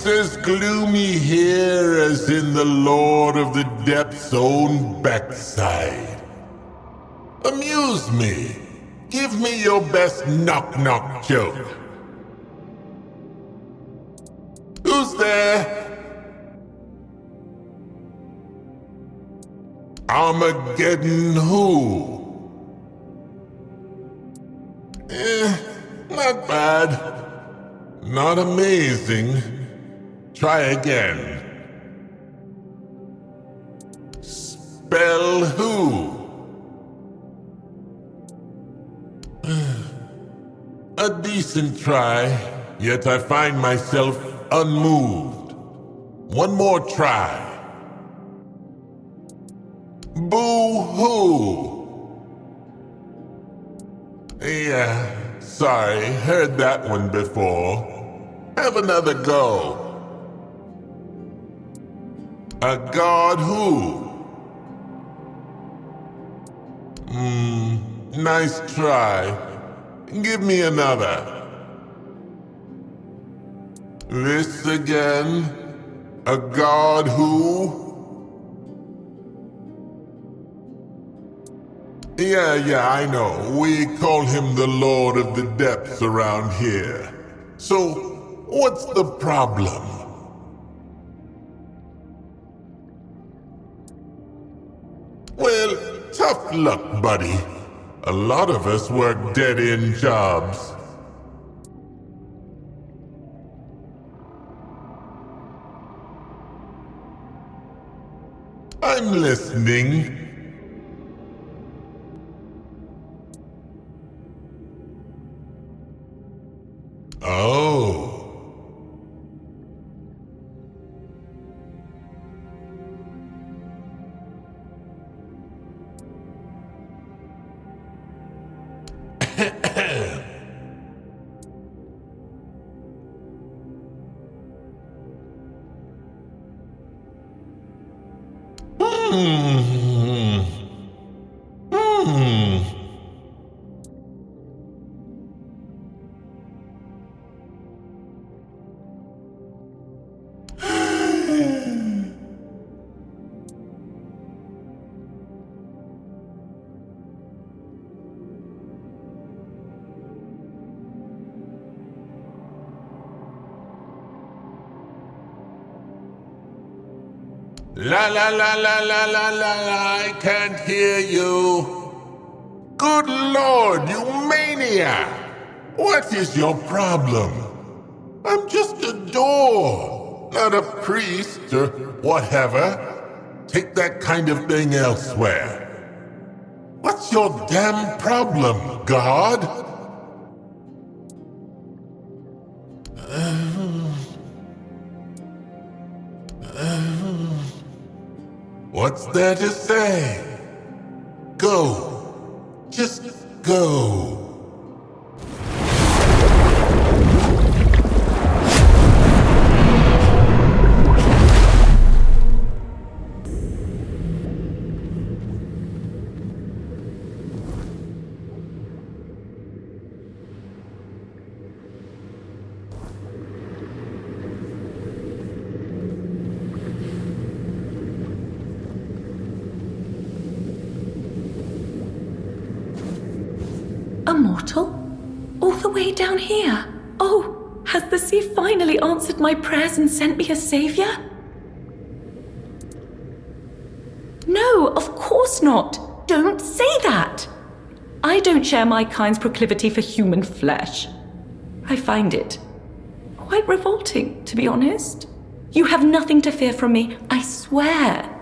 as gloomy here as in the Lord of the Depths' own backside. Amuse me. Give me your best knock-knock joke. Who's there? Armageddon who? Not bad. Not amazing. Try again. Spell who? A decent try, yet I find myself unmoved. One more try. Boo-hoo! Yeah, sorry, heard that one before. Have another go. A god who? Nice try. Give me another. This again? A god who? Yeah, I know. We call him the Lord of the Depths around here. So, what's the problem? Well, tough luck, buddy. A lot of us work dead-end jobs. I'm listening. Oh. La la la la la la la la, I can't hear you. Good Lord, you maniac! What is your problem? I'm just a door, not a priest or whatever. Take that kind of thing elsewhere. What's your damn problem, God? What's there to say? Go. Just go. A mortal? All the way down here? Oh, has the sea finally answered my prayers and sent me a savior? No, of course not. Don't say that. I don't share my kind's proclivity for human flesh. I find it quite revolting, to be honest. You have nothing to fear from me, I swear.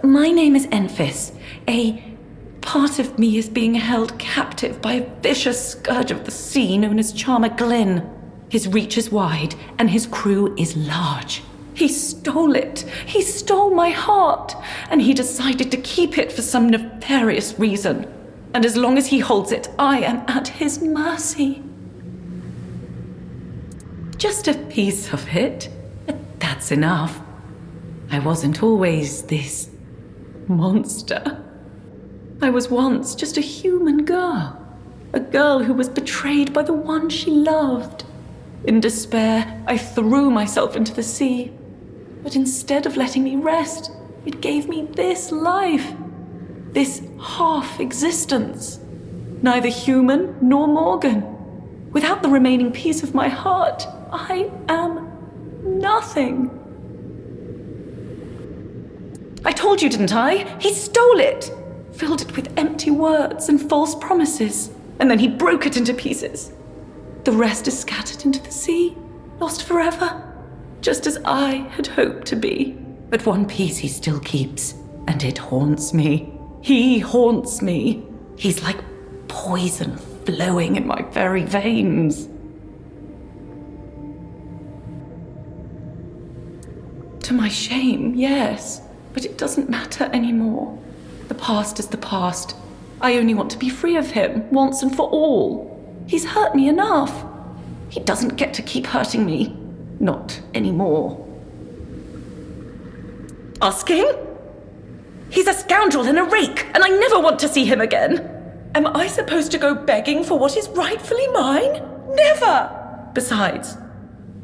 My name is Enfys. A part of me is being held captive by a vicious scourge of the sea known as Charmer Glynn. His reach is wide, and his crew is large. He stole it. He stole my heart, and he decided to keep it for some nefarious reason. And as long as he holds it, I am at his mercy. Just a piece of it. That's enough. I wasn't always this monster. I was once just a human girl. A girl who was betrayed by the one she loved. In despair, I threw myself into the sea. But instead of letting me rest, it gave me this life. This half-existence. Neither human nor Morgan. Without the remaining piece of my heart, I am nothing. I told you, didn't I? He stole it! Filled it with empty words and false promises. And then he broke it into pieces. The rest is scattered into the sea, lost forever, just as I had hoped to be. But one piece he still keeps, and it haunts me. He haunts me. He's like poison flowing in my very veins. To my shame, yes, but it doesn't matter anymore. The past is the past. I only want to be free of him, once and for all. He's hurt me enough. He doesn't get to keep hurting me. Not anymore. Asking? He's a scoundrel and a rake, and I never want to see him again. Am I supposed to go begging for what is rightfully mine? Never! Besides,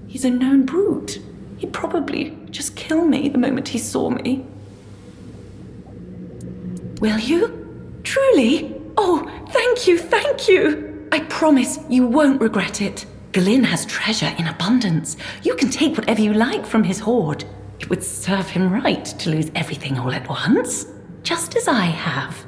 he's a known brute. He'd probably just kill me the moment he saw me. Will you? Truly? Oh, thank you, thank you! I promise you won't regret it. Glyn has treasure in abundance. You can take whatever you like from his hoard. It would serve him right to lose everything all at once, just as I have.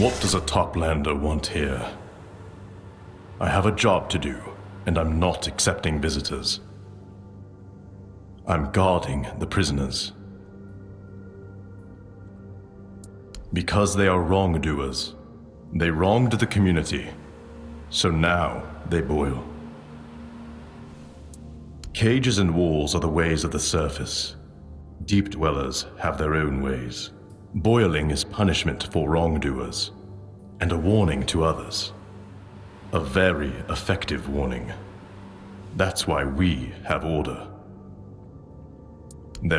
What does a toplander want here? I have a job to do, and I'm not accepting visitors. I'm guarding the prisoners. Because they are wrongdoers. They wronged the community, so now they boil. Cages and walls are the ways of the surface. Deep dwellers have their own ways. Boiling is punishment for wrongdoers, and a warning to others. A very effective warning. That's why we have order. They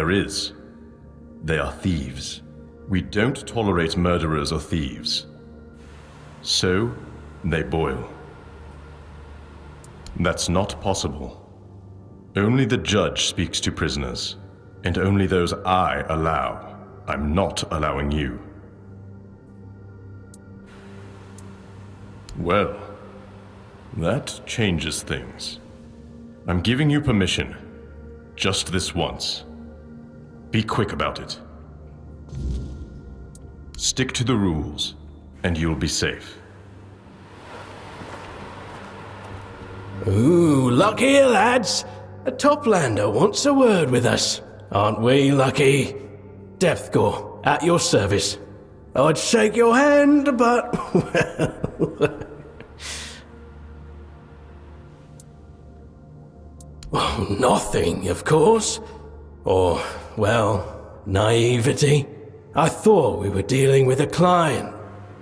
are thieves. We don't tolerate murderers or thieves. So, they boil. That's not possible. Only the judge speaks to prisoners, and only those I allow. I'm not allowing you. Well, that changes things. I'm giving you permission. Just this once. Be quick about it. Stick to the rules, and you'll be safe. Ooh, look here, lads. A toplander wants a word with us. Aren't we lucky? Depthgore, at your service. I'd shake your hand, but, well, nothing, of course. Or, well, naivety. I thought we were dealing with a client,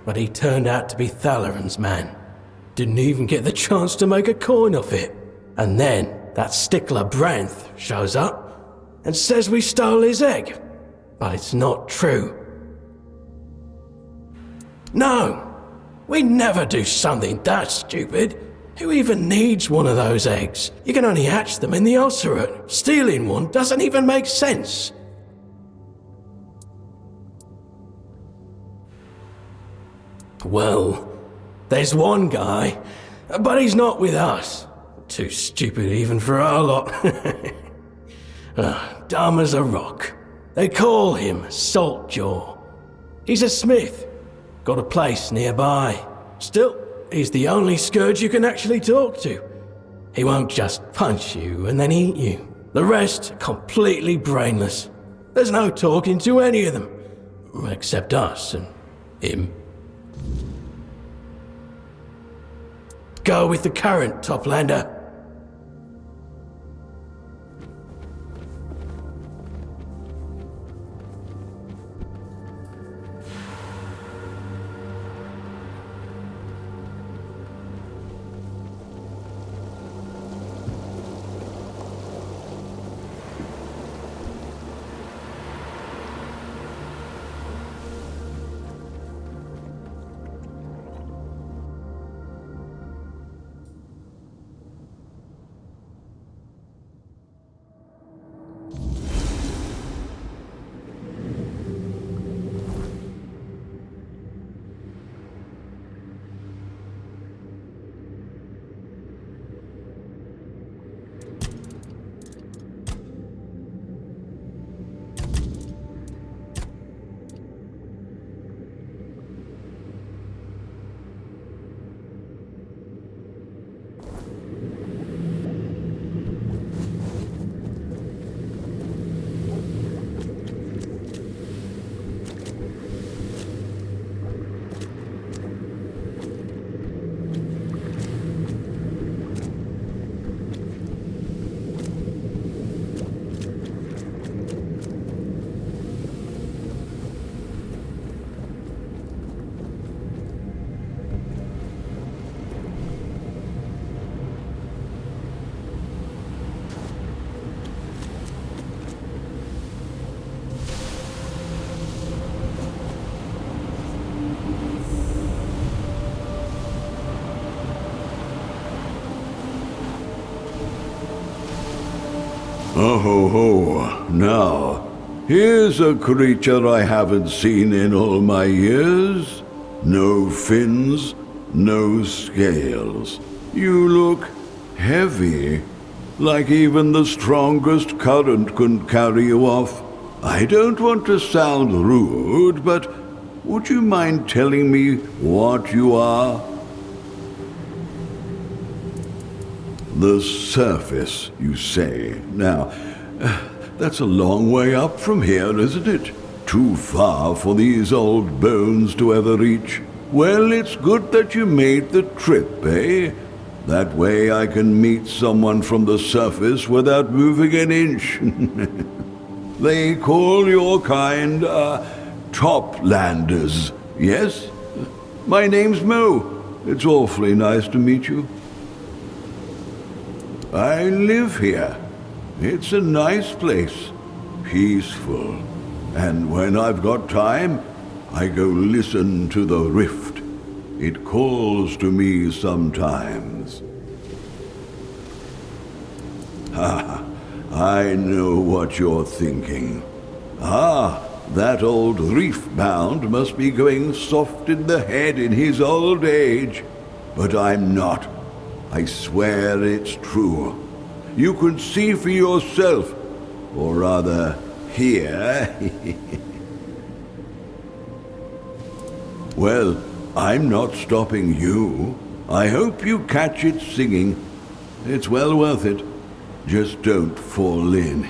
but he turned out to be Thalaran's man. Didn't even get the chance to make a coin off it. And then that stickler Branth shows up and says we stole his egg. But it's not true. No, we never do something that stupid. Who even needs one of those eggs? You can only hatch them in the Ulcerate. Stealing one doesn't even make sense. Well, there's one guy, but he's not with us. Too stupid even for our lot. Dumb as a rock. They call him Saltjaw. He's a smith. Got a place nearby. Still, he's the only scourge you can actually talk to. He won't just punch you and then eat you. The rest, completely brainless. There's no talking to any of them. Except us and him. Go with the current, toplander. Oh ho ho, now, here's a creature I haven't seen in all my years. No fins, no scales. You look heavy, like even the strongest current couldn't carry you off. I don't want to sound rude, but Would you mind telling me what you are? The surface, you say. Now, that's a long way up from here, isn't it? Too far for these old bones to ever reach. Well, it's good that you made the trip, eh? That way I can meet someone from the surface without moving an inch. They call your kind, Toplanders, yes? My name's Mo. It's awfully nice to meet you. I live here. It's a nice place, peaceful. And when I've got time, I go listen to the rift. It calls to me sometimes. Ha! I know what you're thinking. Ah, that old reef-bound must be going soft in the head in his old age. But I'm not. I swear it's true. You can see for yourself, or rather, hear. Well, I'm not stopping you. I hope you catch it singing. It's well worth it. Just don't fall in.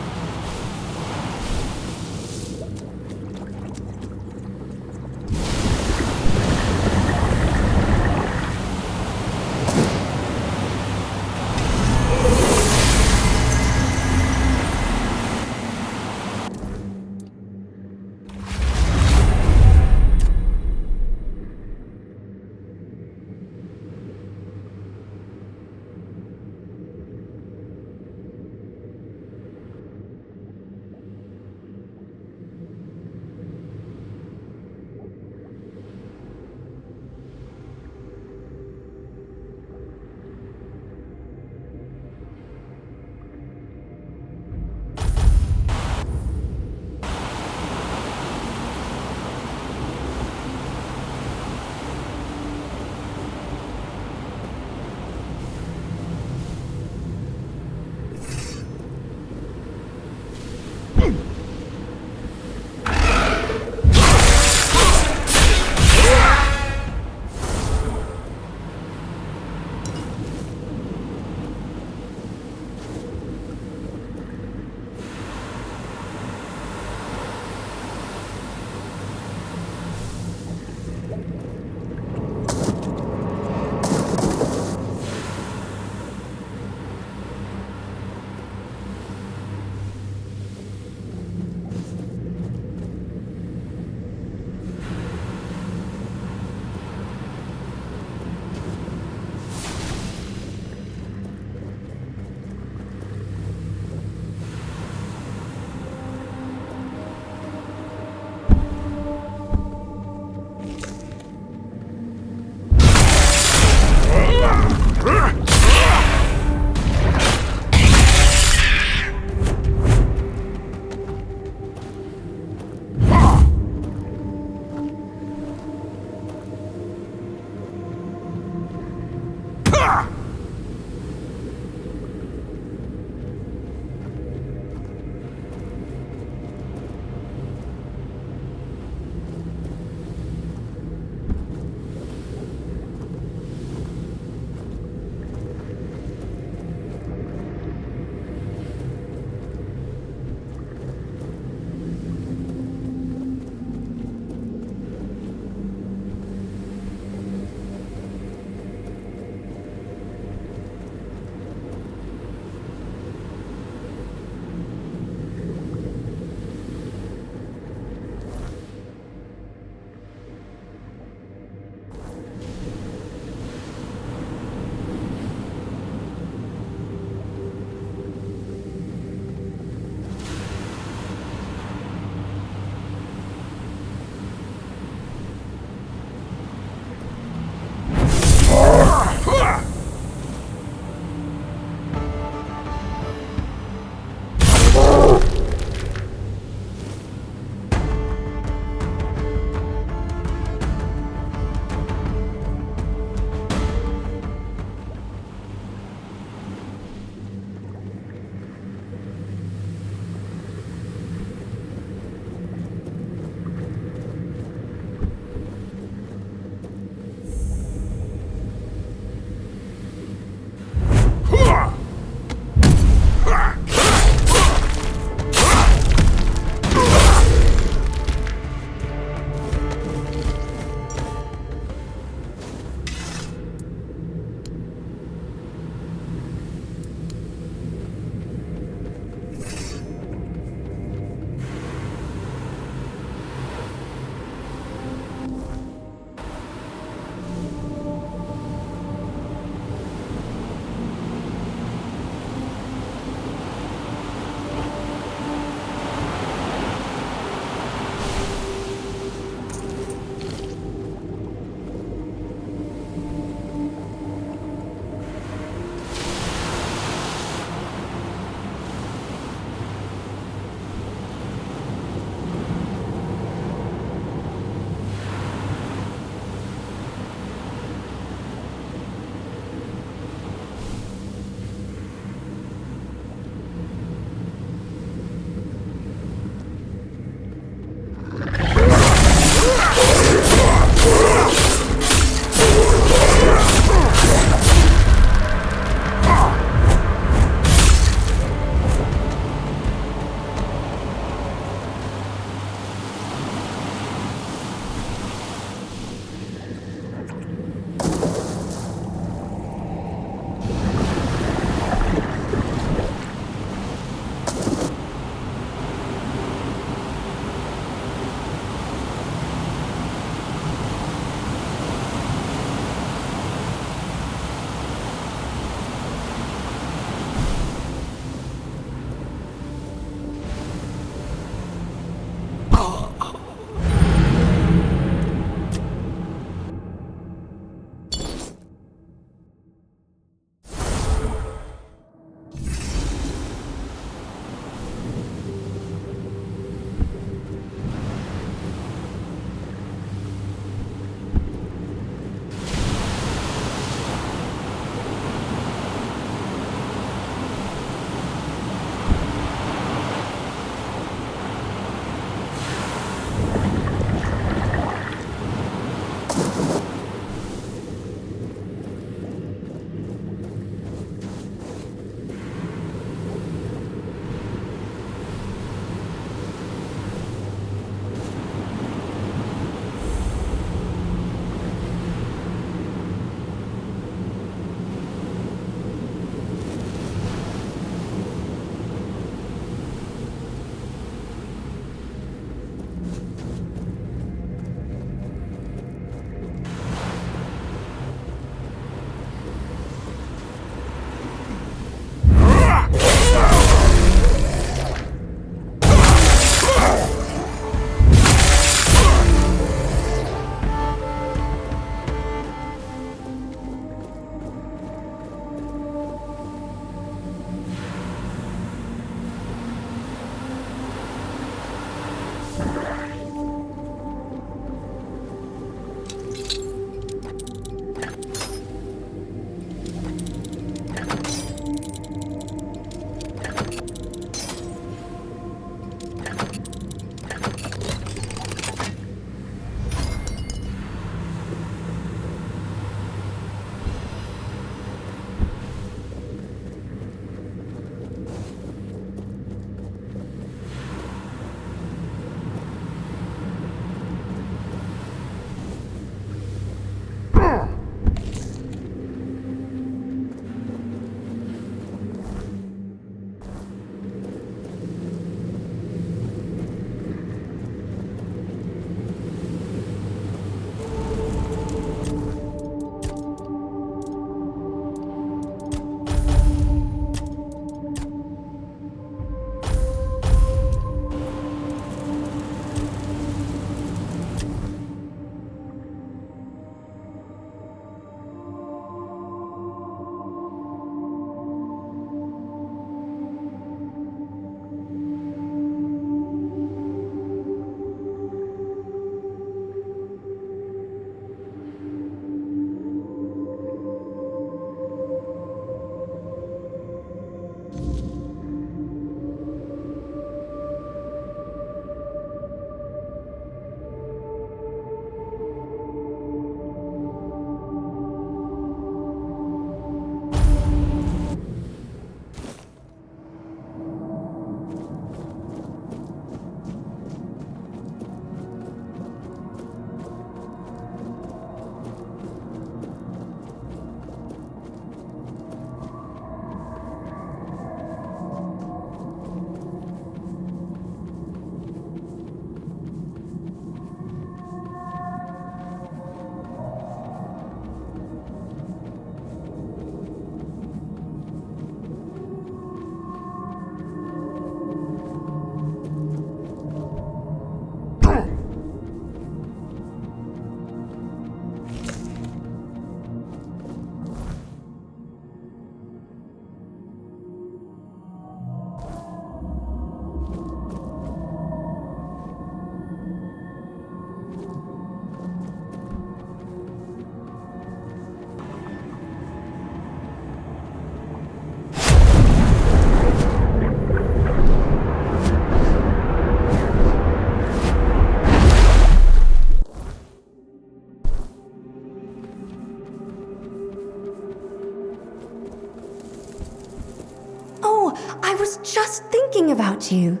just thinking about you.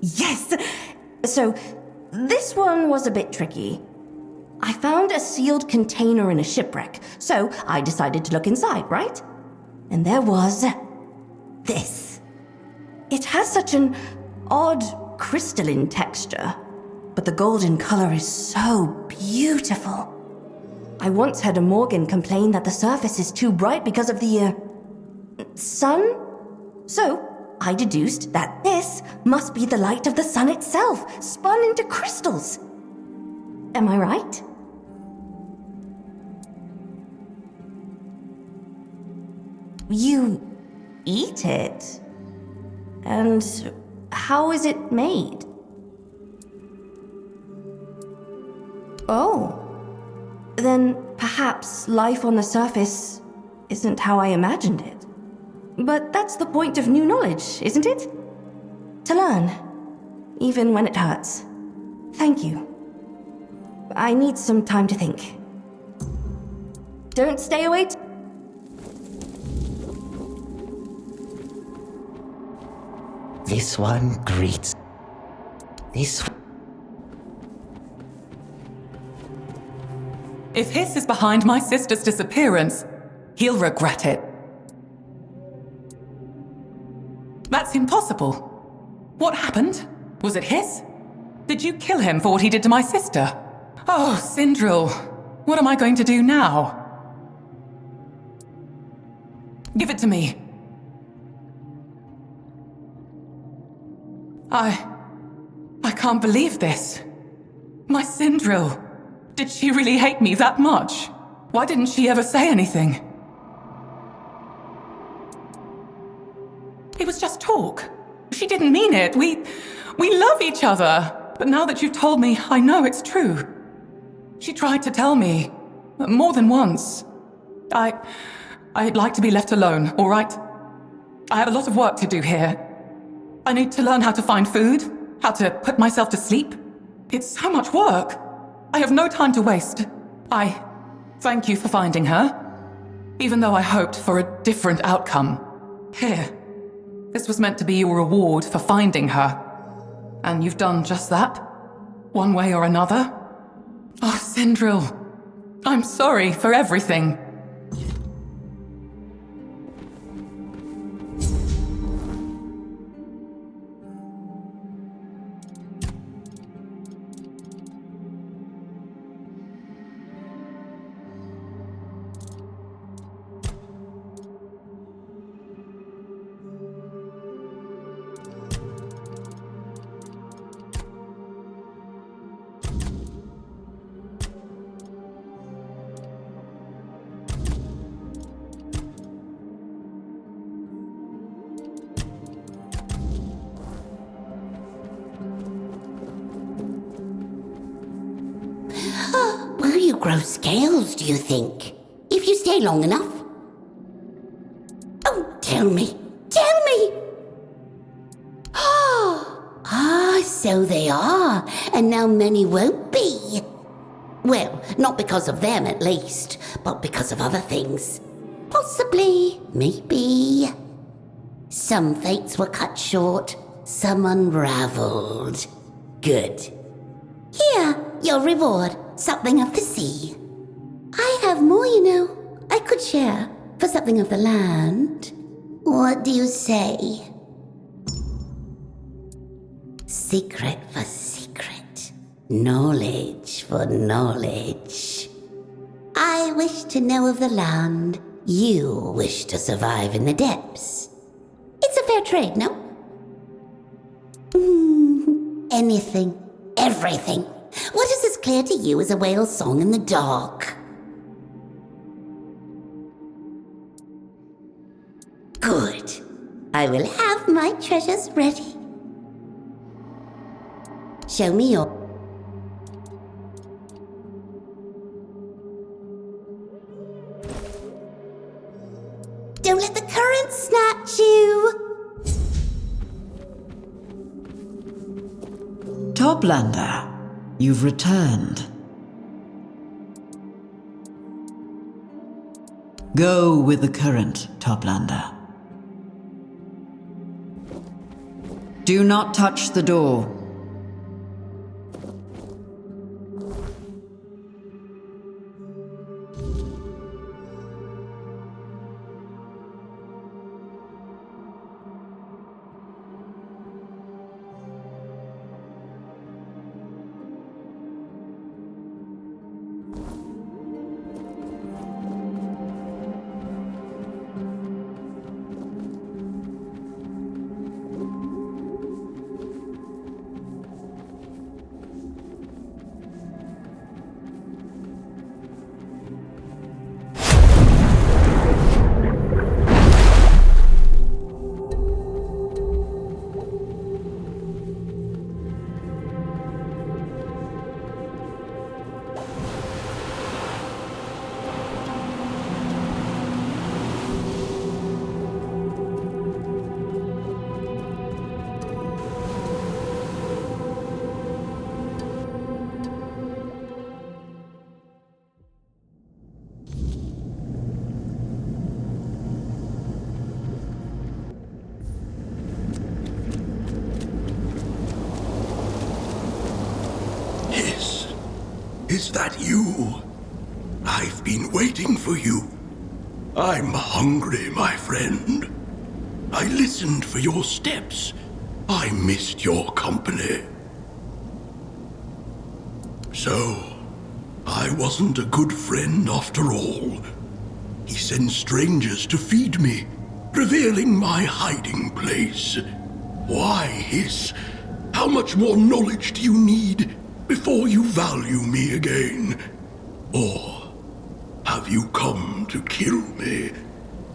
Yes! So, this one was a bit tricky. I found a sealed container in a shipwreck, so I decided to look inside, right? And there was this. It has such an odd crystalline texture, but the golden color is so beautiful. I once heard a Morgan complain that the surface is too bright because of the, sun? So, I deduced that this must be the light of the sun itself, spun into crystals. Am I right? You eat it? And how is it made? Oh. Then perhaps life on the surface isn't how I imagined it. But that's the point of new knowledge, isn't it? To learn, even when it hurts. Thank you. I need some time to think. Don't stay away. This one greets. This. If Hiss is behind my sister's disappearance, he'll regret it. That's impossible. What happened? Was it Hiss? Did you kill him for what he did to my sister? Oh, Sindril, what am I going to do now? Give it to me. I can't believe this. My Sindril. Did she really hate me that much? Why didn't she ever say anything? It was just talk. She didn't mean it. We love each other. But now that you've told me, I know it's true. She tried to tell me. More than once. I'd like to be left alone, all right? I have a lot of work to do here. I need to learn how to find food, how to put myself to sleep. It's so much work. I have no time to waste. I thank you for finding her, even though I hoped for a different outcome. Here, this was meant to be your reward for finding her. And you've done just that, one way or another. Oh, Sindril, I'm sorry for everything. Will you grow scales, do you think? If you stay long enough? Oh, tell me! Tell me! So they are, and now many won't be. Well, not because of them at least, but because of other things. Possibly, maybe. Some fates were cut short, some unraveled. Good. Here, your reward, something of the sea. I have more, you know. I could share for something of the land. What do you say? Secret for secret. Knowledge for knowledge. I wish to know of the land. You wish to survive in the depths. It's a fair trade, no? Anything. Everything. What is as clear to you as a whale's song in the dark? Good. I will have my treasures ready. Show me your... Don't let the current snatch you! Toplander, you've returned. Go with the current, Toplander. Do not touch the door. Is that you? I've been waiting for you. I'm hungry, my friend. I listened for your steps. I missed your company. So, I wasn't a good friend after all. He sends strangers to feed me, revealing my hiding place. Why, Hiss? How much more knowledge do you need before you value me again? Or have you come to kill me,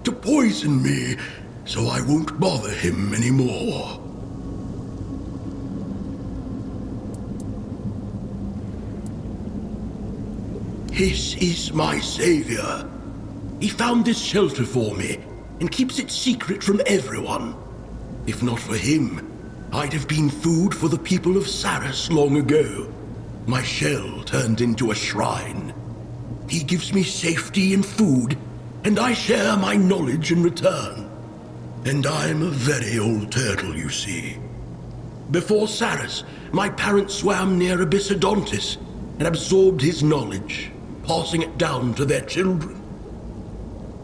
to poison me, so I won't bother him anymore? Hiss is my savior. He found this shelter for me and keeps it secret from everyone. If not for him, I'd have been food for the people of Sarras long ago. My shell turned into a shrine. He gives me safety and food, and I share my knowledge in return. And I'm a very old turtle, you see. Before Sarras, my parents swam near Abyssodontis and absorbed his knowledge, passing it down to their children.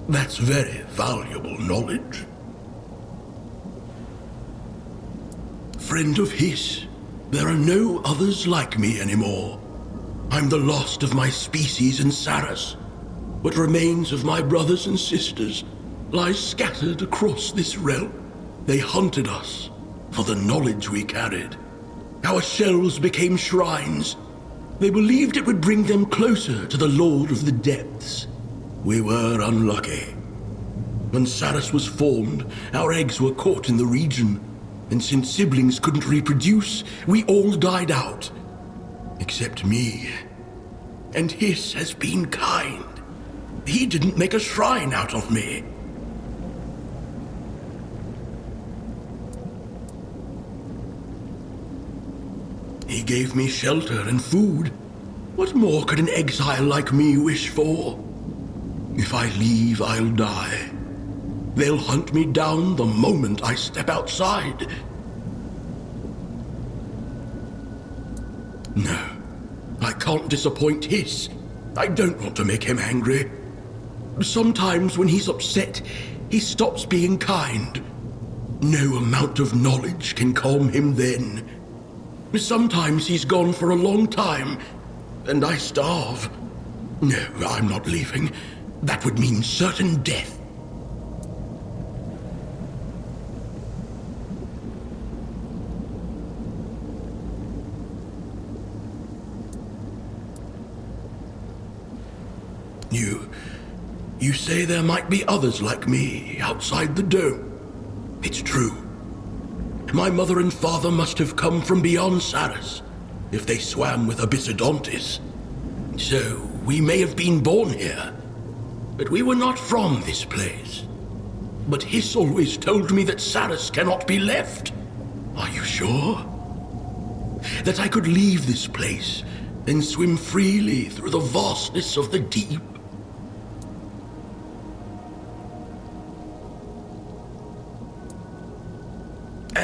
That's very valuable knowledge. Friend of Hiss, there are no others like me anymore. I'm the last of my species in Sarras. What remains of my brothers and sisters lies scattered across this realm. They hunted us for the knowledge we carried. Our shells became shrines. They believed it would bring them closer to the Lord of the Depths. We were unlucky. When Sarras was formed, our eggs were caught in the region, and since siblings couldn't reproduce, we all died out. Except me. And Hiss has been kind. He didn't make a shrine out of me. He gave me shelter and food. What more could an exile like me wish for? If I leave, I'll die. They'll hunt me down the moment I step outside. No, I can't disappoint Hiss. I don't want to make him angry. Sometimes when he's upset, he stops being kind. No amount of knowledge can calm him then. Sometimes he's gone for a long time, and I starve. No, I'm not leaving. That would mean certain death. You say there might be others like me outside the dome. It's true. My mother and father must have come from beyond Sarras, if they swam with Abyssodontis. So, we may have been born here, but we were not from this place. But Hiss always told me that Sarras cannot be left. Are you sure? That I could leave this place and swim freely through the vastness of the deep?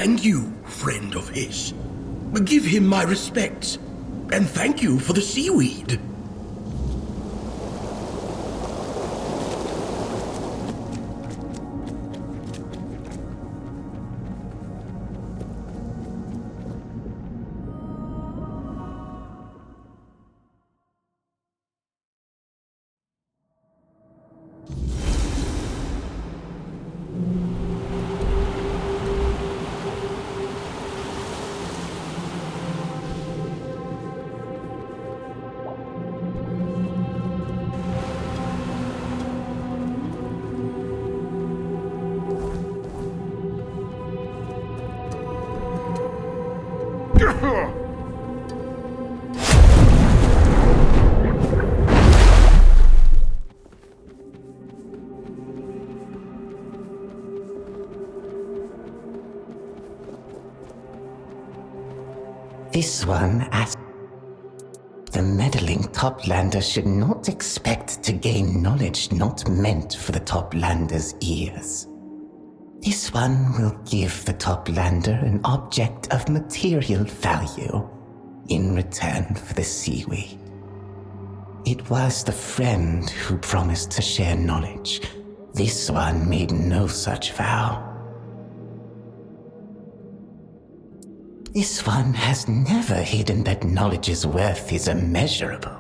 And you, friend of his. Give him my respects, and thank you for the seaweed. This one asks, the meddling Toplander should not expect to gain knowledge not meant for the Toplander's ears. This one will give the Toplander an object of material value in return for the seaweed. It was the friend who promised to share knowledge. This one made no such vow. This one has never hidden that knowledge's worth is immeasurable.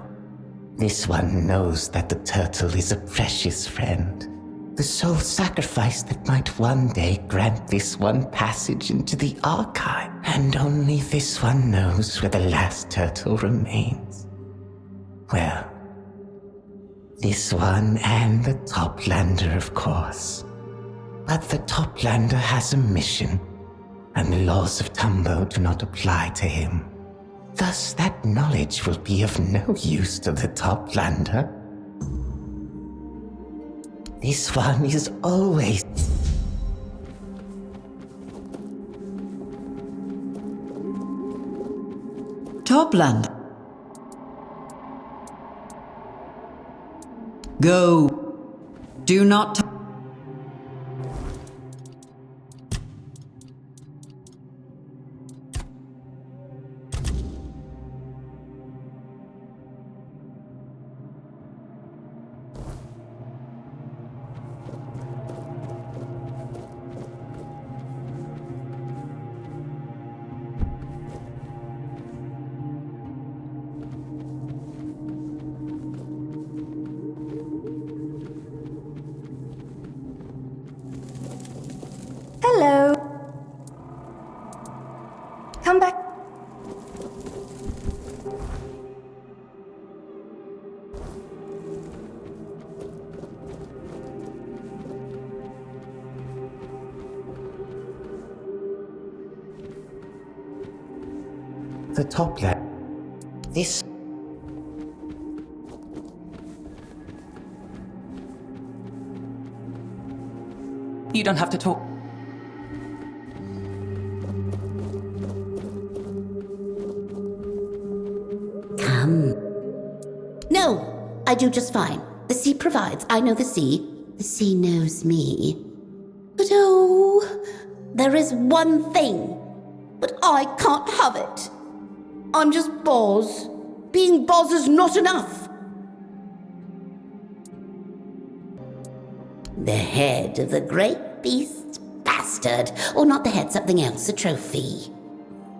This one knows that the turtle is a precious friend, the sole sacrifice that might one day grant this one passage into the archive. And only this one knows where the last turtle remains. Well, this one and the Toplander, of course. But the Toplander has a mission, and the laws of Tumbo do not apply to him. Thus, that knowledge will be of no use to the Toplander. This one is always... Toplander. Go. Do not... Hello. Come back. The Toplander. This... You don't have to talk. Come. No, I do just fine. The sea provides. I know the sea. The sea knows me. But oh, there is one thing. But I can't have it. I'm just Boz. Being Boz is not enough. The head of the great beast bastard. Or not the head, something else, a trophy.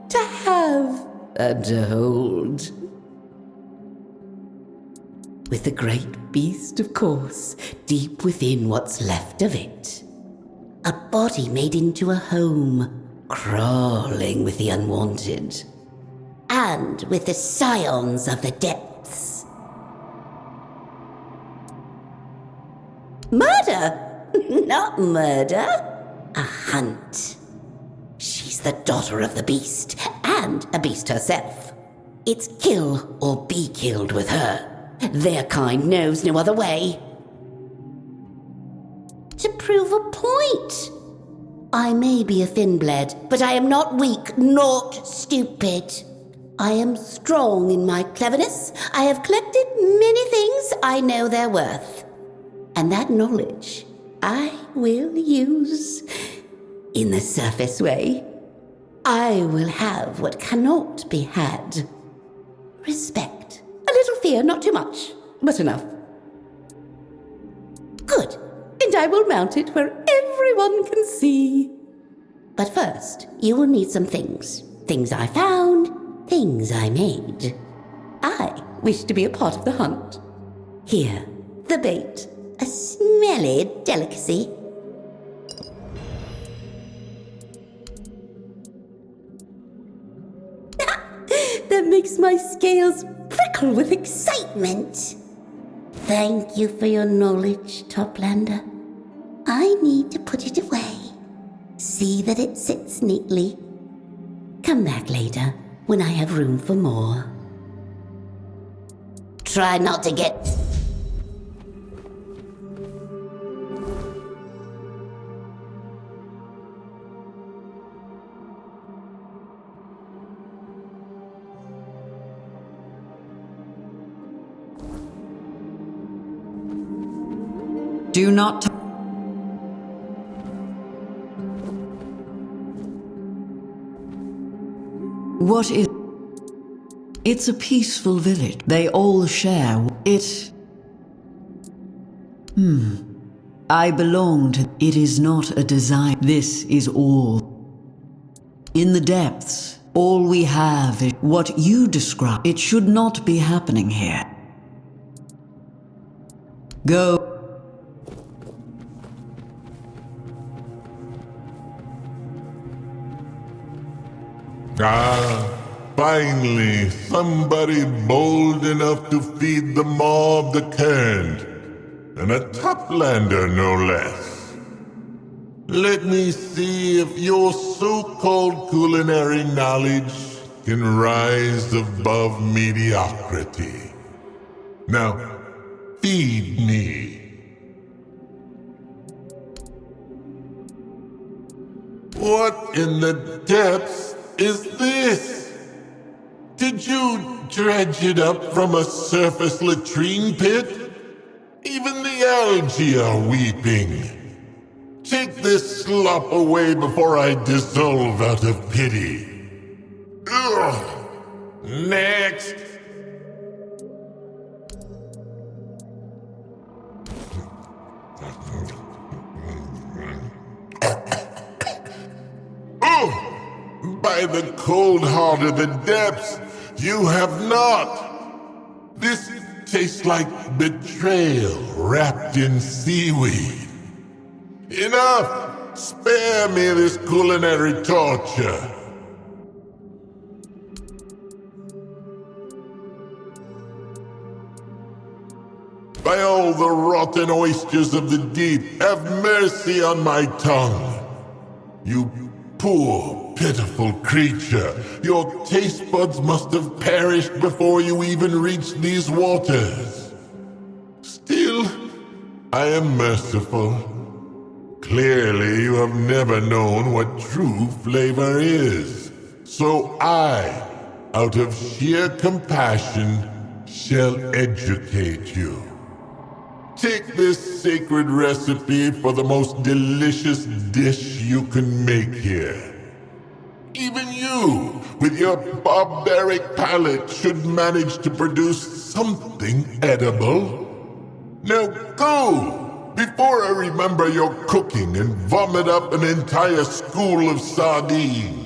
To have and to hold. With the great beast, of course, deep within what's left of it. A body made into a home, crawling with the unwanted. And with the scions of the depths. Murder! Not murder. A hunt. She's the daughter of the beast, and a beast herself. It's kill or be killed with her. Their kind knows no other way. To prove a point. I may be a thin-bled, but I am not weak, not stupid. I am strong in my cleverness. I have collected many things. I know their worth. And that knowledge I will use in the surface way. I will have what cannot be had. Respect. A little fear, not too much, but enough. Good. And I will mount it where everyone can see. But first, you will need some things. Things I found, things I made. I wish to be a part of the hunt. Here, the bait. A smelly delicacy. That makes my scales prickle with excitement. Thank you for your knowledge, Toplander. I need to put it away. See that it sits neatly. Come back later, when I have room for more. Try not to get... Do not... What is... It's a peaceful village. They all share it. I belong to... It is not a design. This is all. In the depths, all we have is what you describe. It should not be happening here. Go. Finally, somebody bold enough to feed the maw of the Cairn, and a Toplander no less. Let me see if your so-called culinary knowledge can rise above mediocrity. Now, feed me. What in the depths is this? Did you dredge it up from a surface latrine pit? Even the algae are weeping. Take this slop away before I dissolve out of pity. Ugh. Next. Oh! By the cold heart of the depths, you have not! This tastes like betrayal wrapped in seaweed. Enough! Spare me this culinary torture! By all the rotten oysters of the deep, have mercy on my tongue! You poor, pitiful creature, your taste buds must have perished before you even reached these waters. Still, I am merciful. Clearly, you have never known what true flavor is. So I, out of sheer compassion, shall educate you. Take this sacred recipe for the most delicious dish you can make here. Even you, with your barbaric palate, should manage to produce something edible. Now go, before I remember your cooking and vomit up an entire school of sardines.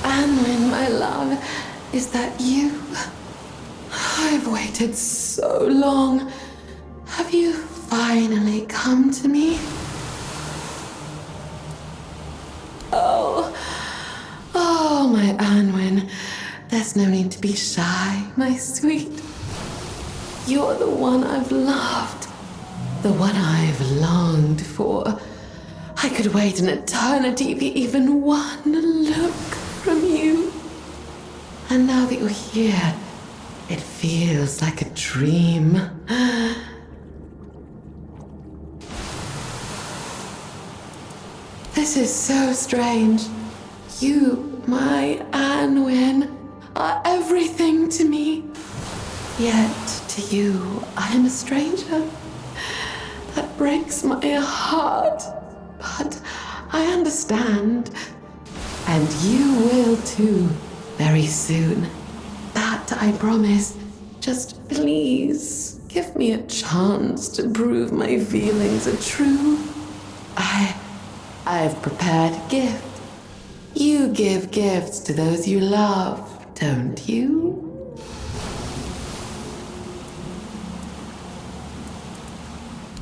Anwin, my love, is that you? I've waited so long. Have you finally come to me? Oh, my Anwin, there's no need to be shy, my sweet. You're the one I've loved The one I've longed for. I could wait an eternity for even one look from you. And now that you're here, it feels like a dream. This is so strange. You, my Anwin, are everything to me. Yet, to you, I am a stranger. That breaks my heart. But I understand. And you will too, very soon. That I promise. Just please, give me a chance to prove my feelings are true. I've prepared a gift. You give gifts to those you love, don't you?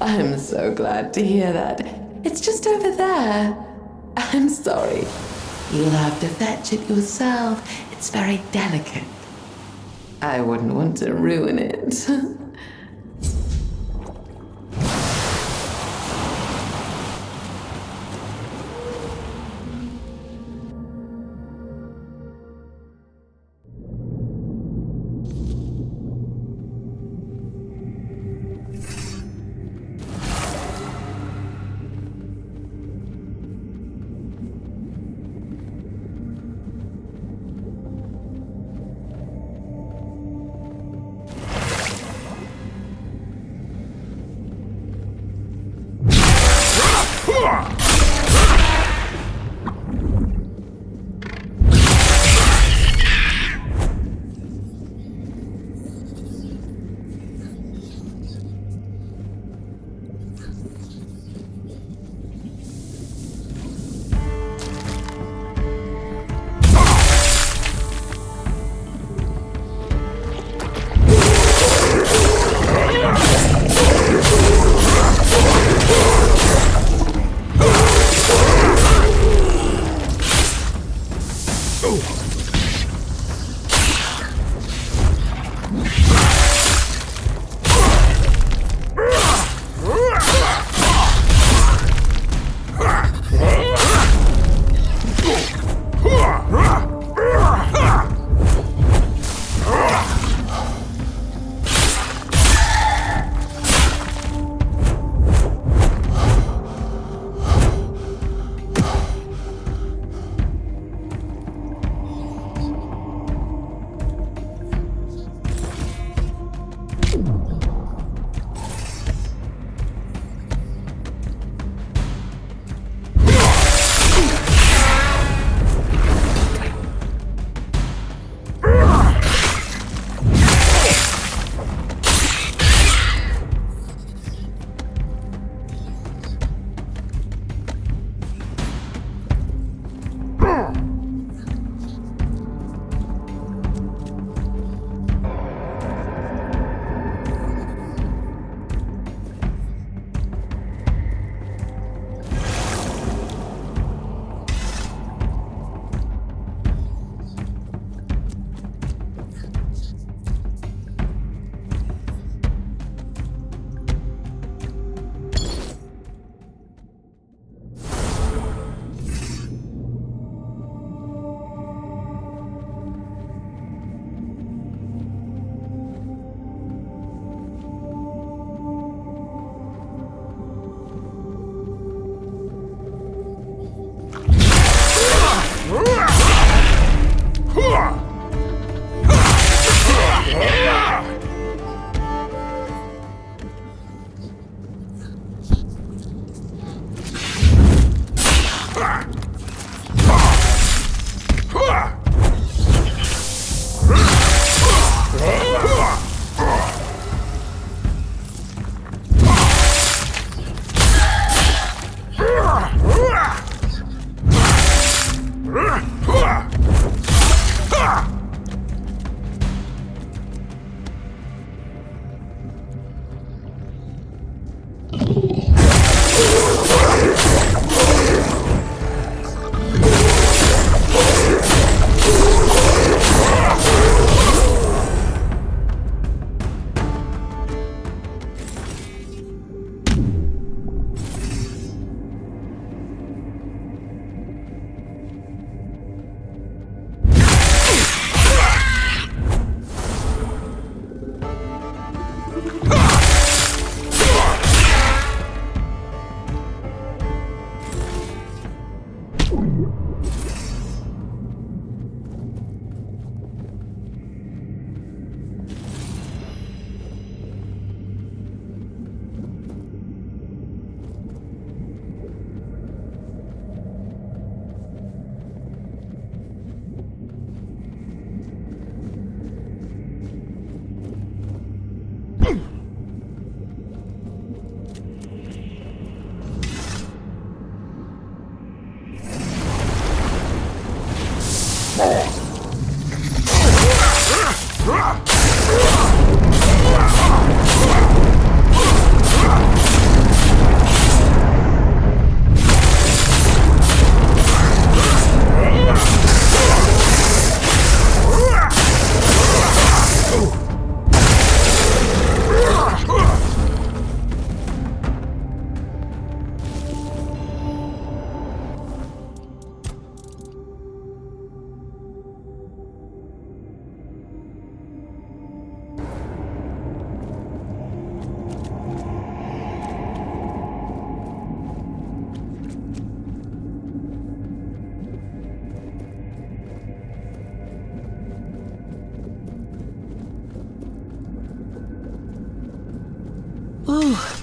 I'm so glad to hear that. It's just over there. I'm sorry. You'll have to fetch it yourself. It's very delicate. I wouldn't want to ruin it.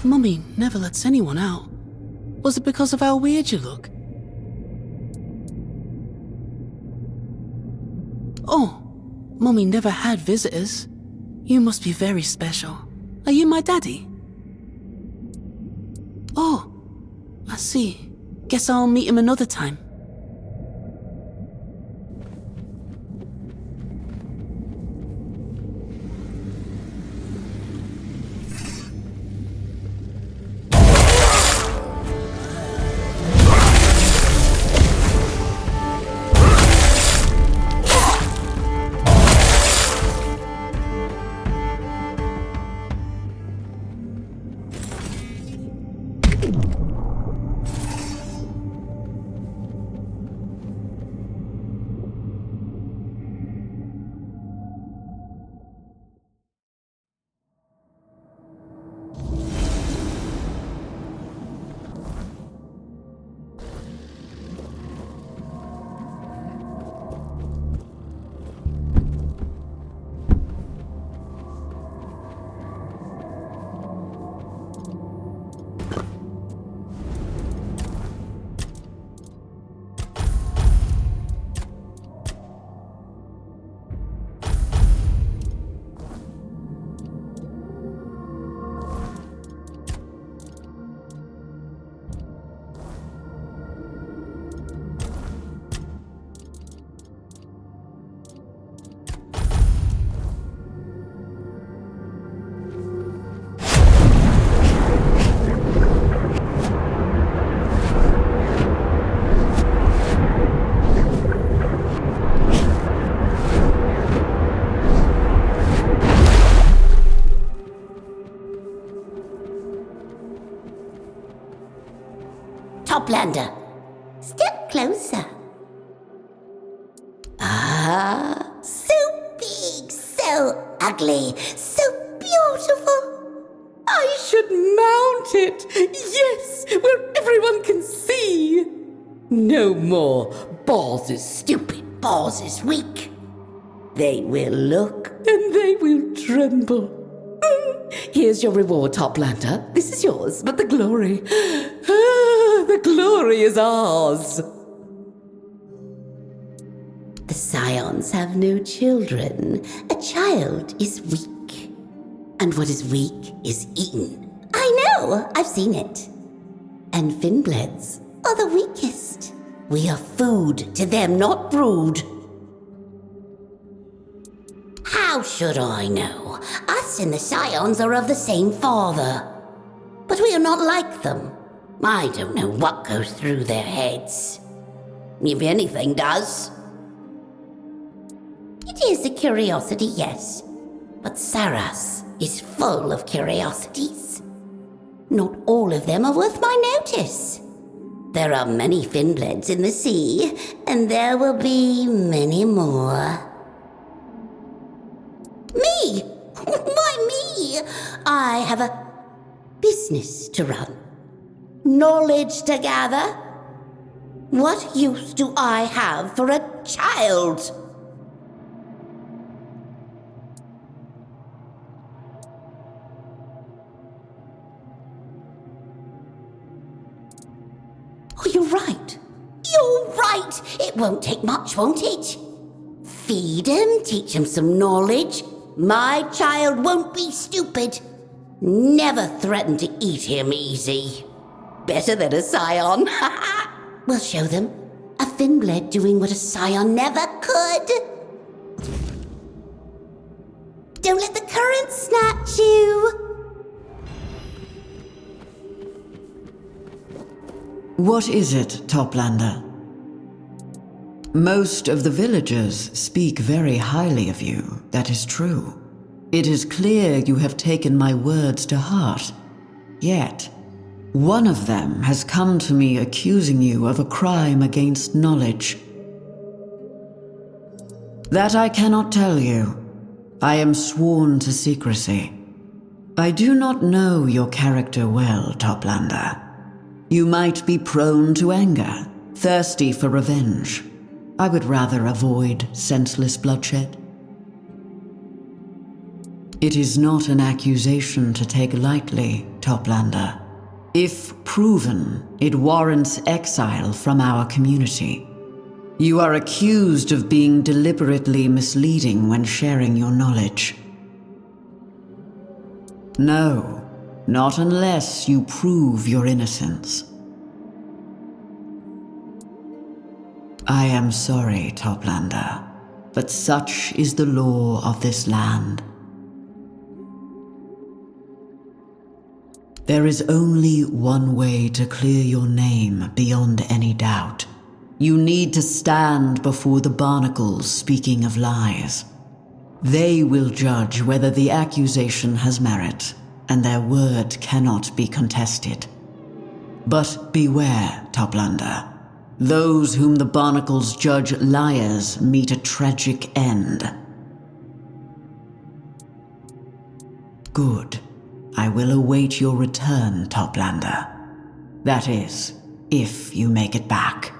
Mummy never lets anyone out. Was it because of how weird you look? Oh, Mummy never had visitors. You must be very special. Are you my daddy? Oh, I see. Guess I'll meet him another time. Toplander, step closer. Ah, so big, so ugly, so beautiful. I should mount it! Yes, where everyone can see! No more Balls is stupid, Balls is weak. They will look and they will tremble. Here's your reward, Toplander. This is yours, but the glory... the glory is ours. The Scions have no children. A child is weak. And what is weak is eaten. I know, I've seen it. And Finnbleds are the weakest. We are food to them, not brood. How should I know? Us and the Scions are of the same father. But we are not like them. I don't know what goes through their heads. If anything does. It is a curiosity, yes. But Sarras is full of curiosities. Not all of them are worth my notice. There are many Finnbleds in the sea, and there will be many more. Me? Why me? I have a business to run. Knowledge to gather. What use do I have for a child? Oh, you're right. You're right. It won't take much, won't it? Feed him, teach him some knowledge. My child won't be stupid. Never threaten to eat him easy. Better than a Scion. We'll show them. A Finnbled doing what a Scion never could. Don't let the current snatch you. What is it, Toplander? Most of the villagers speak very highly of you, that is true. It is clear you have taken my words to heart. Yet, one of them has come to me accusing you of a crime against knowledge. That I cannot tell you. I am sworn to secrecy. I do not know your character well, Toplander. You might be prone to anger, thirsty for revenge. I would rather avoid senseless bloodshed. It is not an accusation to take lightly, Toplander. If proven, it warrants exile from our community. You are accused of being deliberately misleading when sharing your knowledge. No, not unless you prove your innocence. I am sorry, Toplander, but such is the law of this land. There is only one way to clear your name beyond any doubt. You need to stand before the barnacles speaking of lies. They will judge whether the accusation has merit, and their word cannot be contested. But beware, Toplander. Those whom the barnacles judge liars meet a tragic end. Good. I will await your return, Toplander. That is, if you make it back.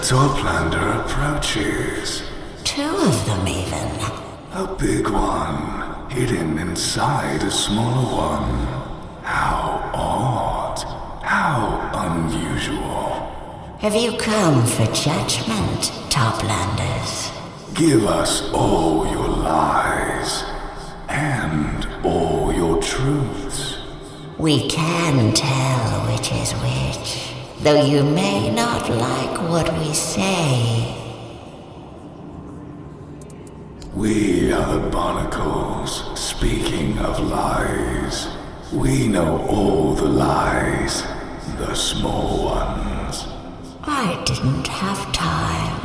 Toplander approaches. 2 of them even. A big one, hidden inside a smaller one. How odd. How unusual. Have you come for judgment, Toplanders? Give us all your lies. And all your truths. We can tell which is which. Though you may not like what we say. We are the barnacles, speaking of lies. We know all the lies, the small ones. I didn't have time.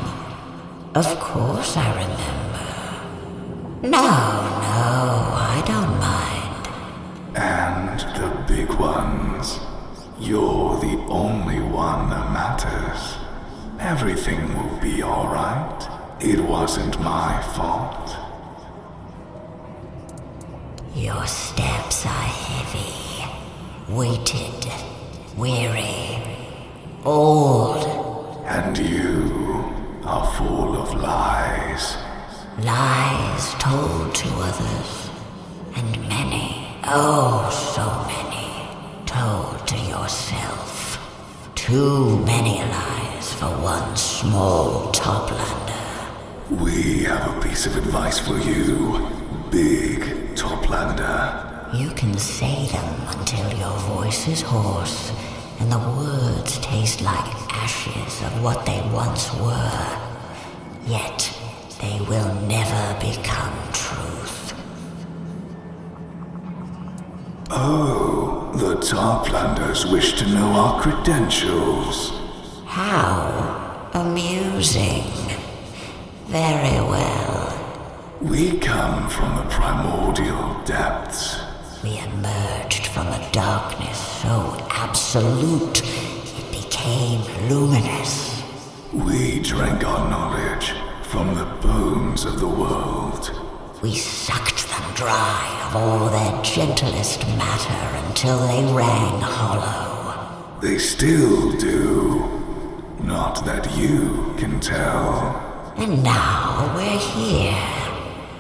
Of course I remember. No, I don't mind. And the big ones. You're the only one that matters. Everything will be alright. It wasn't my fault. Your steps are heavy, weighted, weary, old. And you are full of lies. lies told to others, and many, oh so many, told to yourself. Too many lies for one small toplander. We have a piece of advice for you, big toplander. You can say them until your voice is hoarse, and the words taste like ashes of what they once were. Yet, they will never become truth. Oh, the Toplanders wish to know our credentials. How amusing. Very well. We come from the primordial depths. We emerged from a darkness so absolute it became luminous. We drank our knowledge from the bones of the world. We sucked them dry of all their gentlest matter until they rang hollow. They still do. Not that you can tell. And now we're here,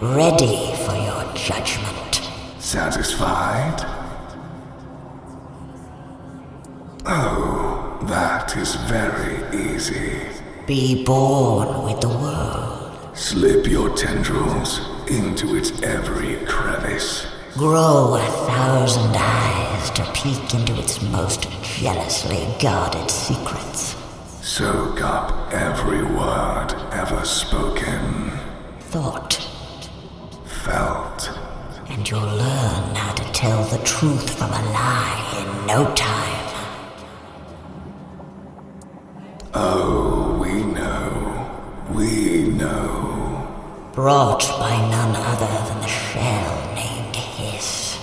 ready for your judgment. Satisfied? Oh, that is very easy. Be born with the world. Slip your tendrils into its every crevice. Grow 1,000 eyes to peek into its most jealously guarded secrets. Soak up every word ever spoken. Thought. Felt. And you'll learn how to tell the truth from a lie in no time. Oh, we know. Brought by none other than the shell named Hiss.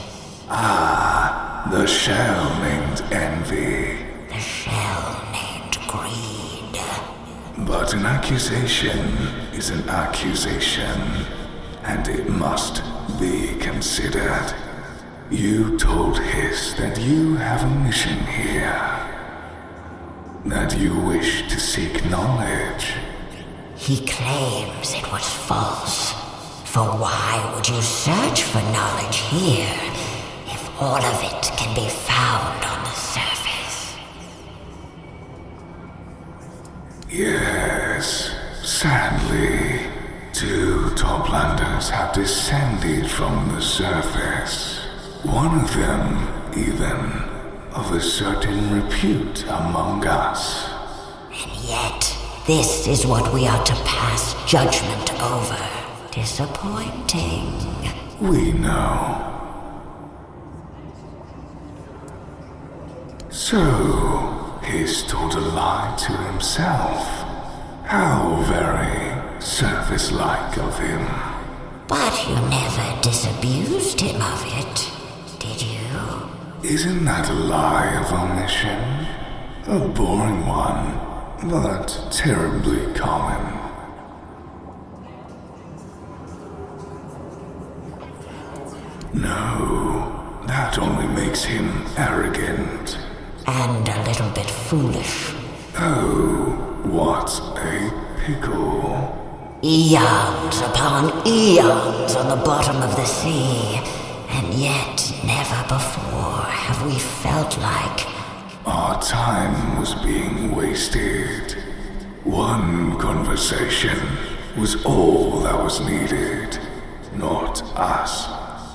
Ah, the shell named Envy. The shell named Greed. But an accusation is an accusation, and it must be considered. You told Hiss that you have a mission here. That you wish to seek knowledge. He claims it was false. For why would you search for knowledge here, if all of it can be found on the surface? Yes, sadly, 2 Toplanders have descended from the surface. One of them, even, of a certain repute among us. And yet, this is what we are to pass judgment over. Disappointing. We know. So, he's told a lie to himself. How very surface-like of him. But you never disabused him of it, did you? Isn't that a lie of omission? A boring one, but terribly common. No, that only makes him arrogant. And a little bit foolish. Oh, what a pickle. Eons upon eons on the bottom of the sea, and yet never before have we felt like our time was being wasted. One conversation was all that was needed, not us.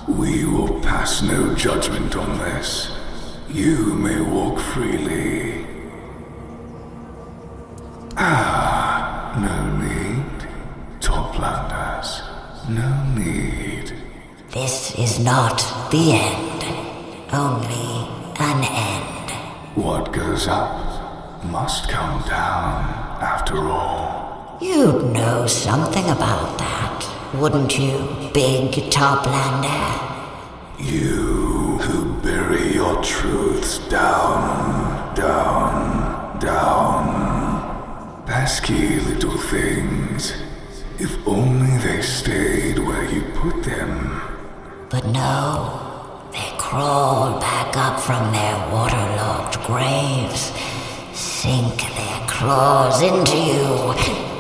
We will pass no judgment on this. You may walk freely. No need. Toplanders, no need. this is not the end, only an end. What goes up must come down, after all. You'd know something about that, wouldn't you, big Toplander? You who bury your truths down, down, down. Pesky little things. If only they stayed where you put them. But no, they crawl back up from their waterlogged graves, sink their claws into you,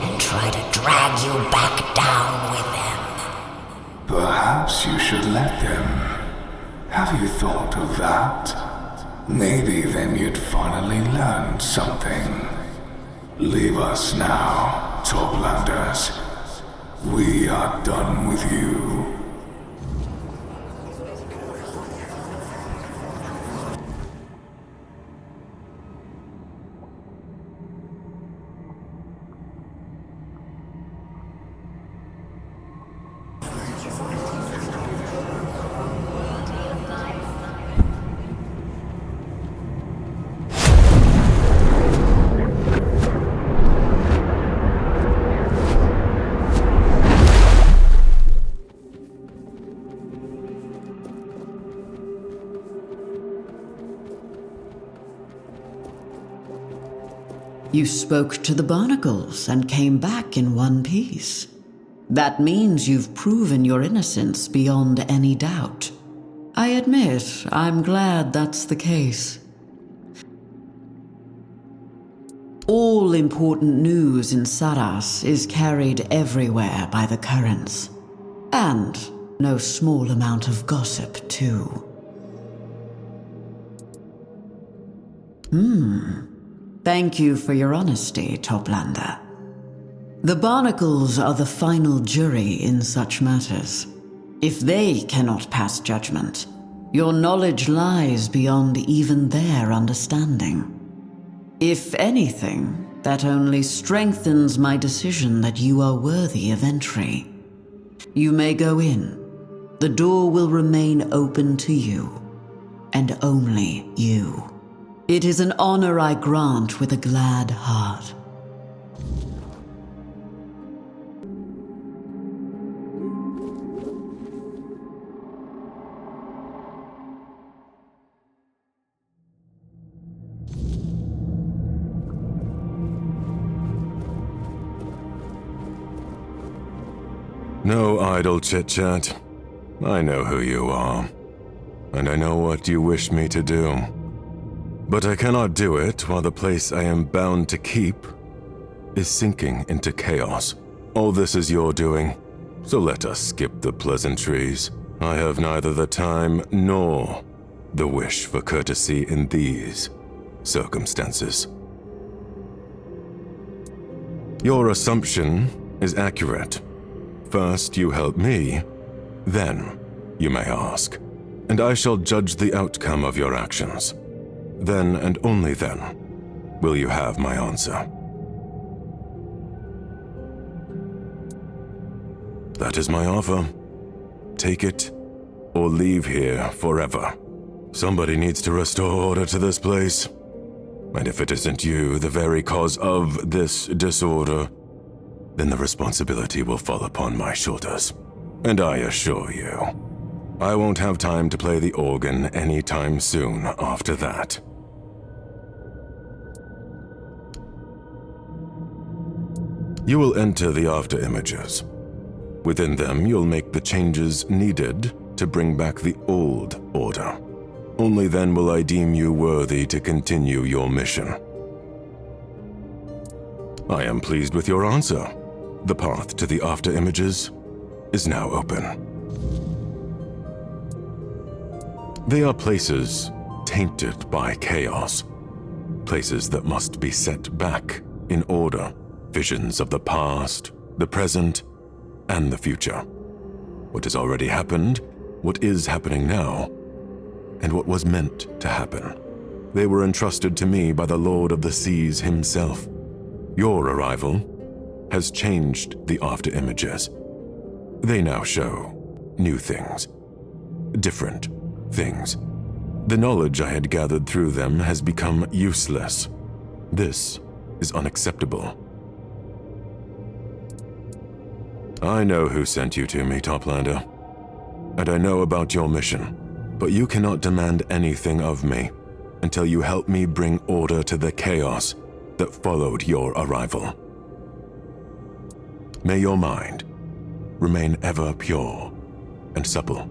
and try to drag you back down with them. Perhaps you should let them. Have you thought of that? Maybe then you'd finally learn something. Leave us now, Toplanders. We are done with you. You spoke to the barnacles and came back in one piece. That means you've proven your innocence beyond any doubt. I admit, I'm glad that's the case. All important news in Sarras is carried everywhere by the currents. And no small amount of gossip, too. Thank you for your honesty, Toplander. The barnacles are the final jury in such matters. If they cannot pass judgment, your knowledge lies beyond even their understanding. If anything, that only strengthens my decision that you are worthy of entry. You may go in. The door will remain open to you, and only you. It is an honor I grant with a glad heart. No idle chit-chat. I know who you are, and I know what you wish me to do. But I cannot do it while the place I am bound to keep is sinking into chaos. All this is your doing, so let us skip the pleasantries. I have neither the time nor the wish for courtesy in these circumstances. Your assumption is accurate. First you help me, then you may ask, and I shall judge the outcome of your actions. Then and only then will you have my answer. That is my offer. Take it or leave here forever. Somebody needs to restore order to this place. And if it isn't you, the very cause of this disorder, then the responsibility will fall upon my shoulders. And I assure you, I won't have time to play the organ anytime soon after that. You will enter the after images. Within them, you'll make the changes needed to bring back the old order. Only then will I deem you worthy to continue your mission. I am pleased with your answer. The path to the after images is now open. They are places tainted by chaos. Places that must be set back in order. Visions of the past, the present, and the future. What has already happened, what is happening now, and what was meant to happen. They were entrusted to me by the Lord of the Seas himself. Your arrival has changed the after images. They now show new things, different things. The knowledge I had gathered through them has become useless. This is unacceptable. I know who sent you to me, Toplander, and I know about your mission, but you cannot demand anything of me until you help me bring order to the chaos that followed your arrival. May your mind remain ever pure and supple.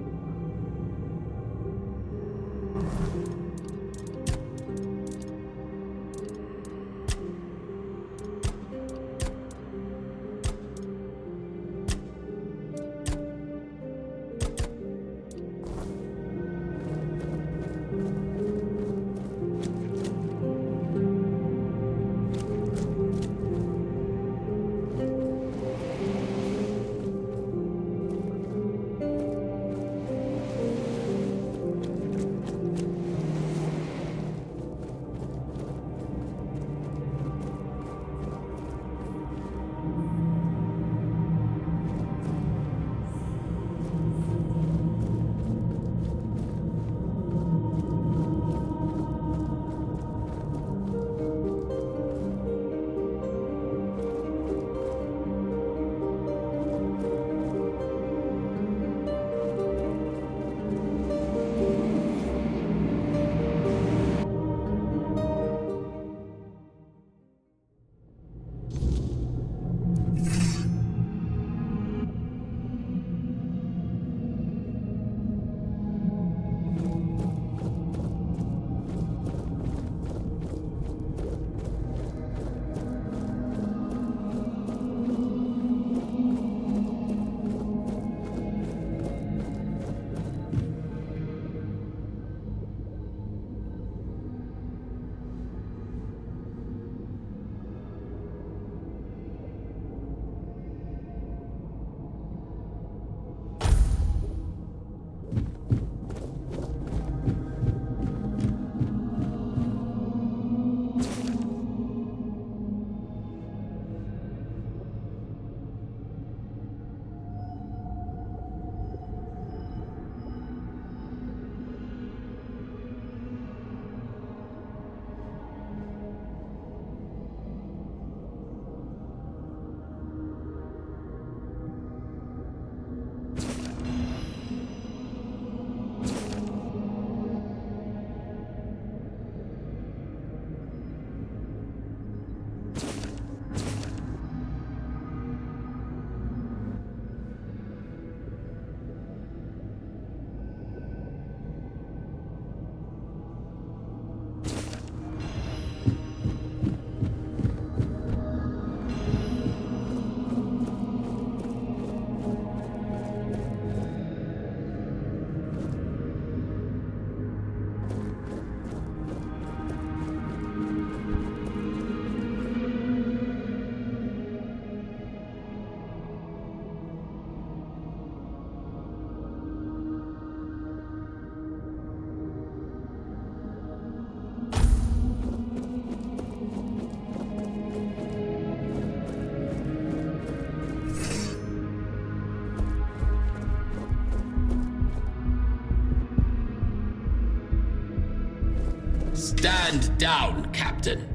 Stand down, Captain.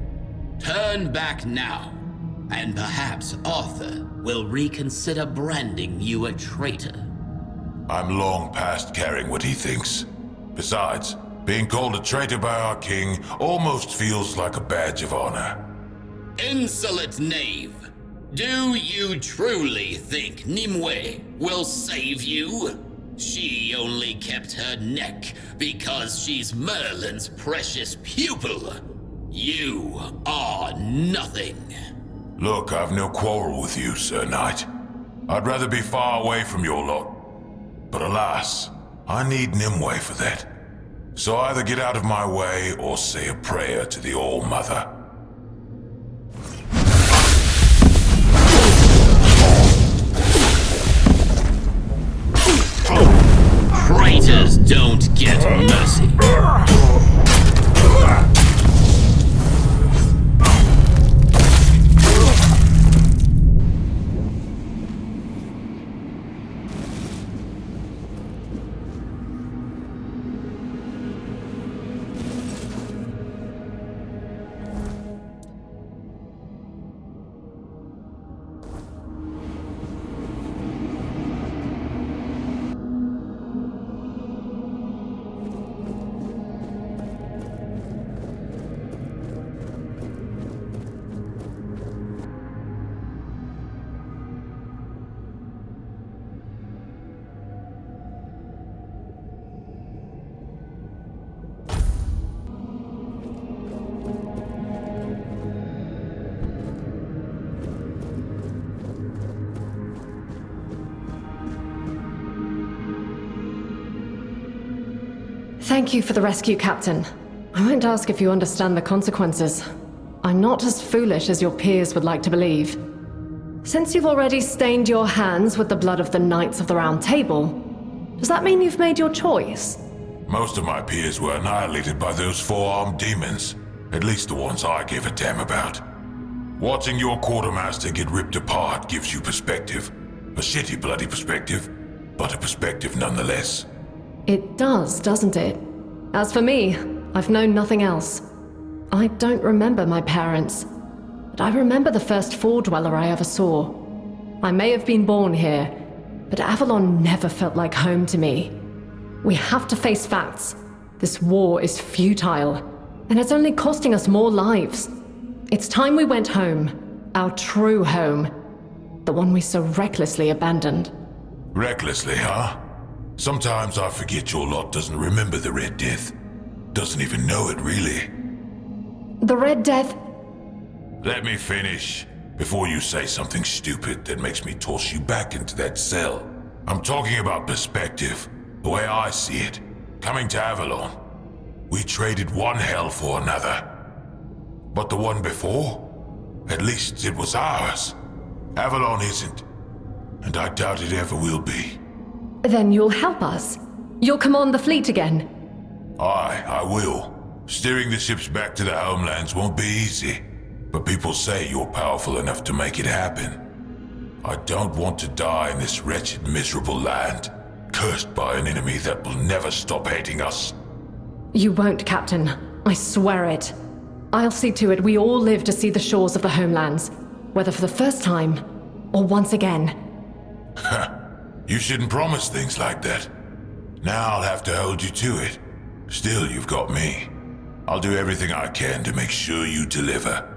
Turn back now, and perhaps Arthur will reconsider branding you a traitor. I'm long past caring what he thinks. Besides, being called a traitor by our king almost feels like a badge of honor. Insolent knave! Do you truly think Nimue will save you? She only kept her neck because she's Merlin's precious pupil. You are nothing. Look, I've no quarrel with you, Sir Knight. I'd rather be far away from your lot. But alas, I need Nimue for that. So either get out of my way or say a prayer to the All-Mother. Traitors don't get mercy. Thank you for the rescue, Captain. I won't ask if you understand the consequences. I'm not as foolish as your peers would like to believe. Since you've already stained your hands with the blood of the Knights of the Round Table, does that mean you've made your choice? Most of my peers were annihilated by those four-armed demons. At least the ones I give a damn about. Watching your quartermaster get ripped apart gives you perspective. A shitty bloody perspective, but a perspective nonetheless. It does, doesn't it? As for me, I've known nothing else. I don't remember my parents, but I remember the first Four Dweller I ever saw. I may have been born here, but Avalon never felt like home to me. We have to face facts. This war is futile, and it's only costing us more lives. It's time we went home. Our true home. The one we so recklessly abandoned. Recklessly, huh? Sometimes I forget your lot doesn't remember the Red Death. Doesn't even know it, really. The Red Death... Let me finish, before you say something stupid that makes me toss you back into that cell. I'm talking about perspective, the way I see it. Coming to Avalon, we traded one hell for another. But the one before? At least it was ours. Avalon isn't, and I doubt it ever will be. Then you'll help us. You'll command the fleet again. Aye, I will. Steering the ships back to the homelands won't be easy, but people say you're powerful enough to make it happen. I don't want to die in this wretched, miserable land, cursed by an enemy that will never stop hating us. You won't, Captain. I swear it. I'll see to it we all live to see the shores of the homelands, whether for the first time, or once again. You shouldn't promise things like that. Now I'll have to hold you to it. Still, you've got me. I'll do everything I can to make sure you deliver.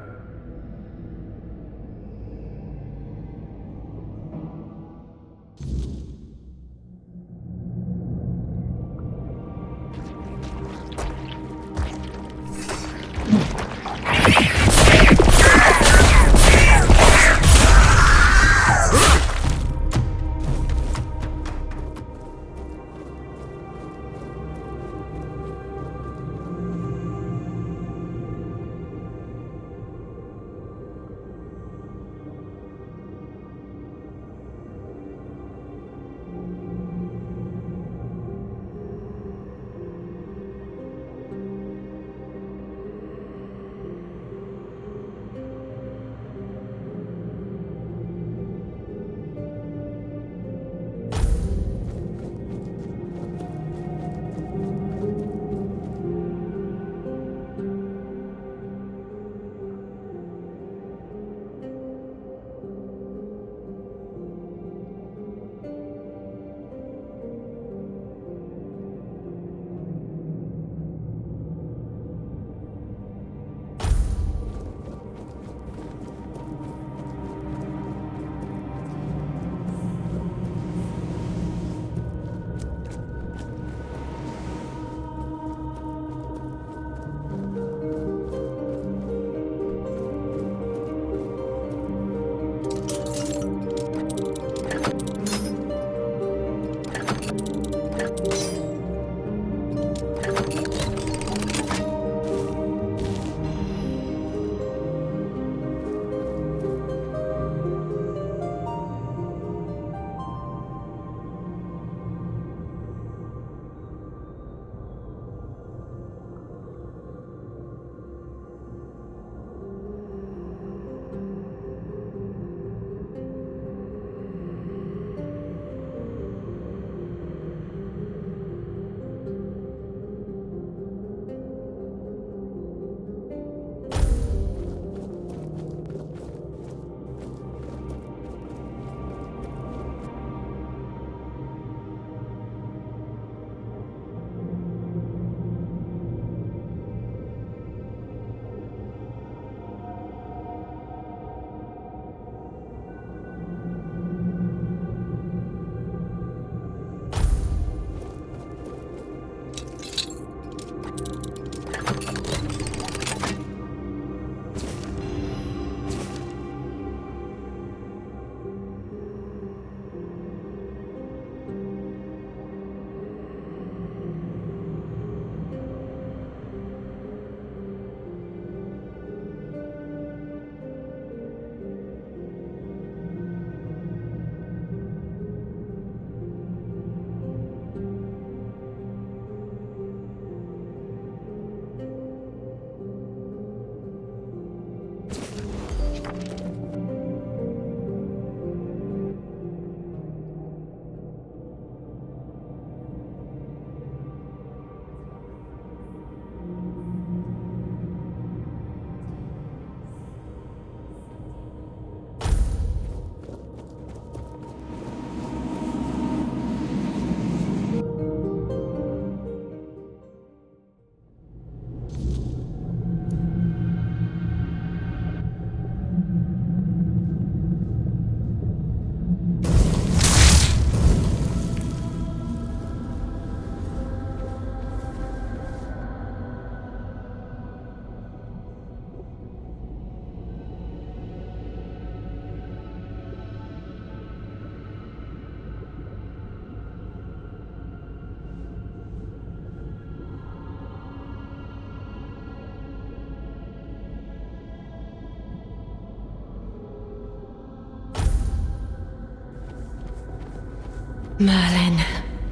Merlin,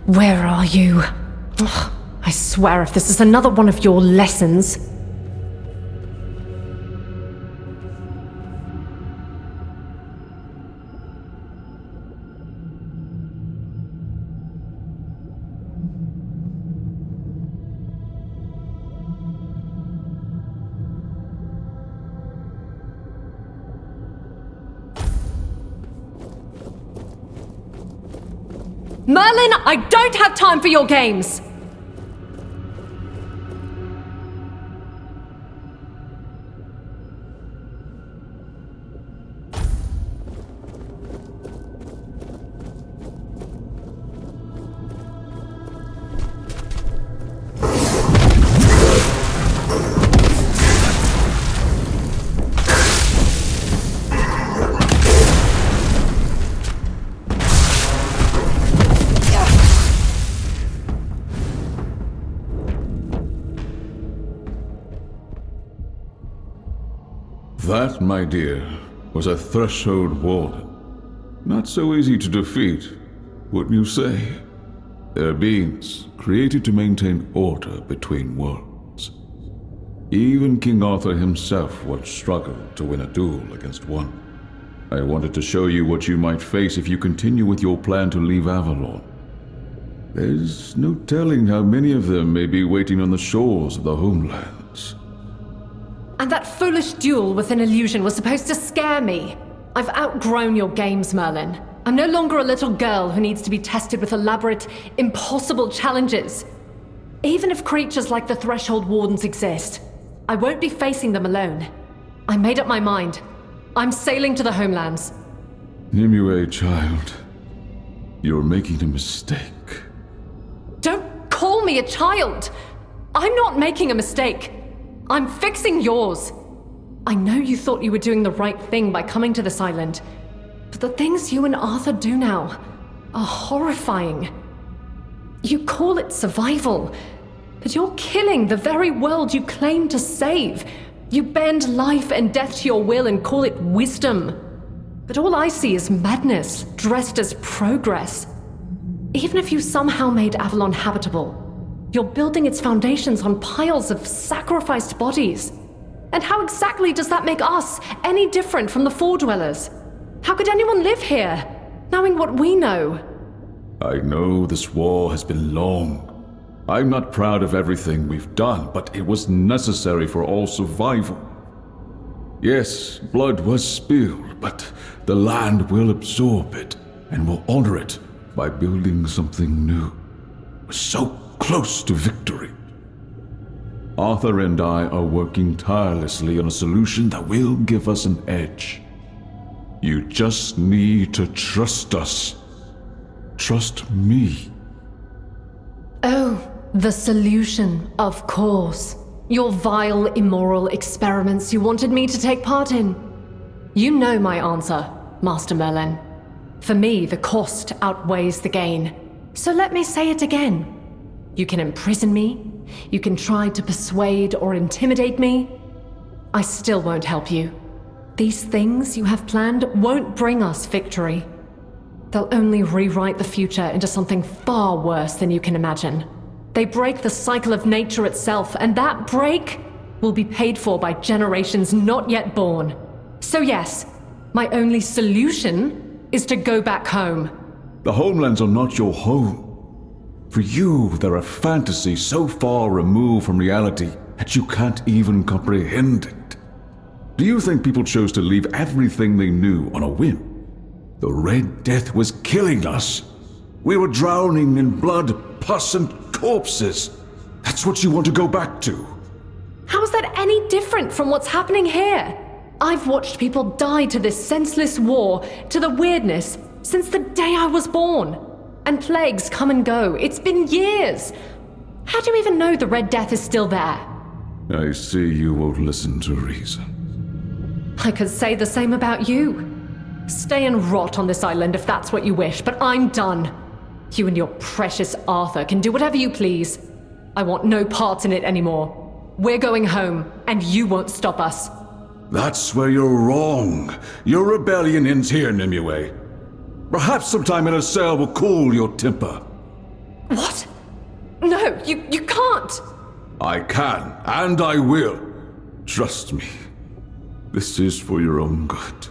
where are you? Ugh, I swear if this is another one of your lessons... Merlin, I don't have time for your games! That, my dear, was a threshold warden. Not so easy to defeat, wouldn't you say? They're beings created to maintain order between worlds. Even King Arthur himself once struggled to win a duel against one. I wanted to show you what you might face if you continue with your plan to leave Avalon. There's no telling how many of them may be waiting on the shores of the homelands. And that foolish duel with an illusion was supposed to scare me. I've outgrown your games, Merlin. I'm no longer a little girl who needs to be tested with elaborate, impossible challenges. Even if creatures like the Threshold Wardens exist, I won't be facing them alone. I made up my mind. I'm sailing to the homelands. Nimue, child. You're making a mistake. Don't call me a child! I'm not making a mistake. I'm fixing yours. I know you thought you were doing the right thing by coming to this island, but the things you and Arthur do now are horrifying. You call it survival, but you're killing the very world you claim to save. You bend life and death to your will and call it wisdom. But all I see is madness dressed as progress. Even if you somehow made Avalon habitable, you're building its foundations on piles of sacrificed bodies. And how exactly does that make us any different from the Four Dwellers? How could anyone live here, knowing what we know? I know this war has been long. I'm not proud of everything we've done, but it was necessary for all survival. Yes, blood was spilled, but the land will absorb it and will honor it by building something new. We're so close to victory. Arthur and I are working tirelessly on a solution that will give us an edge. You just need to trust us. Trust me. Oh, the solution, of course. Your vile, immoral experiments you wanted me to take part in. You know my answer, Master Merlin. For me, the cost outweighs the gain. So let me say it again. You can imprison me, you can try to persuade or intimidate me. I still won't help you. These things you have planned won't bring us victory. They'll only rewrite the future into something far worse than you can imagine. They break the cycle of nature itself, and that break will be paid for by generations not yet born. So yes, my only solution is to go back home. The homelands are not your home. For you, they're a fantasy so far removed from reality that you can't even comprehend it. Do you think people chose to leave everything they knew on a whim? The Red Death was killing us. We were drowning in blood, pus, and corpses. That's what you want to go back to. How is that any different from what's happening here? I've watched people die to this senseless war, to the weirdness, since the day I was born. And plagues come and go. It's been years. How do you even know the Red Death is still there? I see you won't listen to reason. I could say the same about you. Stay and rot on this island if that's what you wish, but I'm done. You and your precious Arthur can do whatever you please. I want no part in it anymore. We're going home, and you won't stop us. That's where you're wrong. Your rebellion ends here, Nimue. Perhaps sometime in a cell will cool your temper. What? No, you can't! I can, and I will. Trust me. This is for your own good.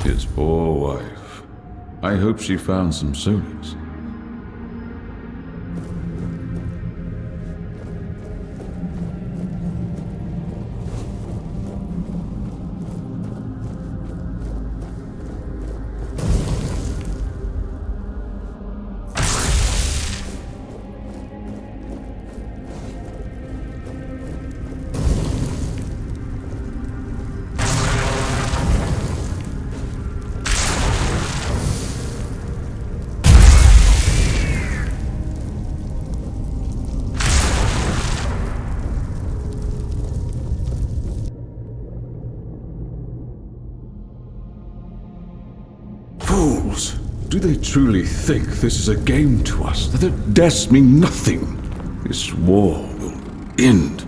His poor wife. I hope she found some solace. Fools! Do they truly think this is a game to us, that their deaths mean nothing? This war will end.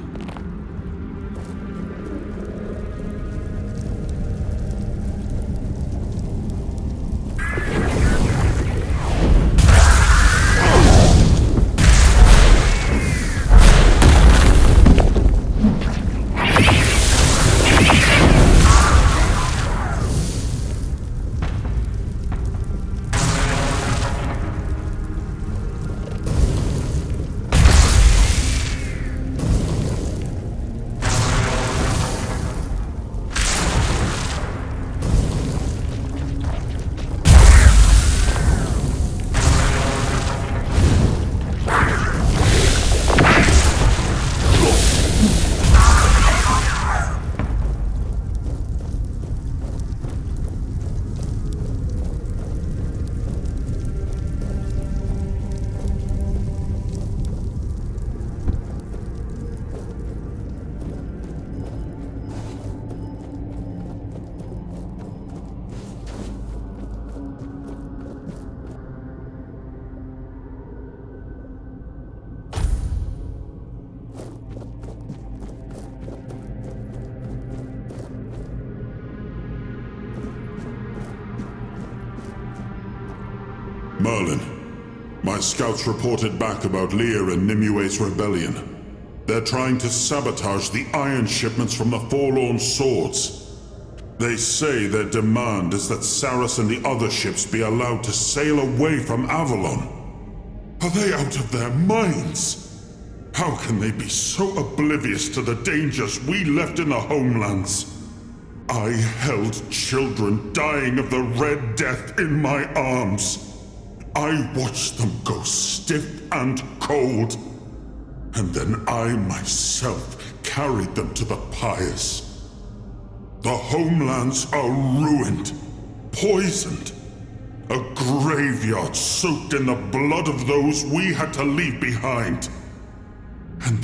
Merlin, my scouts reported back about Lear and Nimue's rebellion. They're trying to sabotage the iron shipments from the Forlorn Swords. They say their demand is that Sarras and the other ships be allowed to sail away from Avalon. Are they out of their minds? How can they be so oblivious to the dangers we left in the homelands? I held children dying of the Red Death in my arms. I watched them go stiff and cold. And then I myself carried them to the pyres. The homelands are ruined, poisoned. A graveyard soaked in the blood of those we had to leave behind. And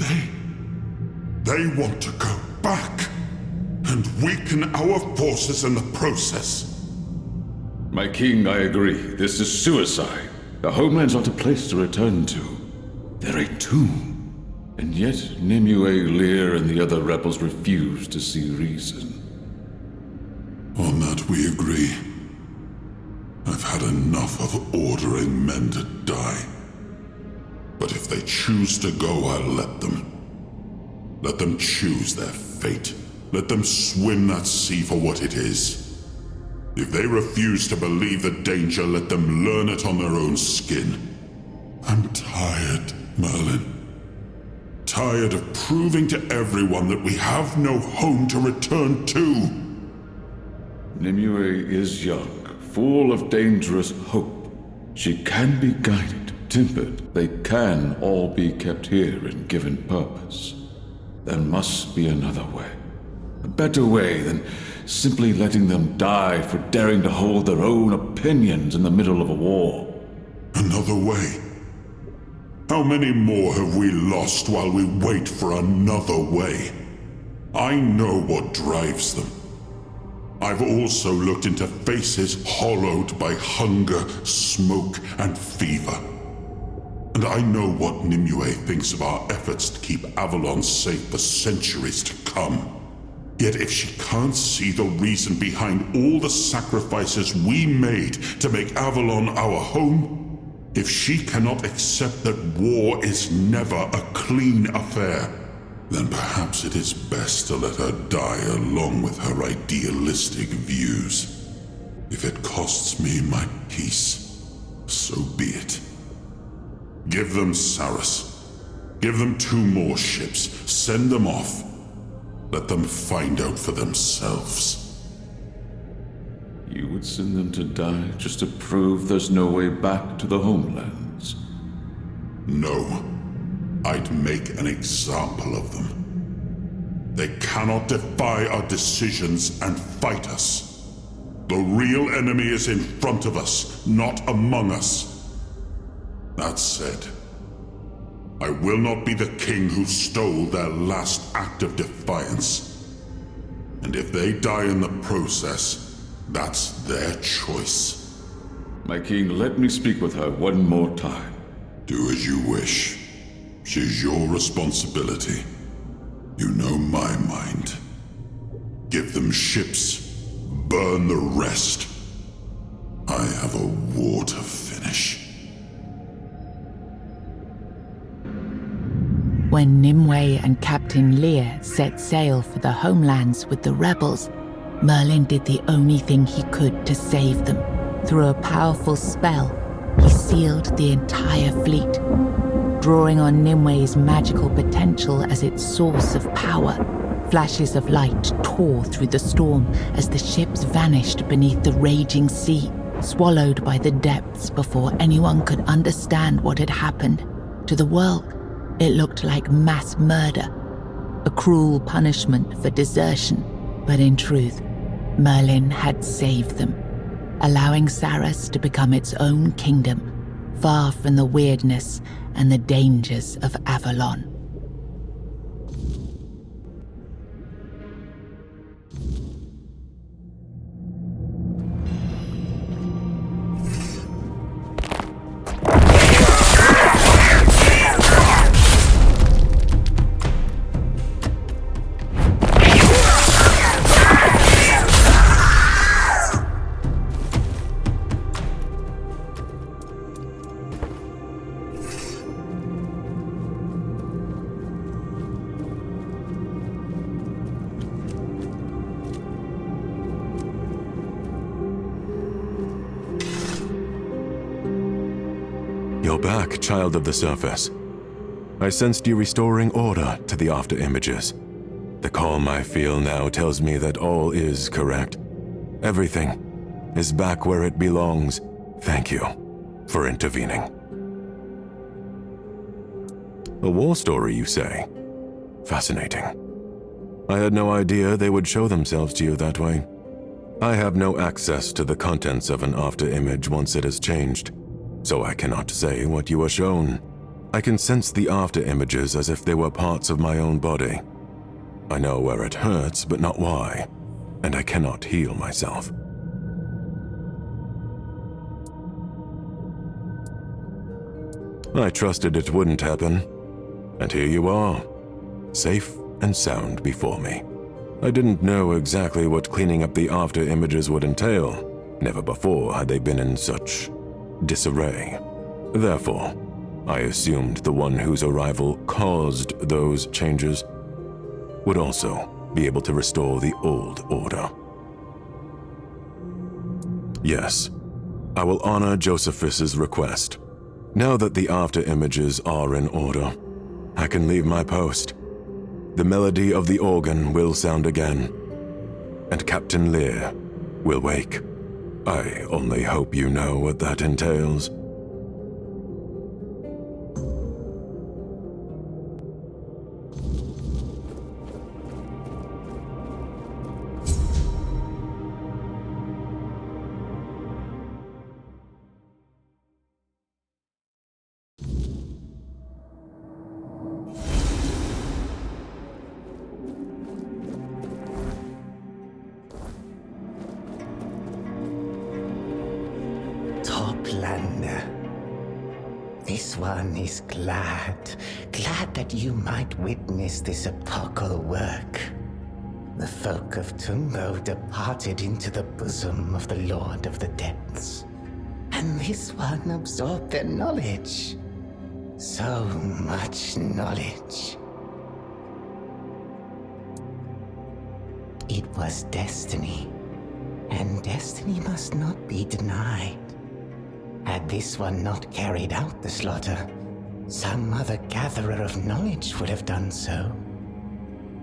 they want to go back and weaken our forces in the process. My king, I agree. This is suicide. The homeland's not a place to return to. They're a tomb. And yet, Nimue, Lear, and the other rebels refuse to see reason. On that we agree. I've had enough of ordering men to die. But if they choose to go, I'll let them. Let them choose their fate. Let them swim that sea for what it is. If they refuse to believe the danger, let them learn it on their own skin. I'm tired, Merlin. Tired of proving to everyone that we have no home to return to. Nimue is young, full of dangerous hope. She can be guided, tempered. They can all be kept here and given purpose. There must be another way. A better way than simply letting them die for daring to hold their own opinions in the middle of a war. Another way? How many more have we lost while we wait for another way? I know what drives them. I've also looked into faces hollowed by hunger, smoke, and fever. And I know what Nimue thinks of our efforts to keep Avalon safe for centuries to come. Yet if she can't see the reason behind all the sacrifices we made to make Avalon our home, if she cannot accept that war is never a clean affair, then perhaps it is best to let her die along with her idealistic views. If it costs me my peace, so be it. Give them Sarras. Give them 2 more ships. Send them off. Let them find out for themselves. You would send them to die just to prove there's no way back to the homelands? No. I'd make an example of them. They cannot defy our decisions and fight us. The real enemy is in front of us, not among us. That said, I will not be the king who stole their last act of defiance. And if they die in the process, that's their choice. My king, let me speak with her one more time. Do as you wish. She's your responsibility. You know my mind. Give them ships. Burn the rest. I have a war to finish. When Nimue and Captain Lear set sail for the homelands with the rebels, Merlin did the only thing he could to save them. Through a powerful spell, he sealed the entire fleet. Drawing on Nimue's magical potential as its source of power, flashes of light tore through the storm as the ships vanished beneath the raging sea, swallowed by the depths before anyone could understand what had happened. To the world, it looked like mass murder, a cruel punishment for desertion, but in truth, Merlin had saved them, allowing Sarras to become its own kingdom, far from the weirdness and the dangers of Avalon. You're back, child of the surface. I sensed you restoring order to the after-images. The calm I feel now tells me that all is correct. Everything is back where it belongs. Thank you for intervening. A war story, you say? Fascinating. I had no idea they would show themselves to you that way. I have no access to the contents of an after-image once it has changed, so I cannot say what you are shown. I can sense the after-images as if they were parts of my own body. I know where it hurts, but not why, and I cannot heal myself. I trusted it wouldn't happen, and here you are, safe and sound before me. I didn't know exactly what cleaning up the after-images would entail. Never before had they been in such disarray. Therefore, I assumed the one whose arrival caused those changes would also be able to restore the old order. Yes, I will honor Josephus's request. Now that the after-images are in order, I can leave my post. The melody of the organ will sound again, and Captain Lear will wake. I only hope you know what that entails. This one is glad that you might witness this epochal work. The folk of Tumbo departed into the bosom of the Lord of the Depths, and this one absorbed their knowledge. So much knowledge. It was destiny, and destiny must not be denied. Had this one not carried out the slaughter, some other gatherer of knowledge would have done so.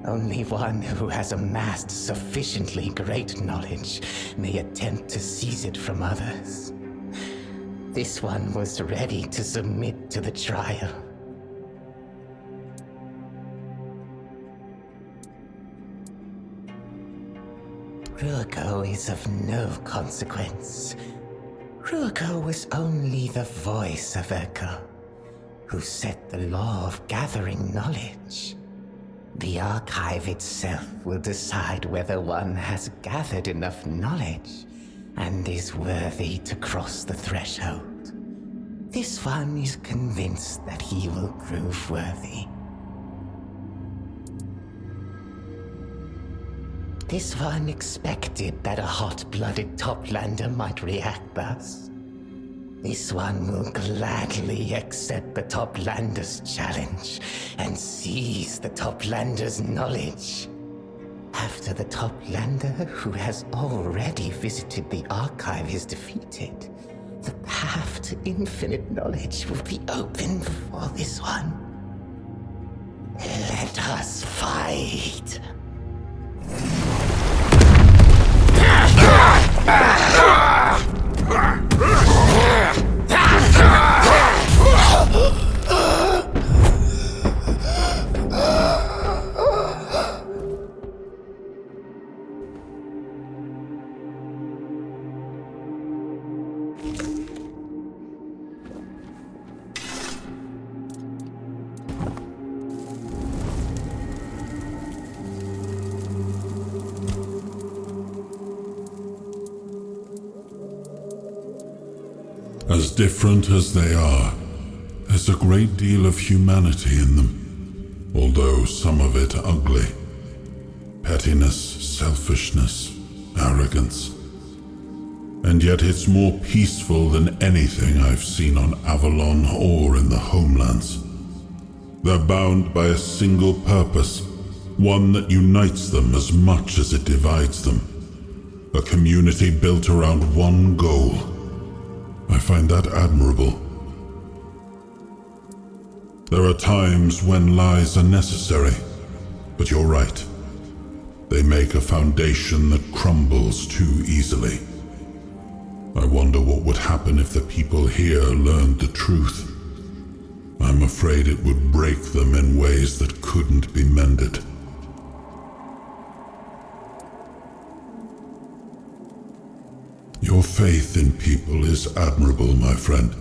Only one who has amassed sufficiently great knowledge may attempt to seize it from others. This one was ready to submit to the trial. Ruako is of no consequence. Ruako was only the voice of Echo, who set the law of gathering knowledge. The archive itself will decide whether one has gathered enough knowledge and is worthy to cross the threshold. This one is convinced that he will prove worthy. This one expected that a hot-blooded Toplander might react thus. This one will gladly accept the Toplander's challenge and seize the Toplander's knowledge. After the Toplander who has already visited the archive is defeated, the path to infinite knowledge will be open before this one. Let us fight! As different as they are, there's a great deal of humanity in them, although some of it ugly. Pettiness, selfishness, arrogance. And yet it's more peaceful than anything I've seen on Avalon or in the homelands. They're bound by a single purpose, one that unites them as much as it divides them. A community built around one goal. I find that admirable. There are times when lies are necessary, but you're right. They make a foundation that crumbles too easily. I wonder what would happen if the people here learned the truth. I'm afraid it would break them in ways that couldn't be mended. Your faith in people is admirable, my friend,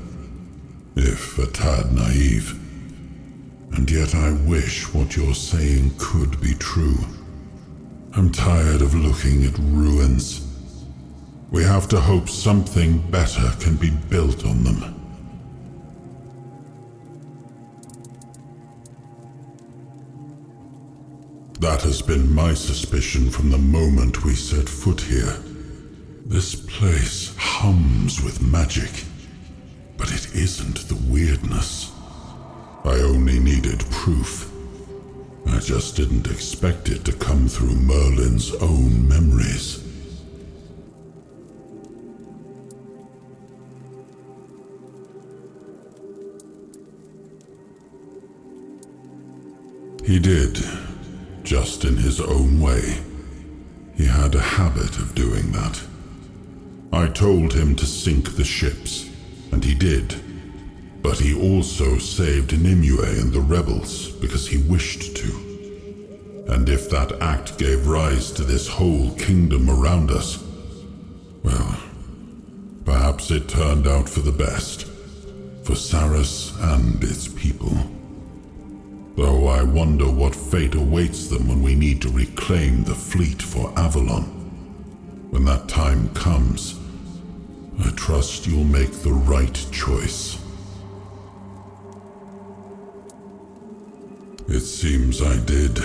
if a tad naive. And yet I wish what you're saying could be true. I'm tired of looking at ruins. We have to hope something better can be built on them. That has been my suspicion from the moment we set foot here. This place hums with magic, but it isn't the weirdness. I only needed proof. I just didn't expect it to come through Merlin's own memories. He did, just in his own way. He had a habit of doing that. I told him to sink the ships, and he did. But he also saved Nimue and the rebels because he wished to. And if that act gave rise to this whole kingdom around us, well, perhaps it turned out for the best, for Sarras and its people. Though I wonder what fate awaits them when we need to reclaim the fleet for Avalon. When that time comes, I trust you'll make the right choice. It seems I did,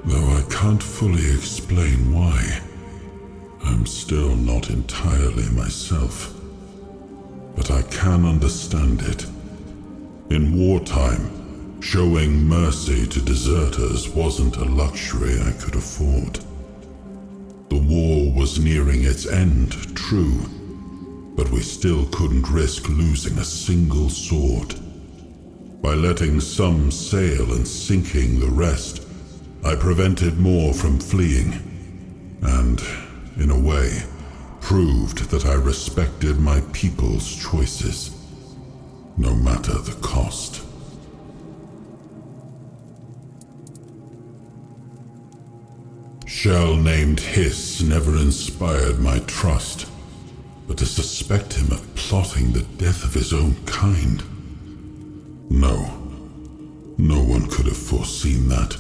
though I can't fully explain why. I'm still not entirely myself, but I can understand it. In wartime, showing mercy to deserters wasn't a luxury I could afford. The war was nearing its end, true, but we still couldn't risk losing a single sword. By letting some sail and sinking the rest, I prevented more from fleeing, and, in a way, proved that I respected my people's choices, no matter the cost. Shell named Hiss never inspired my trust, but to suspect him of plotting the death of his own kind... No one could have foreseen that.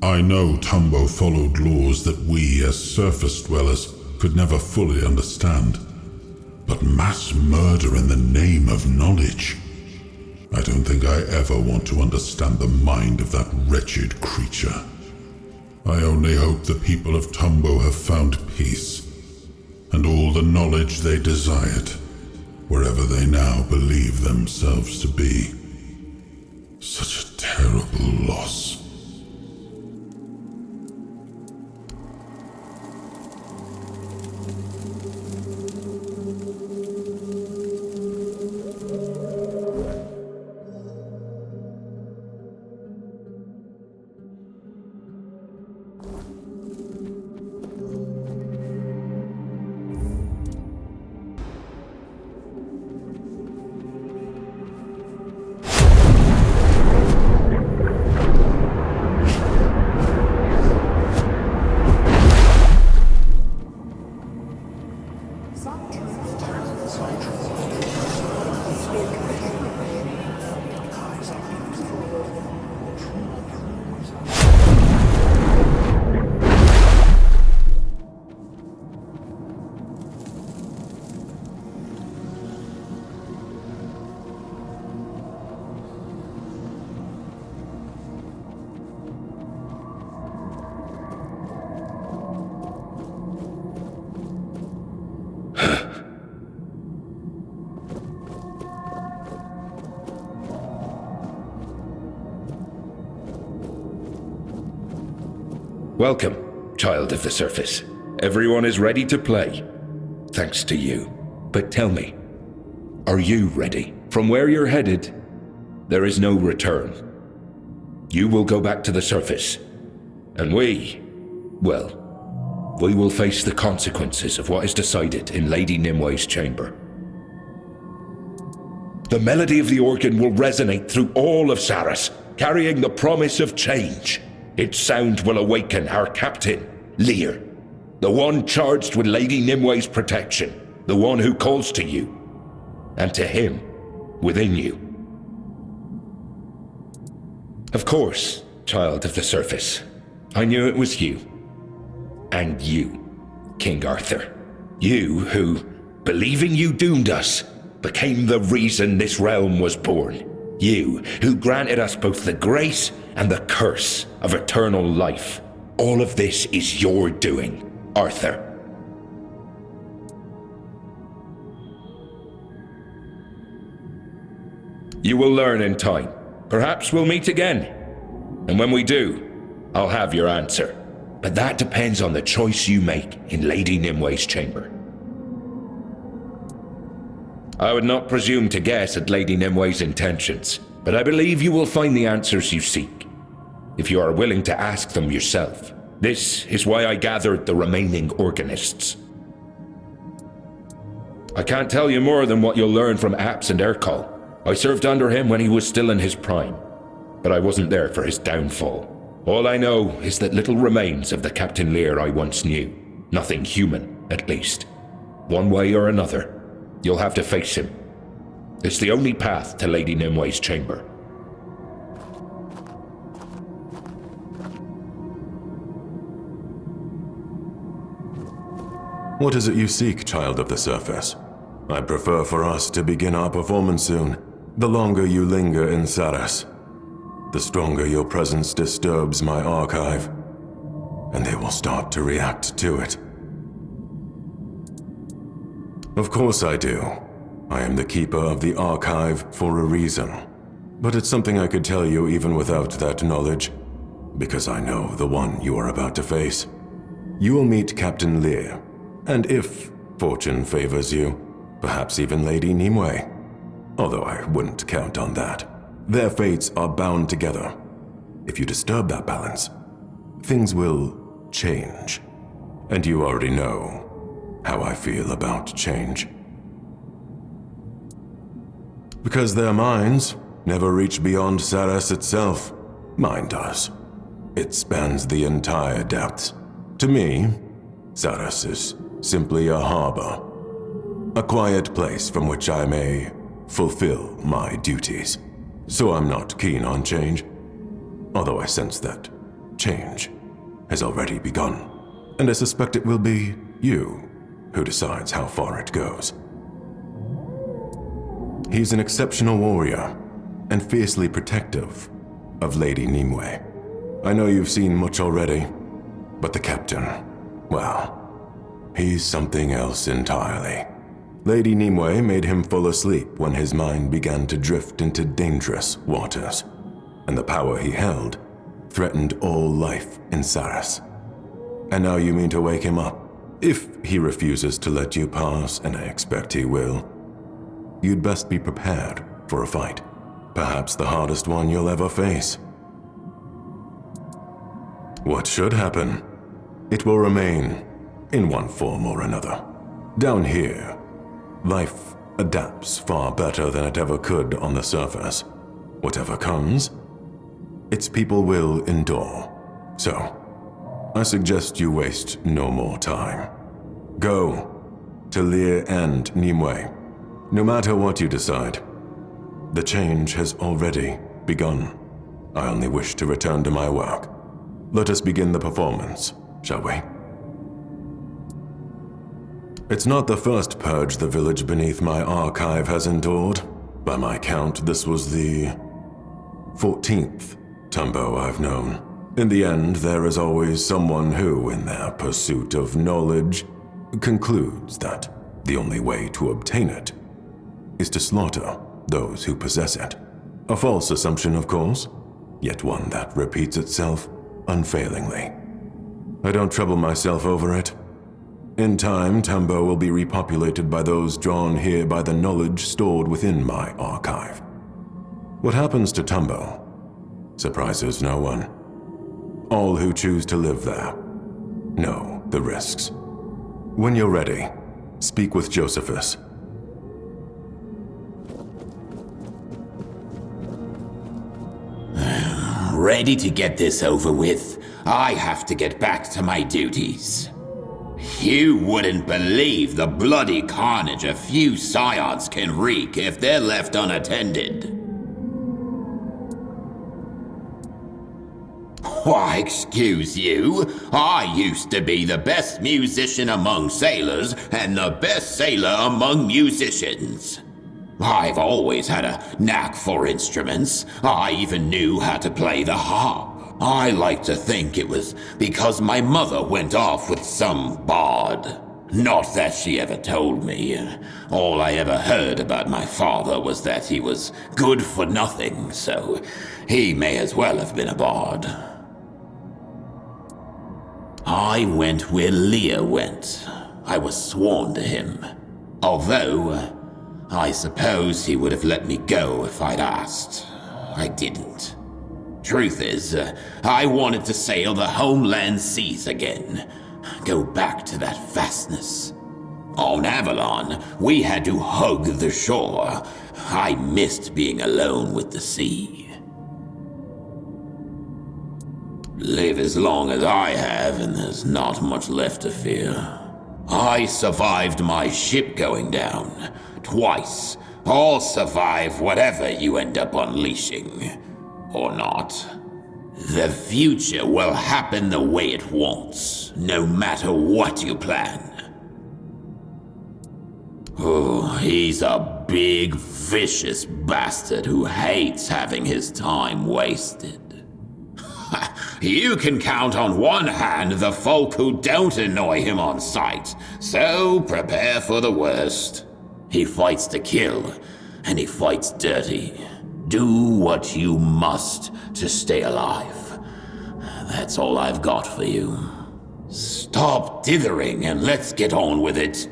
I know Tumbo followed laws that we, as surface dwellers, could never fully understand. But mass murder in the name of knowledge? I don't think I ever want to understand the mind of that wretched creature. I only hope the people of Tumbo have found peace, and all the knowledge they desired, wherever they now believe themselves to be. Such a terrible loss. Welcome, child of the surface. Everyone is ready to play. Thanks to you. But tell me, are you ready? From where you're headed, there is no return. You will go back to the surface, and we will face the consequences of what is decided in Lady Nimwe's chamber. The melody of the organ will resonate through all of Sarras, carrying the promise of change. Its sound will awaken our captain, Lear, the one charged with Lady Nimwe's protection, the one who calls to you, and to him within you. Of course, child of the surface, I knew it was you. And you, King Arthur. You who, believing you doomed us, became the reason this realm was born. You who granted us both the grace and the curse of eternal life. All of this is your doing, Arthur. You will learn in time. Perhaps we'll meet again. And when we do, I'll have your answer. But that depends on the choice you make in Lady Nimwe's chamber. I would not presume to guess at Lady Nimwe's intentions, but I believe you will find the answers you seek, if you are willing to ask them yourself. This is why I gathered the remaining organists. I can't tell you more than what you'll learn from Apps and Erkal. I served under him when he was still in his prime, but I wasn't there for his downfall. All I know is that little remains of the Captain Lear I once knew. Nothing human, at least. One way or another, you'll have to face him. It's the only path to Lady Nimwe's chamber. What is it you seek, child of the surface? I prefer for us to begin our performance soon. The longer you linger in Sarras, the stronger your presence disturbs my archive, and they will start to react to it. Of course I do. I am the keeper of the archive for a reason. But it's something I could tell you even without that knowledge, because I know the one you are about to face. You will meet Captain Lear, and if fortune favors you, perhaps even Lady Nimue. Although I wouldn't count on that. Their fates are bound together. If you disturb that balance, things will change. And you already know how I feel about change. Because their minds never reach beyond Sarras itself. Mine does. It spans the entire depths. To me, Sarras is simply a harbor. A quiet place from which I may fulfill my duties. So I'm not keen on change, although I sense that change has already begun, and I suspect it will be you who decides how far it goes. He's an exceptional warrior, and fiercely protective of Lady Nimue. I know you've seen much already, but the captain, well, he's something else entirely. Lady Nimue made him fall asleep when his mind began to drift into dangerous waters, and the power he held threatened all life in Sarras. And now you mean to wake him up? If he refuses to let you pass, and I expect he will, you'd best be prepared for a fight. Perhaps the hardest one you'll ever face. What should happen? It will remain in one form or another. Down here, life adapts far better than it ever could on the surface. Whatever comes, its people will endure. So, I suggest you waste no more time. Go to Lear and Nimue. No matter what you decide, the change has already begun. I only wish to return to my work. Let us begin the performance, shall we? It's not the first purge the village beneath my archive has endured. By my count, this was the 14th Tumbo I've known. In the end, there is always someone who, in their pursuit of knowledge, concludes that the only way to obtain it is to slaughter those who possess it. A false assumption, of course, yet one that repeats itself unfailingly. I don't trouble myself over it. In time, Tambo will be repopulated by those drawn here by the knowledge stored within my archive. What happens to Tumbo surprises no one. All who choose to live there know the risks. When you're ready, speak with Josephus. Ready to get this over with? I have to get back to my duties. You wouldn't believe the bloody carnage a few scions can wreak if they're left unattended. Why, excuse you, I used to be the best musician among sailors and the best sailor among musicians. I've always had a knack for instruments. I even knew how to play the harp. I like to think it was because my mother went off with some bard. Not that she ever told me. All I ever heard about my father was that he was good for nothing, so he may as well have been a bard. I went where Leah went. I was sworn to him. Although, I suppose he would have let me go if I'd asked. I didn't. Truth is, I wanted to sail the homeland seas again. Go back to that vastness. On Avalon, we had to hug the shore. I missed being alone with the sea. Live as long as I have, and there's not much left to fear. I survived my ship going down. Twice. I'll survive whatever you end up unleashing. Or not. The future will happen the way it wants, no matter what you plan. Oh, he's a big, vicious bastard who hates having his time wasted. You can count on one hand the folk who don't annoy him on sight, so prepare for the worst. He fights to kill, and he fights dirty. Do what you must to stay alive. That's all I've got for you. Stop dithering and let's get on with it.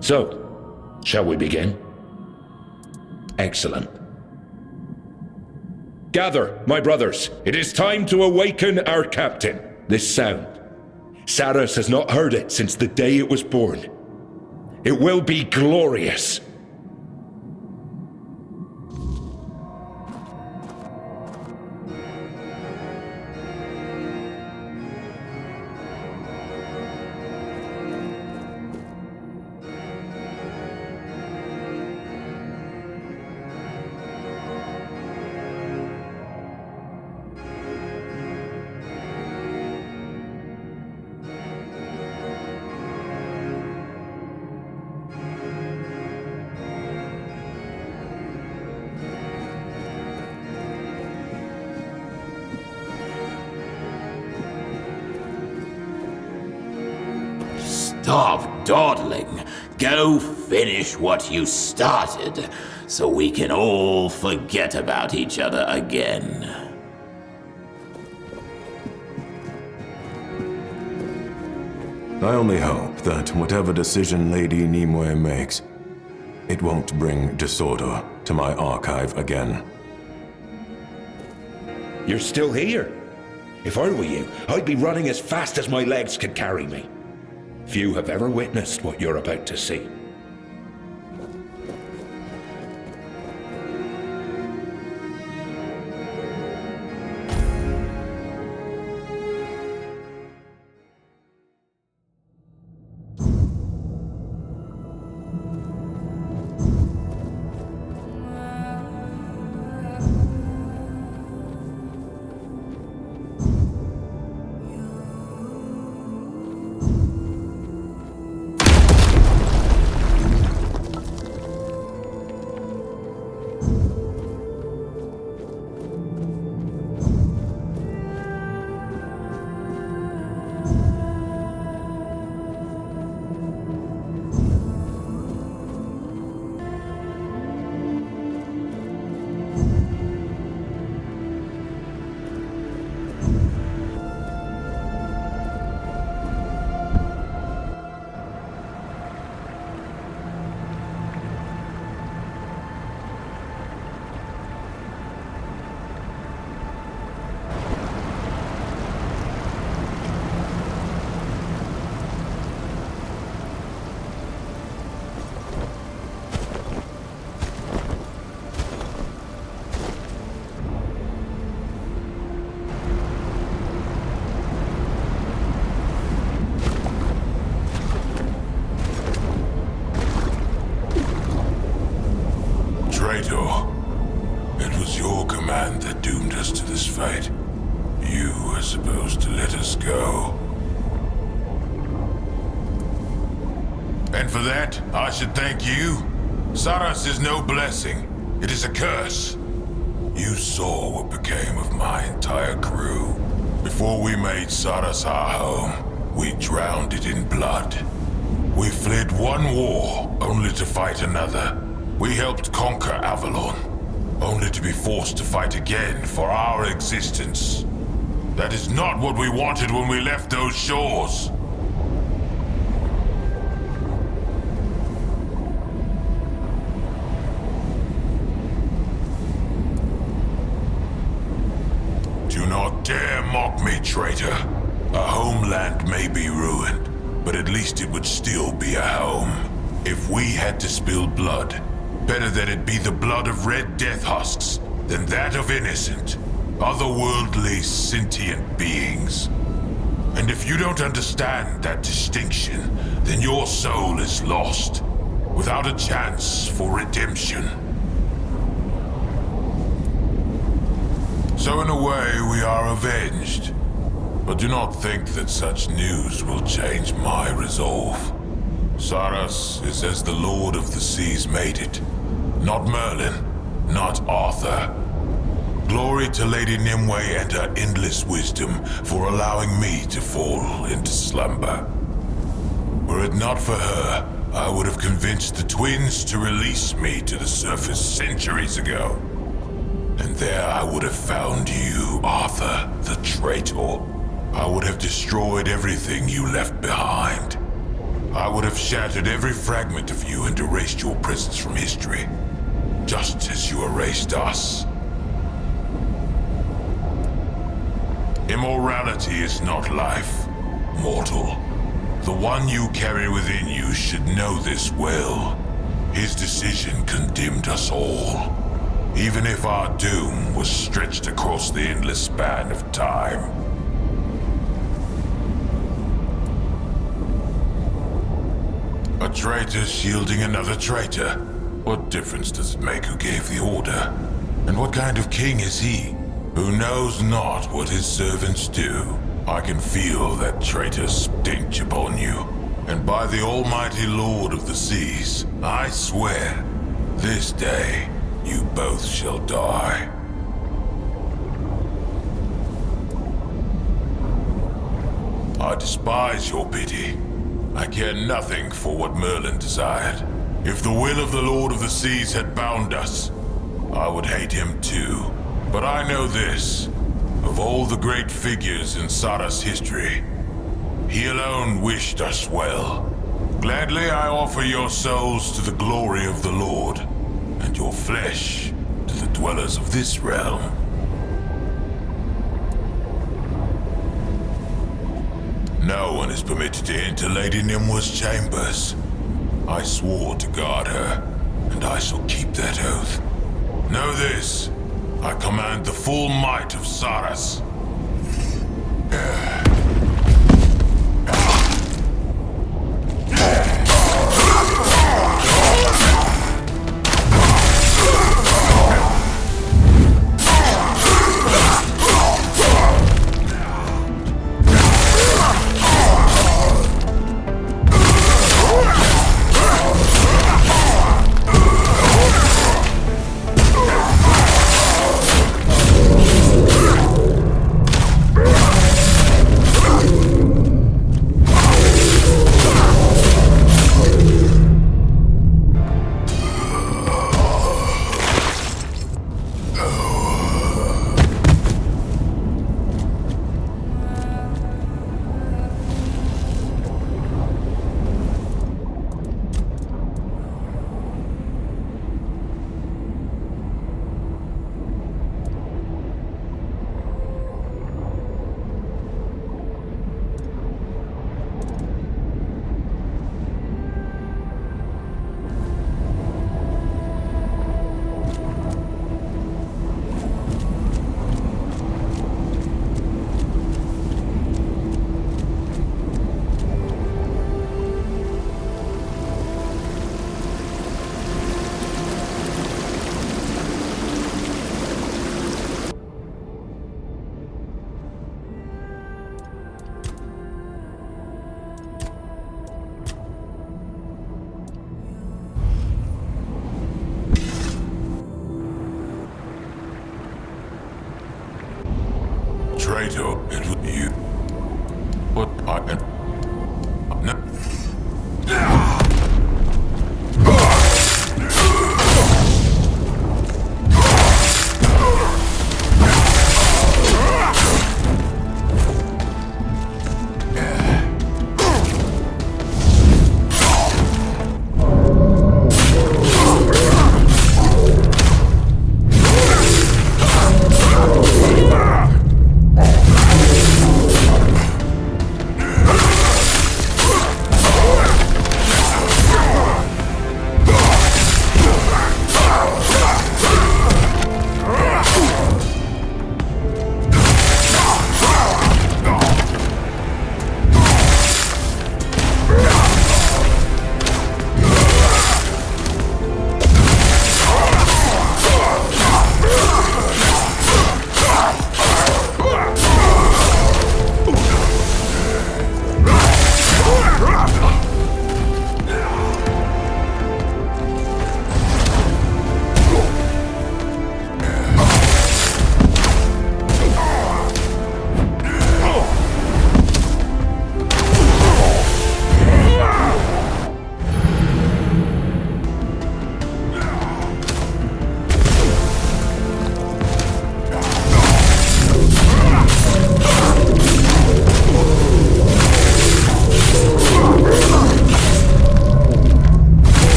So, shall we begin? Excellent. Gather, my brothers. It is time to awaken our captain. This sound. Sarras has not heard it since the day it was born. It will be glorious. Stop dawdling. Go finish what you started, so we can all forget about each other again. I only hope that whatever decision Lady Nimue makes, it won't bring disorder to my archive again. You're still here? If I were you, I'd be running as fast as my legs could carry me. Few have ever witnessed what you're about to see. chose to let us go. And for that, I should thank you. Sarras is no blessing. It is a curse. You saw what became of my entire crew. Before we made Sarras our home, we drowned it in blood. We fled one war, only to fight another. We helped conquer Avalon, only to be forced to fight again for our existence. That is not what we wanted when we left those shores. Do not dare mock me, traitor. A homeland may be ruined, but at least it would still be a home. If we had to spill blood, better that it be the blood of red death husks than that of innocent, otherworldly, sentient beings. And if you don't understand that distinction, then your soul is lost, without a chance for redemption. So in a way, we are avenged. But do not think that such news will change my resolve. Sarras is as the Lord of the Seas made it. Not Merlin, not Arthur. Glory to Lady Nimue and her endless wisdom for allowing me to fall into slumber. Were it not for her, I would have convinced the twins to release me to the surface centuries ago. And there I would have found you, Arthur, the traitor. I would have destroyed everything you left behind. I would have shattered every fragment of you and erased your presence from history, just as you erased us. Immorality is not life, mortal. The one you carry within you should know this well. His decision condemned us all, even if our doom was stretched across the endless span of time. A traitor shielding another traitor. What difference does it make who gave the order? And what kind of king is he, who knows not what his servants do? I can feel that traitor stench upon you. And by the almighty Lord of the Seas, I swear, this day you both shall die. I despise your pity. I care nothing for what Merlin desired. If the will of the Lord of the Seas had bound us, I would hate him too. But I know this. Of all the great figures in Sarras history, he alone wished us well. Gladly I offer your souls to the glory of the Lord, and your flesh to the dwellers of this realm. No one is permitted to enter Lady Nimue's chambers. I swore to guard her, and I shall keep that oath. Know this, I command the full might of Sarras. But I can... No.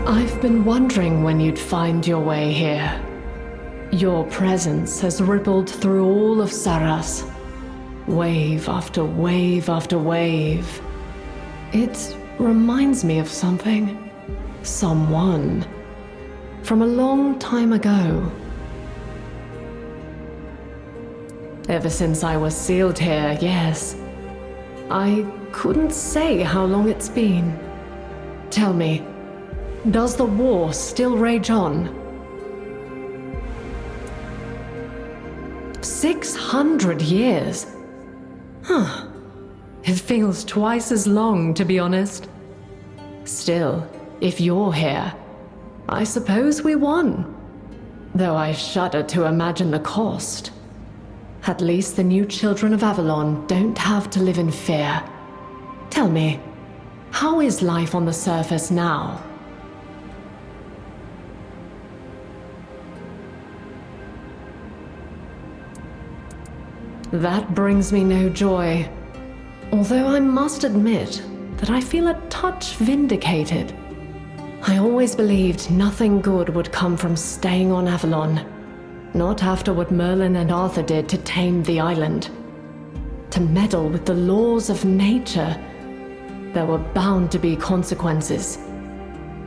I've been wondering when you'd find your way here. Your presence has rippled through all of Sarras. Wave after wave after wave. It reminds me of something. Someone. From a long time ago. Ever since I was sealed here, yes. I couldn't say how long it's been. Tell me, does the war still rage on? 600 years? Huh. It feels twice as long, to be honest. Still, if you're here, I suppose we won. Though I shudder to imagine the cost. At least the new children of Avalon don't have to live in fear. Tell me, how is life on the surface now? That brings me no joy. Although I must admit that I feel a touch vindicated. I always believed nothing good would come from staying on Avalon. Not after what Merlin and Arthur did to tame the island. to meddle with the laws of nature. There were bound to be consequences.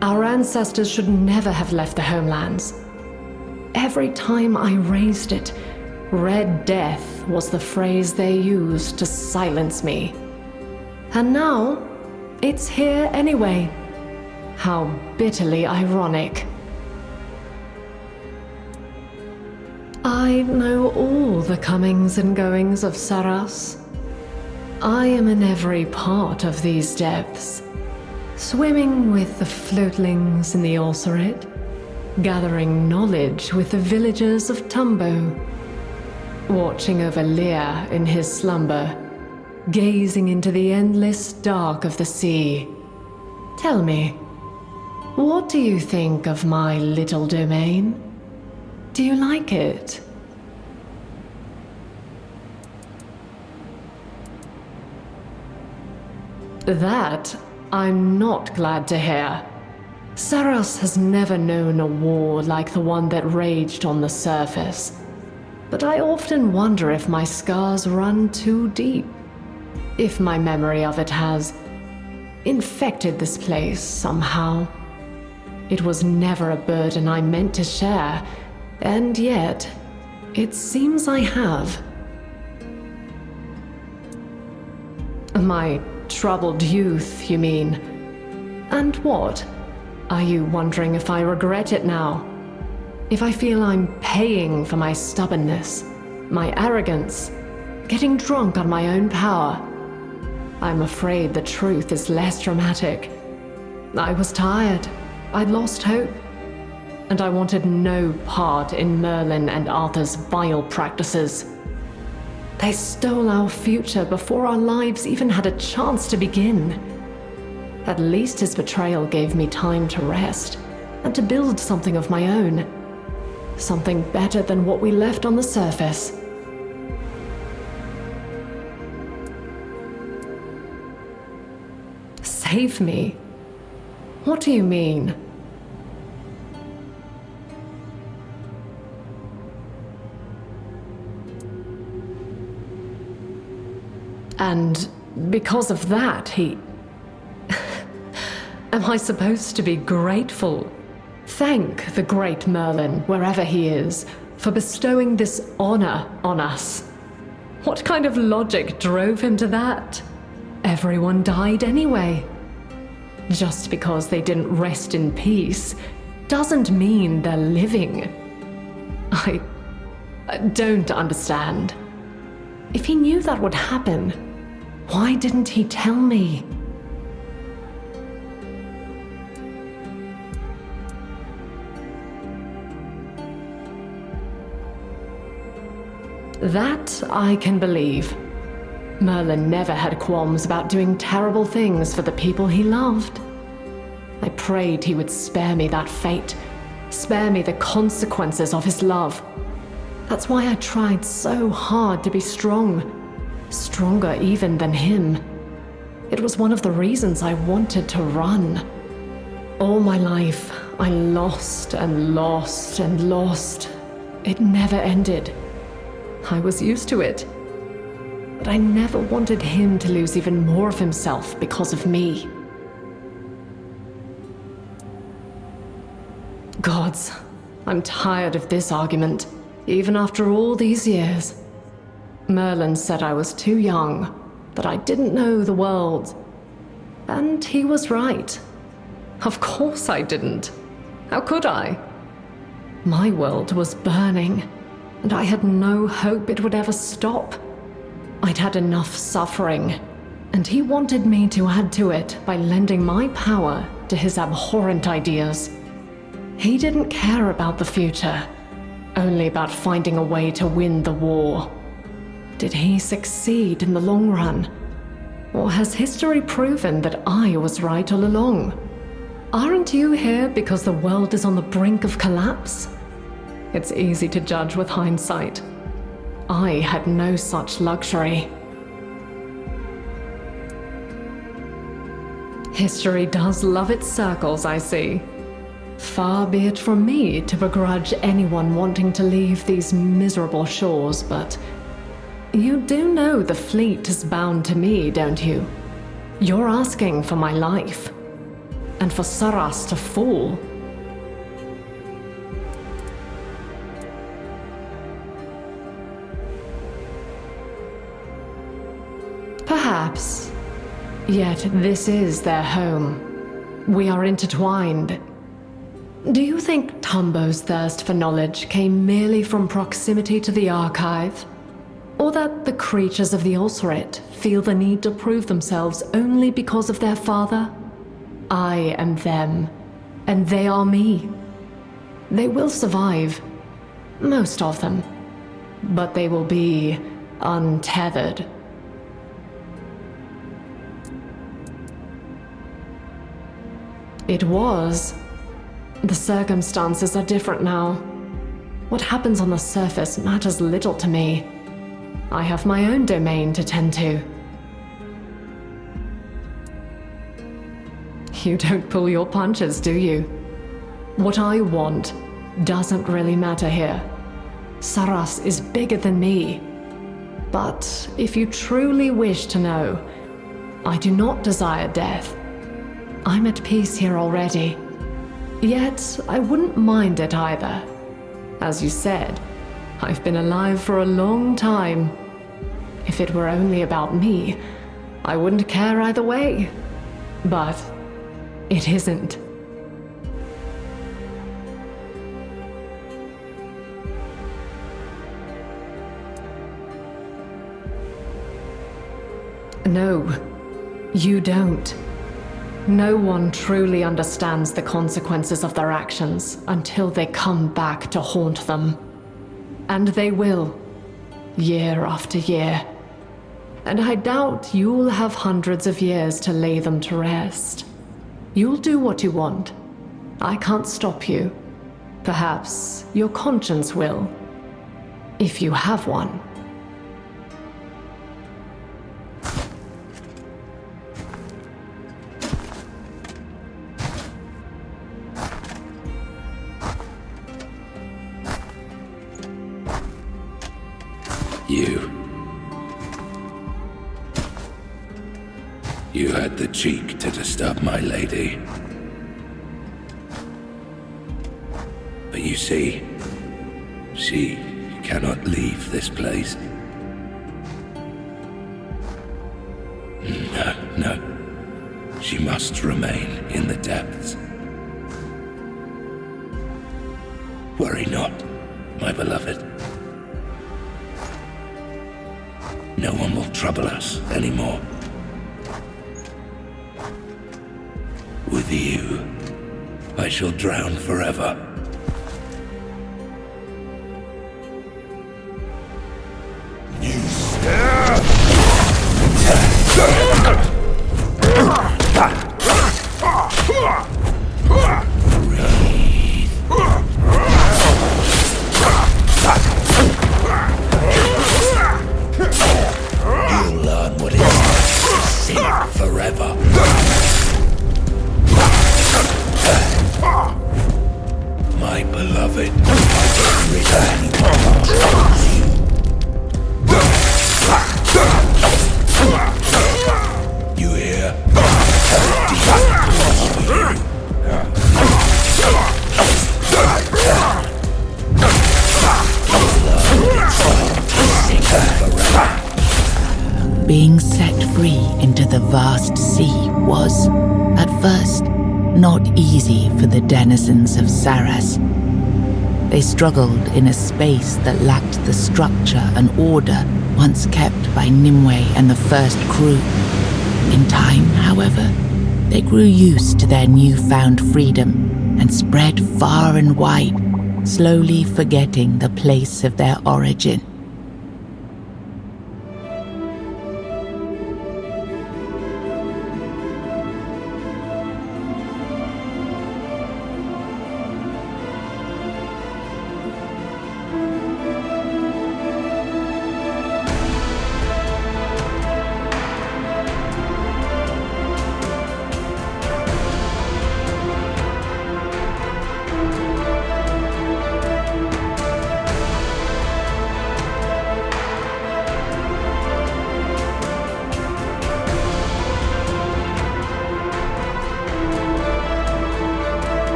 Our ancestors should never have left the homelands. Every time I raised it, Red Death was the phrase they used to silence me. And now, it's here anyway. How bitterly ironic. I know all the comings and goings of Sarras. I am in every part of these depths, swimming with the floatlings in the Ulcerate, gathering knowledge with the villagers of Tumbo, watching over Lear in his slumber, gazing into the endless dark of the sea. Tell me, what do you think of my little domain? Do you like it? That I'm not glad to hear. Sarras has never known a war like the one that raged on the surface. But I often wonder if my scars run too deep. If my memory of it has infected this place somehow. It was never a burden I meant to share, and yet, it seems I have. My troubled youth, you mean? And what? Are you wondering if I regret it now? If I feel I'm paying for my stubbornness, my arrogance, getting drunk on my own power? I'm afraid the truth is less dramatic. I was tired. I'd lost hope. And I wanted no part in Merlin and Arthur's vile practices. They stole our future before our lives even had a chance to begin. At least his betrayal gave me time to rest and to build something of my own. Something better than what we left on the surface. Save me? What do you mean? And because of that, he... Am I supposed to be grateful? Thank the great Merlin, wherever he is, for bestowing this honor on us. What kind of logic drove him to that? Everyone died anyway. Just because they didn't rest in peace doesn't mean they're living. I don't understand. If he knew that would happen, why didn't he tell me? That I can believe. Merlin never had qualms about doing terrible things for the people he loved. I prayed he would spare me that fate, spare me the consequences of his love. That's why I tried so hard to be strong, stronger even than him. It was one of the reasons I wanted to run. All my life, I lost and lost and lost. It never ended. I was used to it. But I never wanted him to lose even more of himself because of me. Gods, I'm tired of this argument, even after all these years. Merlin said I was too young, that I didn't know the world. And he was right. Of course I didn't. How could I? My world was burning, and I had no hope it would ever stop. I'd had enough suffering, and he wanted me to add to it by lending my power to his abhorrent ideas. He didn't care about the future, only about finding a way to win the war. Did he succeed in the long run? Or has history proven that I was right all along? Aren't you here because the world is on the brink of collapse? It's easy to judge with hindsight. I had no such luxury. History does love its circles, I see. Far be it from me to begrudge anyone wanting to leave these miserable shores, but You do know the fleet is bound to me, don't you? You're asking for my life. And for Sarras to fall. Perhaps. Yet this is their home. We are intertwined. Do you think Tumbo's thirst for knowledge came merely from proximity to the archive? Or that the creatures of the Ulcerate feel the need to prove themselves only because of their father? I am them, and they are me. They will survive. Most of them. But they will be untethered. It was. The circumstances are different now. What happens on the surface matters little to me. I have my own domain to tend to. You don't pull your punches, do you? What I want doesn't really matter here. Sarras is bigger than me. But if you truly wish to know, I do not desire death. I'm at peace here already. Yet, I wouldn't mind it either. As you said, I've been alive for a long time. If it were only about me, I wouldn't care either way. But it isn't. No, you don't. No one truly understands the consequences of their actions until they come back to haunt them. And they will, year after year. And I doubt you'll have hundreds of years to lay them to rest. You'll do what you want. I can't stop you. Perhaps your conscience will, if you have one. You had the cheek to disturb my lady. But you see, she cannot leave this place. No. She must remain in the depths. Worry not, my beloved. No one will trouble us anymore. With you, I shall drown forever. You'll learn what it's like to sink forever. My beloved, you hear? Being set free into the vast sea was, at first, not easy for the denizens of Sarras. They struggled in a space that lacked the structure and order once kept by Nimue and the first crew. In time, however, they grew used to their newfound freedom and spread far and wide, slowly forgetting the place of their origin.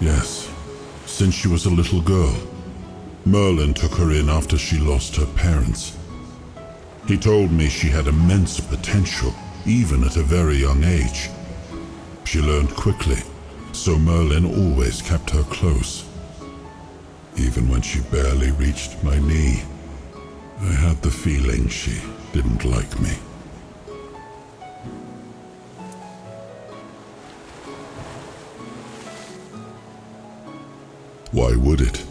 Yes, since she was a little girl. Merlin took her in after she lost her parents. He told me she had immense potential, even at a very young age. She learned quickly, so Merlin always kept her close. Even when she barely reached my knee, I had the feeling she didn't like me. Why would it?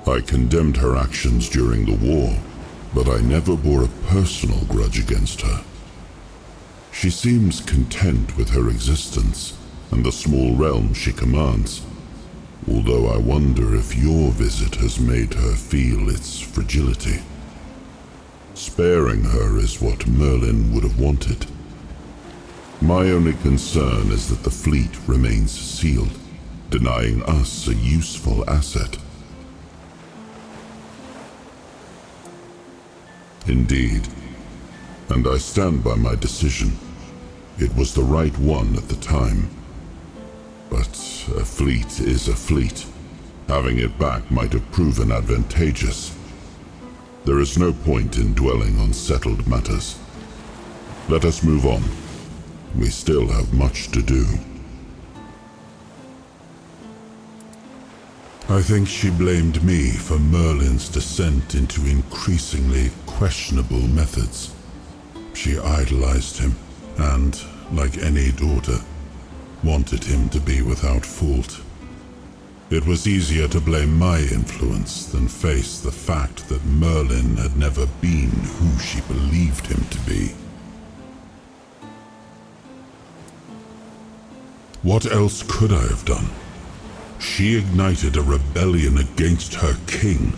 I condemned her actions during the war, but I never bore a personal grudge against her. She seems content with her existence and the small realm she commands, although I wonder if your visit has made her feel its fragility. Sparing her is what Merlin would have wanted. My only concern is that the fleet remains sealed, denying us a useful asset. Indeed, and I stand by my decision. It was the right one at the time. But a fleet is a fleet. Having it back might have proven advantageous. There is no point in dwelling on settled matters. Let us move on. We still have much to do. I think she blamed me for Merlin's descent into increasingly questionable methods. She idolized him and, like any daughter, wanted him to be without fault. It was easier to blame my influence than face the fact that Merlin had never been who she believed him to be. What else could I have done? She ignited a rebellion against her king,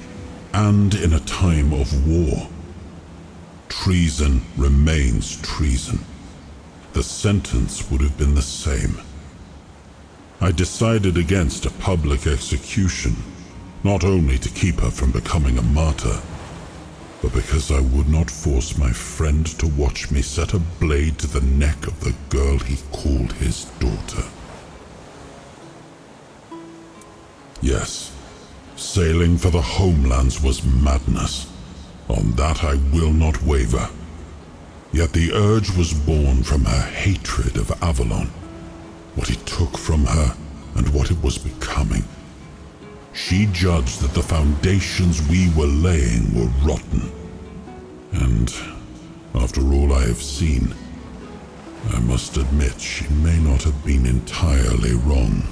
and in a time of war. Treason remains treason. The sentence would have been the same. I decided against a public execution, not only to keep her from becoming a martyr, but because I would not force my friend to watch me set a blade to the neck of the girl he called his daughter. Yes, sailing for the homelands was madness. On that I will not waver. Yet the urge was born from her hatred of Avalon, what it took from her and what it was becoming. She judged that the foundations we were laying were rotten. And after all I have seen, I must admit she may not have been entirely wrong.